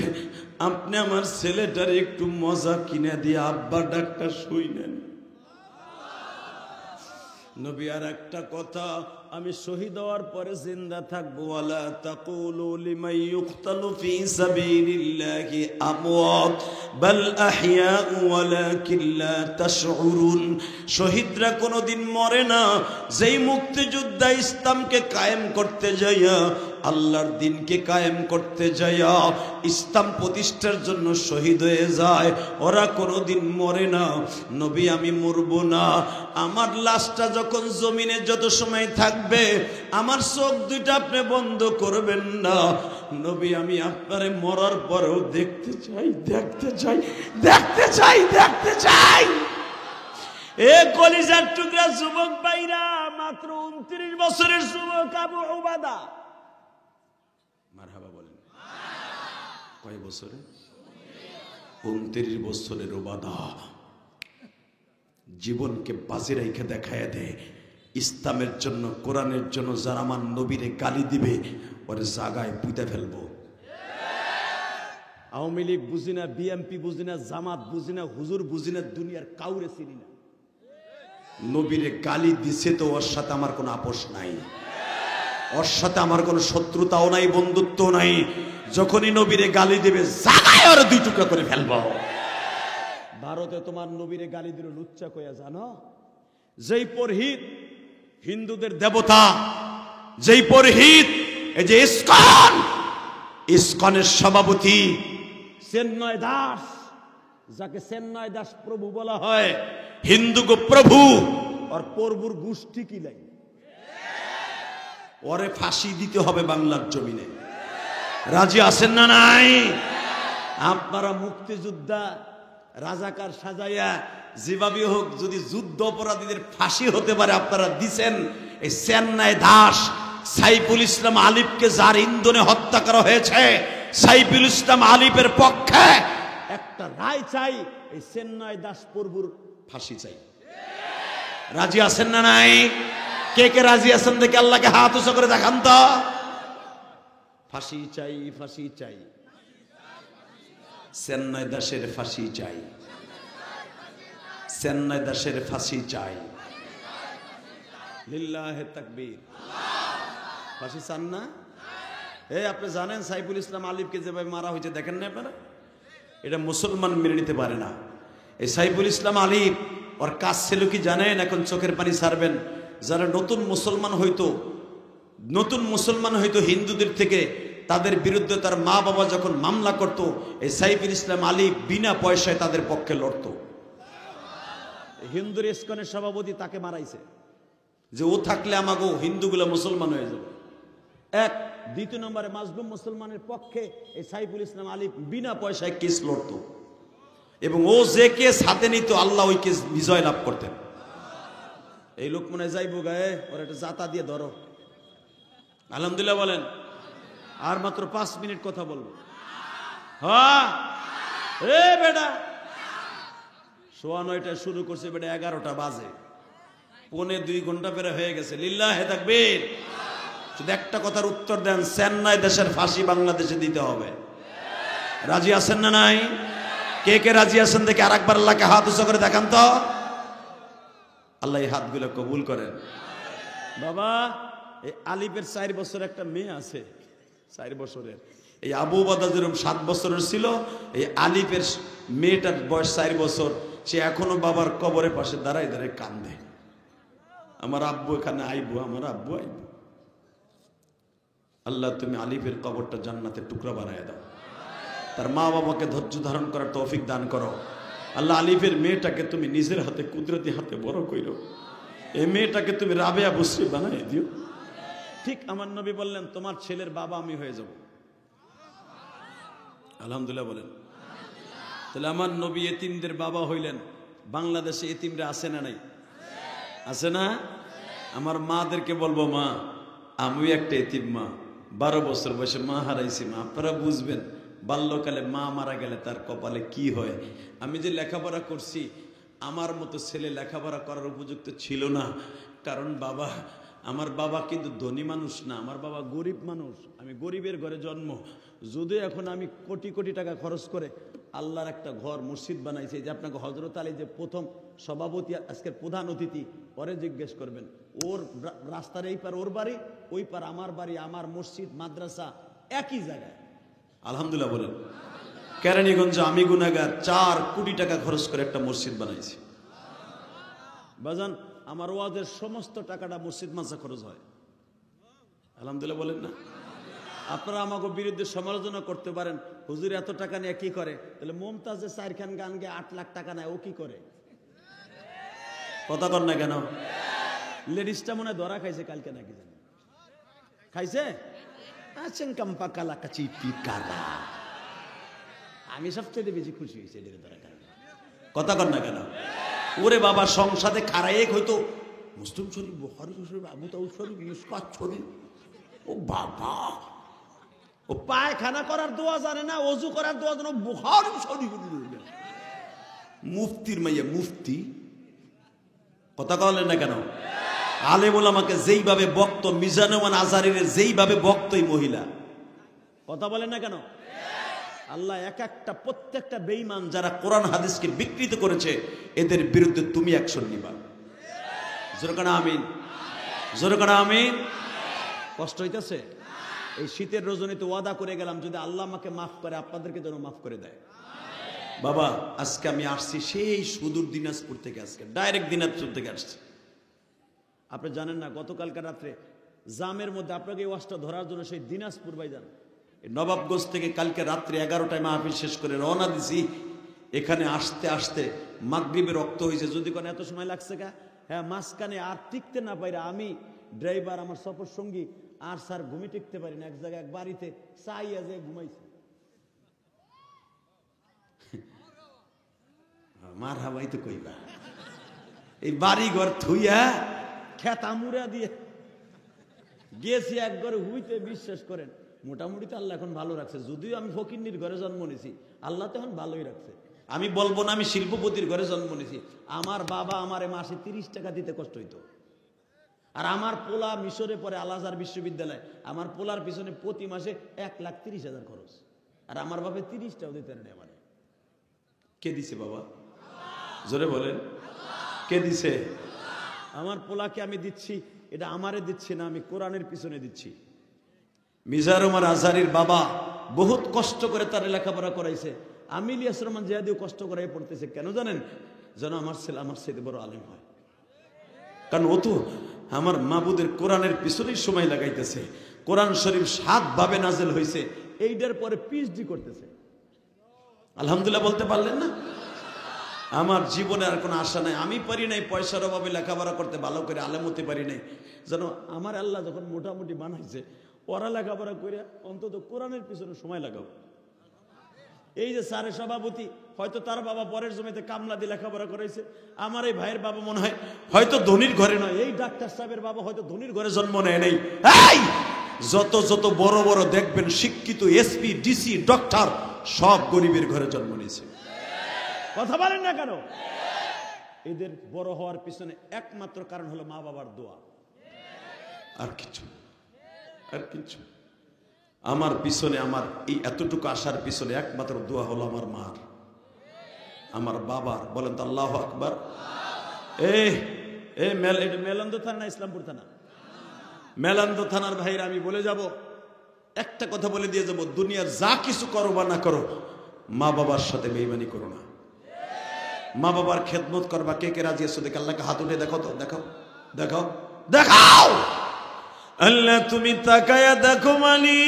আপনি আমার ছেলেটার একটু মজা কিনে দিয়ে আব্বা ডাকটা শুইনেন। নবী, আর একটা কথা, আমি শহীদ হওয়ার পরে জিন্দা থাকবো। ওয়ালা তাকুলু লিমান ইউকতালু ফি সাবিলিল্লাহি আমওয়াত বাল আহইয়াউ ওয়ালাকিন লা তাশউরুন। শহীদরা কোনোদিন মরে না। যেই মুক্তিযোদ্ধা ইসলামকে কায়েম করতে যাইয়া, আল্লাহর দিনকে কায়েম করতে যাইয়া, ইসলাম প্রতিষ্ঠার জন্য শহীদ হয়ে যায়, ওরা কোনোদিন মরে না। নবী, আমি মরব না। আমার লাশটা যখন জমিনে যত সময় থাকবে, আমার চোখ 2টা আপনি বন্ধ করবেন না। নবী, আমি আপনারে মরার পরেও দেখতে চাই, দেখতে চাই, দেখতে চাই, দেখতে চাই। এ কলিজার টুকরা যুবক ভাইরা, মাত্র 29 বছরের যুবক আবু উবাদা। মারহাবা বলেন। কয় বছরে? 29 বছরের ওবাদা জীবনকে বাজি রেখে দেখায় দেয়, ইসলামের জন্য, কোরআনের জন্য যারা আমার নবীরে গালি দিবে, ওরে জাগায় পুঁতে ফেলবো। আওয়ামী লীগ বুঝি না, বিএমপি বুঝি না, জামাত বুঝি না, হুজুর বুঝি না, দুনিয়ার কাউরে চিনি না। নবীরে গালি দিছে তো ওর সাথে আমার কোনো আপোষ নাই, ওর সাথে আমার কোনো শত্রুতাও নাই, বন্ধুত্বও নাই। যখনই নবীরে গালি দেবে, জাগায় ওরে 2 টুকরা করে ফেলবো। ভারতে তোমার নবীরে গালি দিল লুচ্চা কইয়া, জানো? যেই পুরোহিত হিন্দুদের দেবতা, যেই পুরোহিত, এই যে ইসকন, ইসকনের সভাপতি চেন্নয় দাস, যাকে চেন্নয় দাস প্রভু বলা হয়, হিন্দু গো প্রভু, আর প্রভুর গোষ্ঠী কি লাই, ওরে ফাঁসি দিতে হবে বাংলার জমিনে। রাজি আছেন না নাই? আপনারা মুক্তিযোদ্ধা রাজাকার সাজাইয়া যেভাবে হোক, যদি যুদ্ধ অপরাধীদের ফাঁসি হতে পারে আপনারা দিছেন, এই চেন্নাই দাস সাইফুল ইসলাম আলিফকে যার ইন্ধনে হত্যা করা হয়েছে, সাইফুল ইসলাম আলিফের পক্ষে একটা রায় চাই, এই চেন্নাই দাস প্রভুর ফাঁসি চাই। রাজি আছেন না নাই? কে কে রাজি আছেন দেখে আল্লাহকে হাত উঁচু করে দেখান তো। ফাঁসি চাই, ফাঁসি চাই, চেন্নাই দাসের ফাঁসি চাই, চেন্নাই দাসের ফাঁসি চাই। লিল্লাহে তাকবীর। ফাঁসি চান না? আপনি জানেন সাইফুল ইসলাম আলিফকে যেভাবে মারা হয়েছে, দেখেন না আপনারা? এটা মুসলমান মেনে নিতে পারে না। এই সাইফুল ইসলাম আলিফ ওর কাজ ছিল কি জানেন? এখন চোখের পানি ছাড়বেন। যারা নতুন মুসলমান হইতো হিন্দুদের থেকে, তাদের বিরুদ্ধে তার মা বাবা যখন মামলা করত, এই সাইফুল ইসলাম আলিফ বিনা পয়সায় তাদের পক্ষে লড়ত। হিন্দুর ইস্কনের সভাপতি তাকে মারাইছে যে ও থাকলে আমাকে হিন্দুগুলো মুসলমান হয়ে যাবে। এক। দ্বিতীয় নম্বরে মাজলুম মুসলমানের পক্ষে এই সাইফুল ইসলাম আলিফ বিনা পয়সায় কেস লড়ত, এবং ও যে কেস হাতে নিত আল্লাহ ওই কেস বিজয় লাভ করতেন। এই লোক মনে যাইবো গায়ে, ওর একটা জাতা দিয়ে ধরো। আলহামদুলিল্লাহ বলেন। আর মাত্র 5 মিনিট কথা বলবো। হ্যাঁ বেটা, 9:15 শুরু করছে বেটা, 11টা বাজে, 1.25 ঘন্টা পেরে হয়ে গেছে। লিল্লাহে তাকবীর। শুধু একটা কথার উত্তর দেন, চেন্নাই দেশের ফাঁসি বাংলাদেশে দিতে হবে। রাজি আছেন না নাই? কে কে রাজি আছেন দেখে আরেকবার আল্লাহকে হাত উঁচু করে দেখান তো। আল্লাহ এই হাতগুলো কবুল করেন। বাবা, এই আলিফের 4 বছর একটা মেয়ে আছে, 4 বছরের। এই আবু উবাদা যেরকম 7 বছরের ছিল, এই আলিফের মেয়েটার বয়স 4 বছর। সে এখনো বাবার কবরের পাশে দাঁড়ায় দাঁড়ায় কান্দে, আমার আব্বু এখানে আইবো, আমার আব্বু আইবো। আল্লাহ তুমি আলিফের কবরটা জান্নাতের টুকরা বানায় দাও, তার মা বাবাকে ধৈর্য ধারণ করার তৌফিক দান করো। আল্লাহ আলিফের মেয়েটাকে তুমি নিজের হাতে কুদরতি হাতে বড় কইরো, এই মেয়েটাকে তুমি রাবেয়া বুসরি বানাই দিও। ঠিক আমার নবী বললেন, তোমার ছেলের বাবা আমি হয়ে যাব। আলহামদুলিল্লাহ বলেন। তাহলে আমার নবী এতিমদের বাবা হইলেন। বাংলাদেশে এতিমরা আছে না নাই? আছে না? আমার মাদেরকে বলবো, মা আমি একটা এতিম মা, 12 বছর বয়সে মা হারাইছি। মা আপনারা বুঝবেন, বাল্যকালে মা মারা গেলে তার কপালে কি হয়। আমি যে লেখাপড়া করছি, আমার মতো ছেলে লেখাপড়া করার উপযুক্ত ছিল না, কারণ আমার বাবা কিন্তু ধনী মানুষ না, আমার বাবা গরিব মানুষ। আমি গরিবের ঘরে জন্ম। যদিও এখন আমি কোটি কোটি টাকা খরচ করে আল্লাহর একটা ঘর মসজিদ বানাইছে। যে আপনাকে হযরত আলী যে প্রথম সভাপতি, আজকের প্রধান অতিথি, পরে জিজ্ঞেস করবেন, ওর রাস্তার এই পার ওর বাড়ি, ওই পার আমার বাড়ি, আমার মসজিদ মাদ্রাসা একই জায়গায়। আলহামদুলিল্লাহ বলেন। কেরানীগঞ্জে আমি গুনাহগার 4 কোটি টাকা খরচ করে একটা মসজিদ বানাইছি। বাজান, আমার ওয়াজের সমস্ত টাকাটা মসজিদ মাদ্রাসা খরচ হয়। আলহামদুলিল্লাহ বলেন না? আপনারা আমাকে বিরুদ্ধে সমালোচনা করতে পারেন, হুজুর এত টাকা নিয়ে কি করে? তাহলে মুমতাজের 4 খান গান গিয়ে 8 লাখ টাকা নেয়, ও কি করে? কথা কর না কেন? লেডিসটা মনে ধরা খাইছে কালকে নাকি জানি, খাইছে? আমি সবচেয়ে বেশি খুশি হয়েছি এদের ধরা খাই। কথা কর না কেন? ওরে বাবা, সংসদে খারাই হইতো মুসলিম শরীফ, বুখারী শরীফ, আবু দাউদ শরীফ, মিশকাত শরীফ। ও বাবা, ও পায়খানা করার দোয়া জানে না, ওযু করার দোয়া জানে, বুখারী শরীফ। মুফতির মাইয়া মুফতি। কথা বলেন না কেন? আলেম ওলামাকে যেইভাবে বক্ত, মিজানুমান আজারির যেইভাবে বক্তই মহিলা। কথা বলেন না কেন? আল্লাহ একটা প্রত্যেকটা বেঈমান যারা কোরআন হাদিসকে বিকৃত করেছে, এদের বিরুদ্ধে তুমি অ্যাকশন নিবা। জোরে কানা আমিন, জোরে কানা আমিন। কষ্ট হইতেছে? এই শীতের রজনীতে ওয়াদা করে গেলাম, যদি আল্লাহ আমাকে মাফ করে, আপনাদেরকে যেন মাফ করে দেয়। বাবা, আজকে আমি আসছি সেই সুদূর দিনাজপুর থেকে, আজকে ডাইরেক্ট দিনাজপুর থেকে আসছি। আপনি জানেন না, গতকালকে রাত্রে জামের মধ্যে আপনাকে এই ওয়াজটা ধরার জন্য সেই দিনাজপুর ভাইজান নবাবগঞ্জ থেকে কালকে রাত্রে 11টায় মাহফিল শেষ করে রওনা দিছি। এখানে আসতে আসতে মাগরিবের রক্ত হয়েছে। যদি কোনো এত সময় লাগছে কা? হ্যাঁ, মাঝখানে আর টিকতে না পারি আমি, ড্রাইভার, আমার সফর সঙ্গী আর স্যার ঘুমে টিকতে পারি না। এক জায়গায় এক বাড়িতে চাইয়া যে ঘুমাইছে। মার হাবাই তো কইবা, এই বাড়ি ঘর থুইয়া খেত আমুরা দিয়ে গিয়েছি এক ঘরে হুইতে, বিশ্বাস করেন মোটামুটি তো আল্লাহ এখন ভালো রাখছে। যদিও আমি ফকিন্নির ঘরে জন্ম নিয়েছি, আল্লাহ তো এখন ভালোই রাখছে। আমি বলবো না আমি শিল্পপতির ঘরে জন্ম নিয়েছি। আমার বাবা আমারে মাসে 30 টাকা দিতে কষ্ট হইতো। আর আমার পোলা মিশরে পড়ে আল আজহার বিশ্ববিদ্যালয়, আমার পোলার পিছনে প্রতি মাসে 1,30,000 খরচ। আর আমার বাপে 30টাও দিতে নেই। মানে কে দিছে বাবা? জোরে বলেন, কে দিছে? আমার পোলাকে আমি দিচ্ছি, এটা আমারে দিচ্ছি না, আমি কোরআনের পিছনে দিচ্ছি। মিজানুর রহমান আজহারীর বাবা বহুত কষ্ট করে তার লেখাপড়া করাইছে। আমি ইলিয়াস রহমান জিয়াদিও কষ্ট করাই পড়তেছে। কেন জানেন? যেন আমার ছেলে আমার সাথে বড় আলেম হয়। কারণ ও তো আমার মাবুদের কোরআনের পিছনেই সময় লাগাইতেছে। কোরআন শরীফ 7 ভাবে নাজেল হয়েছে, এইটার পরে পিএইচডি করতেছে। আলহামদুলিল্লাহ বলতে পারলেন না? আমার জীবনে আর কোনো আশা নাই। আমি পারি নাই পয়সার অভাবে লেখাপড়া করতে, ভালো করে আলেম হতে পারি নাই। যেন আমার আল্লাহ যখন মোটামুটি বানাইছে, ওরা লেখাপড়া করে অন্তত কোরআনের পিছনে সময় লাগাও। এই যে স্যারের সভাপতি, হয়তো তার বাবা পরের জমিতে কামলা দিয়ে লেখাপড়া করাইছে। আমার এই ভাইয়ের বাবা মনে হয় হয়তো ধনির ঘরে নয়, এই ডাক্তার সাহেবের বাবা হয়তো ধনির ঘরে জন্ম নেয় নেই। এই যত যত বড় বড় দেখবেন শিক্ষিত এসপি, ডিসি, ডক্টর, সব গরিবের ঘরে জন্ম নিয়েছে। কথা বলেন না কেন? এদের বড় হওয়ার পিছনে একমাত্র কারণ হলো মা বাবার দোয়া, আর কিছু, আর কিছু। আমার পিছনে, আমার এই এতটুকু আসার পিছনে একমাত্র দোয়া হলো আমার মার, আমার বাবার। বলেন তো আল্লাহু আকবার। এটা মেলান্দ থানা না ইসলামপুর থানা? মেলান্দ থানার ভাইরা আমি বলে যাব, একটা কথা বলে দিয়ে যাব, দুনিয়ার যা কিছু করো বা না করো, মা বাবার সাথে বেঈমানি করো না। মা বাবার খেদমত করবা। কে কে রাজি আছো? দেখে আল্লাহকে হাত উঠে দেখো তো, দেখাও, দেখাও, দেখাও। আল্লাহ তুমি তাকায়া দেখো মালিক,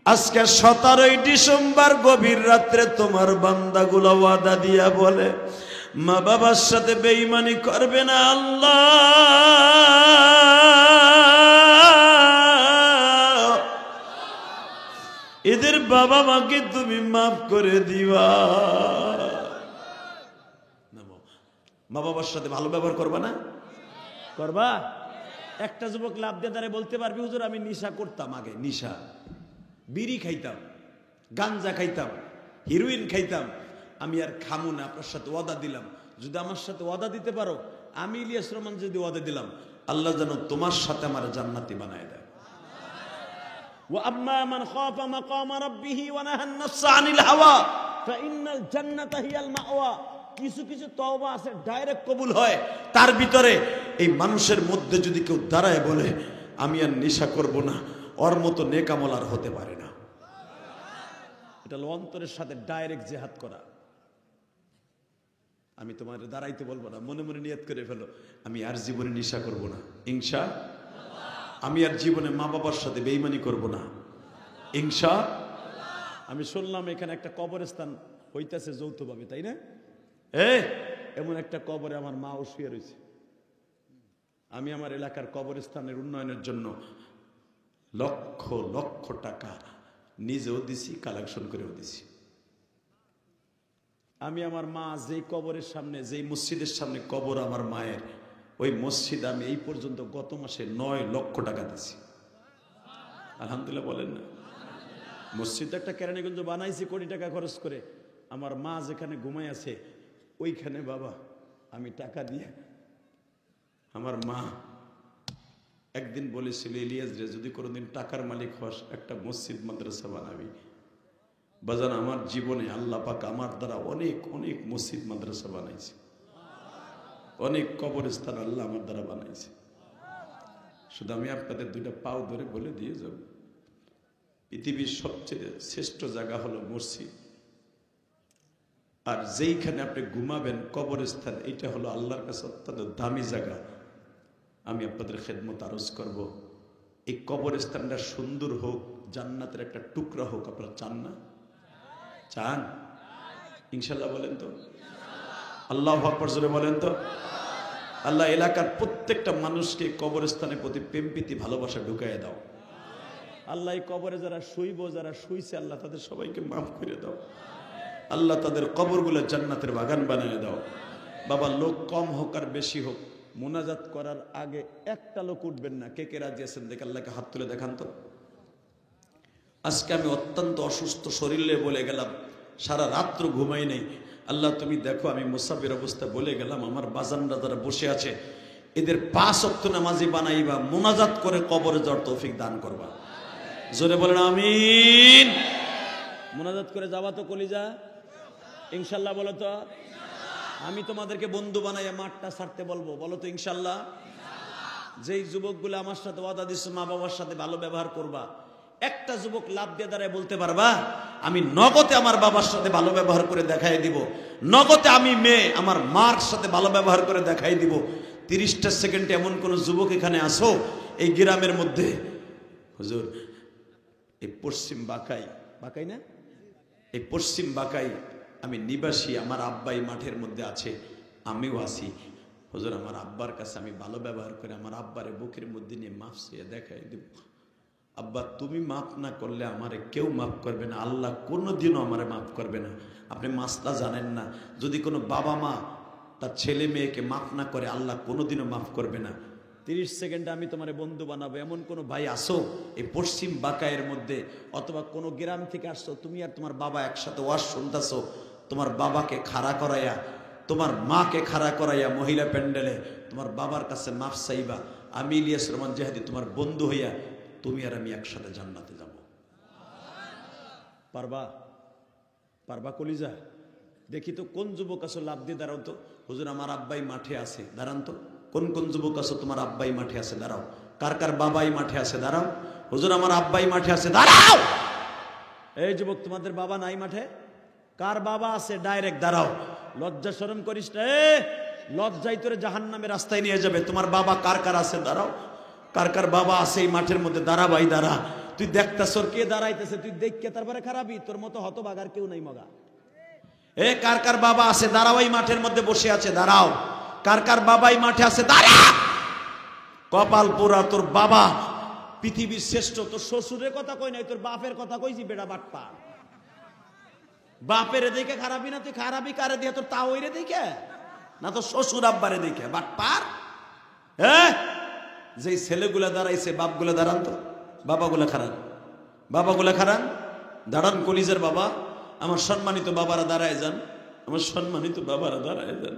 আজকে 17ই ডিসেম্বর গভীর রাত্রে তোমার বান্দাগুলো ওয়াদা দিয়া বলে মা বাবার সাথে বেঈমানি করবে না আল্লাহ। এদের বাবা মাকে তুমি মাফ করে দিবা। মা বাবার সাথে ভালো ব্যবহার করবা না? করবা? একটা যুবক লাভ দিয়ে দাঁড়ায় বলতে পারবি, হুজুর আমি নেশা করতাম, আগে নিশা, বিড়ি খাইতাম, গাঞ্জা খাইতাম, হিরোইন খাইতাম, আমি আর খামু না। আপনার সাথে ওয়াদা দিলাম, যদি আমার সাথে ওয়াদা দিতে পারো, আমি ইলিয়াস রহমান যদি ওয়াদা দিলাম, আল্লাহ যেন তোমার সাথে আমার জান্নাতি বানায় দেয়। ওয়া আম্মা মান খাফা মাকাম রাব্বিহি ওয়া নাহান নাফসা আনিল হাওয়া ফাইন্নাল জান্নাতা হিয়াল মাওয়া। কিছু কিছু তওবা আছে ডাইরেক্ট কবুল হয়। তার ভিতরে এই মানুষের মধ্যে যদি কেউ দাঁড়ায় বলে আমি আর নেশা করব না, ওর মতো নেক আমল আর হতে পারে না। এটা হলো অন্তরের সাথে ডাইরেক্ট জিহাদ করা। আমি তোমার দাঁড়াইতে বলবো না, মনে মনে নিয়ত করে ফেলো আমি আর জীবনে নেশা করব না ইনশাআল্লাহ। আমি আর জীবনে মা বাবার সাথে বেঈমানি করব না ইনশাআল্লাহ। আমি শুনলাম এখানে একটা কবরস্থান হইতাছে যৌথভাবে, তাই না? এমন একটা কবরে আমার মাও শুয়ে রয়েছে। আমি আমার এলাকার কবরস্থানের উন্নয়নের জন্য লক্ষ লক্ষ টাকা নিজেও দিছি, কালেকশন করেও দিছি। আমি আমার মা যেই কবরের সামনে, যেই মসজিদের সামনে কবর আমার মায়ের, ওই মসজিদ আমি এই পর্যন্ত গত মাসে 9 লক্ষ টাকা দিছি। আলহামদুলিল্লাহ বলেন না? মসজিদ একটা কেরানীগঞ্জ বানাইছি কোটি টাকা খরচ করে। আমার মা যেখানে ঘুমাই আছে ওইখানে বাবা আমি টাকা দিয়ে, আমার মা একদিন বলেছিল, ইলিয়াস রে যদি কোনোদিন টাকার মালিক হস, একটা মসজিদ মাদ্রাসা বানাবি। বাজান আমার জীবনে আল্লাহ পাক আমার দ্বারা অনেক অনেক মসজিদ মাদ্রাসা বানাইছে, অনেক কবরস্থান আল্লাহ আমার দ্বারা বানাইছে। শুধু আমি আপনাদের 2টা পাও ধরে বলে দিয়ে যাব, পৃথিবীর সবচেয়ে শ্রেষ্ঠ জায়গা হলো মসজিদ, আর যেইখানে আপনি ঘুমাবেন কবরস্থান, এটা হলো আল্লাহর কাছে অত্যন্ত দামি জায়গা। আমি আপনাদের খেদমত আরজ করব, এই কবরস্থানটা সুন্দর হোক, জান্নাতের একটা টুকরা হোক। আপনারা চান না? চান ইনশাল্লাহ? বলেন তো আল্লাহু আকবার জোরে বলেন তো। আল্লাহ এলাকার প্রত্যেকটা মানুষকে কবরস্থানের প্রতি প্রেম প্রীতি ভালোবাসা ঢুকাইয়া দাও। আল্লাহ এই কবরে যারা শুইব, যারা শুইছে, আল্লাহ তাদের সবাইকে মাফ করে দাও। আল্লাহ তাদের কবরগুলো জান্নাতের বাগান বানিয়ে দাও। বাবা লোক কম হোক আর বেশি হোক, মুনাজাত করার আগে একটা লোক উঠবেন না। কে কে রাজি আছেন দেখে আল্লাহকে হাত তুলে দেখান তো। আজকে আমি অত্যন্ত অসুস্থ শরীরে বলে গেলাম, সারা রাত্র ঘুমাই নেই। আল্লাহ তুমি দেখো, আমি মুসাফির অবস্থা বলে গেলাম, আমার বাজানরা যারা বসে আছে এদের 5 ওয়াক্ত নামাজি বানাইবা, মুনাজাত করে কবরে যাওয়ার তৌফিক দান করবা। জোরে বলেন আমিন। মুনাজাত করে যাবা তো কলিজা, ইনশাল্লাহ বলো তো। আমি তোমাদেরকে বন্ধু বানাইয়া মাঠটা ছাড়তে বলবো, বলো তো ইনশাল্লাহ। যেই যুবকগুলো আমার সাথে ওয়াদা দিচ্ছে মা বাবার সাথে ভালো ব্যবহার করবা, একটা যুবক লাভ দিয়ে দাঁড়ায় বলতে পারবা আমি নগদে আমার বাবার সাথে ভালো ব্যবহার করে দেখাই দিব, নগদে আমি মেয়ে আমার মার সাথে ভালো ব্যবহার করে দেখাই দিব। 30টা সেকেন্ডে এমন কোন যুবক এখানে আসো এই গ্রামের মধ্যে, হুজুর এই পশ্চিম বাঁকাই, বাঁকাই না, এই পশ্চিম বাঁকাই আমি নিবাসী, আমার আব্বাই মাঠের মধ্যে আছে, আমিও আসি, হুজুর আমার আব্বার কাছে আমি ভালো ব্যবহার করে আমার আব্বারে বুকের মধ্যে নিয়ে মাফ চেয়ে দেখাই দিব। আব্বা তুমি মাফ না করলে আমারে কেউ মাফ করবে না, আল্লাহ কোনোদিনও আমারে মাফ করবে না। আপনি মাসলা জানেন না, যদি কোনো বাবা মা তার ছেলে মেয়েকে মাফ না করে আল্লাহ কোনোদিনও মাফ করবে না। 30 সেকেন্ডে আমি তোমার বন্ধু বানাবো। এমন কোনো ভাই আসো এই পশ্চিম বাঁকাইয়ের মধ্যে, অথবা কোনো গ্রাম থেকে আসছো, তুমি আর তোমার বাবা একসাথে ওয়াজ শুনতেছো, তোমার বাবাকে খাড়া করাইয়া, তোমার মাকে খাড়া করাইয়া মহিলা প্যান্ডেলে তোমার বাবার কাছে মাফ চাইবা, আমি ইলিয়াস রহমান জাহেদি তোমার বন্ধু হইয়া তুমি আর আমি একসাথে জান্নাতে যাব। পারবা? পারবা কলিজা? দেখি তো কোন যুবক আছো লাভ দিয়ে দাঁড়াও তো। হুজুর আমার আব্বাই মাঠে আছে, দাঁড়ান তো। কোন কোন যুবক আছো তোমার আব্বাই মাঠে আছে, দাঁড়াও। কার কার বাবাই মাঠে আছে, দাঁড়াও। হুজুর আমার আব্বাই মাঠে আছে, দাঁড়াও। এই যুবক তোমাদের বাবা নাই মাঠে? কার বাবা আছে ডাইরেক্ট দাঁড়াও। লজ্জা শরম করিস না, লজ্জাই তোরে জাহান্নামের রাস্তায় নিয়ে যাবে। তোমার বাবা কার কার আছে দাঁড়াও। কার কার বাবা আছে এই মাঠের মধ্যে, দাঁড়া ভাই দাঁড়া। তুই দেখতাছ কে দাঁড়াইতেছে, তুই দেখকে তারপরে খারাপি, তোর মতো হতভাগার কেউ নাই মগা। এ কার কার বাবা আছে দাঁড়াও, এই মাঠের মধ্যে বসে আছে দাঁড়াও। কার কার বাবাই মাঠে আছে দাঁড়া। কপাল পোড়া, তোর বাবা পৃথিবীর শ্রেষ্ঠ। তোর শ্বশুরের কথা কই নাই, তোর বাপের কথা কইছি বেটা বাটপা। বাপের দেখে খারাপি না, তুই খারাপি কারে দিয়ে, তোর তাও রে দেখে না, তোর শ্বশুর আব্বারে দেখে বাটপার। হ্যাঁ, যেই ছেলেগুলা দাঁড়াইছে বাপগুলা দাঁড়ান তো, বাবাগুলা খারান, বাবাগুলা খারান, দাঁড়ান কলিজের বাবা। আমার সম্মানিত বাবারা দাঁড়ায় যান, আমার সম্মানিত বাবারা দাঁড়ায় যান।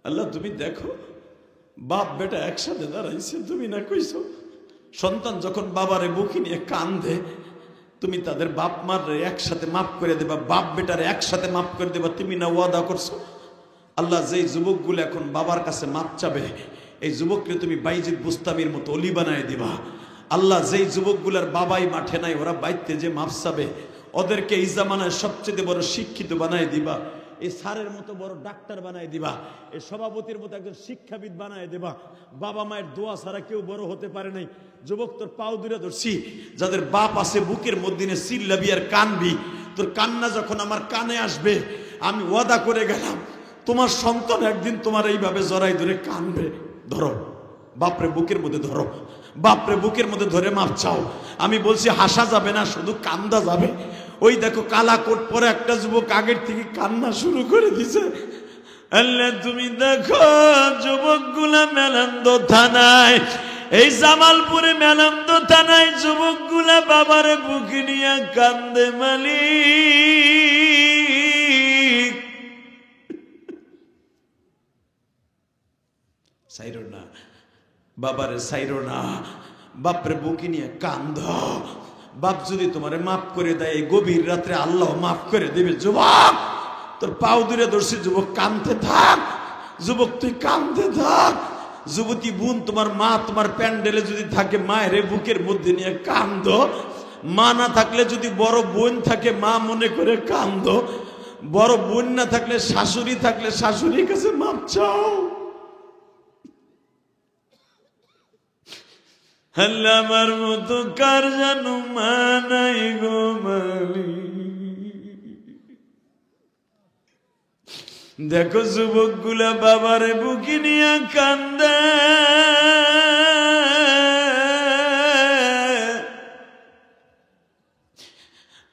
আল্লাহ তুমি দেখো, বাপ বেটা একসাথে দাঁড়াইছে, তুমি না কইছো সন্তান যখন বাবারে বুকে নিয়ে কান্দে তুমি তাদের বাপ মার একসাথে মাফ করে দেবা, বাপ বেটারে একসাথে মাফ করে দেবা, তুমি না ওয়াদা করছো? আল্লাহ যেই যুবকগুলো এখন বাবার কাছে মাপ চাবে, এই যুবককে তুমি বাইজিদ বুস্তামির মতো অলি বানায় দিবা। আল্লাহ যেই যুবকগুলার বাবাই মাঠে নাই, ওরা বাইতে যে মাপ চাবে, ওদেরকে এই জামানায় সবচেয়ে বড় শিক্ষিত বানায় দিবা। এই স্যারের মতো বড় ডাক্তার বানায় দিবা, এই সভাপতির মতো একজন শিক্ষাবিদ বানায় দিবা। বাবা মায়ের দোয়া ছাড়া কেউ বড় হতে পারে নাই। যুবক তোর পাও দূরে ধরছি, যাদের বাপ আছে বুকের মধ্যে চিল্লাবি আর কানবি। তোর কান্না যখন আমার কানে আসবে, আমি ওয়াদা করে গেলাম তোমার সন্তান একদিন তোমার এইভাবে জড়াই ধরে কানবে। ধরো বাপরে বুকের মধ্যে ধরো, বাপরে বুকের মধ্যে ধরে মাপ চাও। আমি বলছি হাসা যাবে না, শুধু কান্দা যাবে। ওই দেখো কালা কোট পরে একটা যুবক আগের থেকে কান্না শুরু করে দিছে। আল্লাহ তুমি দেখো যুবকগুলা মেলান্দ থানায়, এই জামালপুরে মেলান্দ থানায় যুবকগুলা বাবারে বুকে নিয়ে কান্দে মালিক। সাইরো না বাবারে, সাইরো না, বাপরে বুকে নিয়ে কান্দ। বাপ যদি তোমারে মাফ করে দেয় গভীর রাত্রে আল্লাহ মাফ করে দেবে। যুবক তোর পাও দূরে ধরছি, যুবক কাঁদতে থাক, যুবক তুই কাঁদতে থাক। যুবতী বোন তোমার মা তোমার প্যান্ডেলে যদি থাকে, মায়ের বুকের মধ্যে নিয়ে কান্দ। মা না থাকলে যদি বড় বোন থাকে, মা মনে করে কান্দ। বড় বোন না থাকলে শাশুড়ি থাকলে শাশুড়ির কাছে মাপ চাও। আল্লাহ আমার মতো কার জানো মা নাই গো মালিক। দেখো যুবক গুলা বাবারে বুকে নিয়ে কান্দে।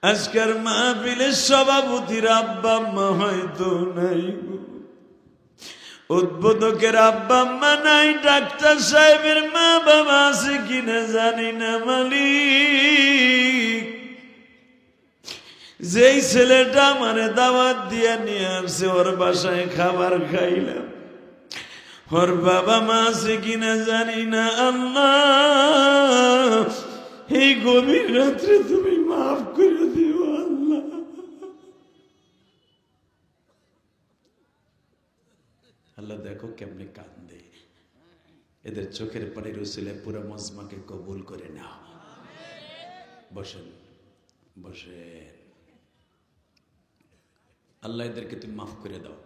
আজকের মাহফিলের সভাপতির আব্বা আম্মা হয়তো নাই গো, উদ্বোধকের আব্বা আম্মা নাই, ডাক্তার সাহেবের মা বাবা আছে কিনা জানি না মালিক। যেই ছেলেটা মানে দাওয়াত দিয়ে নিয়ে আসছে ওর বাসায় খাবার খাইলাম, ওর বাবা মা আছে কিনা জানি না। আল্লাহ এই গভীর রাত্রে তুমি মাফ করে দিও আল্লাহ। আল্লাহ দেখো কেমনে কান্দে, এদের চোখের পানির উসিলে পুরো মজমাকে কবুল করে নাও। বসেন বসেন। আল্লাহ এদেরকে তুমি মাফ করে দাও,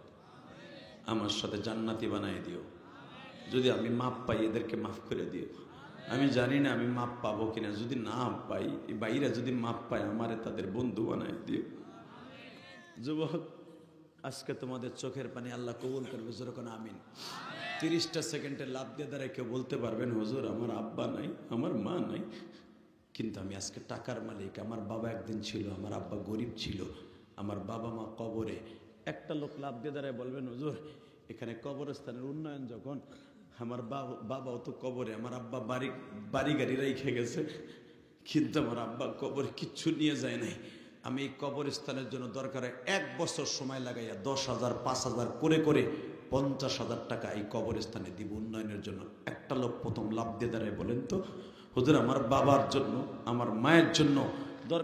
আমার সাথে জান্নাতি বানাই দিও। যদি আমি মাপ পাই এদেরকে মাফ করে দিও। আমি জানি না আমি মাপ পাবো কিনা, যদি না পাই এই বাইরা যদি মাপ পায় আমারে তাদের বন্ধু বানাই দিও। যুবক আজকে তোমাদের চোখের পানি আল্লাহ কবুল করবে, যেরকম আমিন। 30টা সেকেন্ডে লাভ দিয়ে দাঁড়ায় কেউ বলতে পারবেন হুজুর আমার আব্বা নাই, আমার মা নাই, কিন্তু আমি আজকে টাকার মালিক। আমার বাবা একদিন ছিল, আমার আব্বা গরিব ছিল, আমার বাবা মা কবরে। একটা লোক লাভ দিয়ে দাঁড়ায় বলবেন হুজুর এখানে কবরস্থানের উন্নয়ন যখন, আমার বাবাও তো কবরে, আমার আব্বা বাড়ি গাড়ি রেখে গেছে, কিন্তু আমার আব্বা কবরে কিচ্ছু নিয়ে যায় নাই। আমি এই কবরস্থানের জন্য দরকার 1 বছর সময় লাগাইয়া 10,000 5,000 করে করে 50,000 টাকা এই কবরস্থানে দিব উন্নয়নের জন্য। একটা লোক প্রথম লাভ দিয়ে দাঁড়ায় বলেন তো হুজুর আমার বাবার জন্য আমার মায়ের জন্য দরকার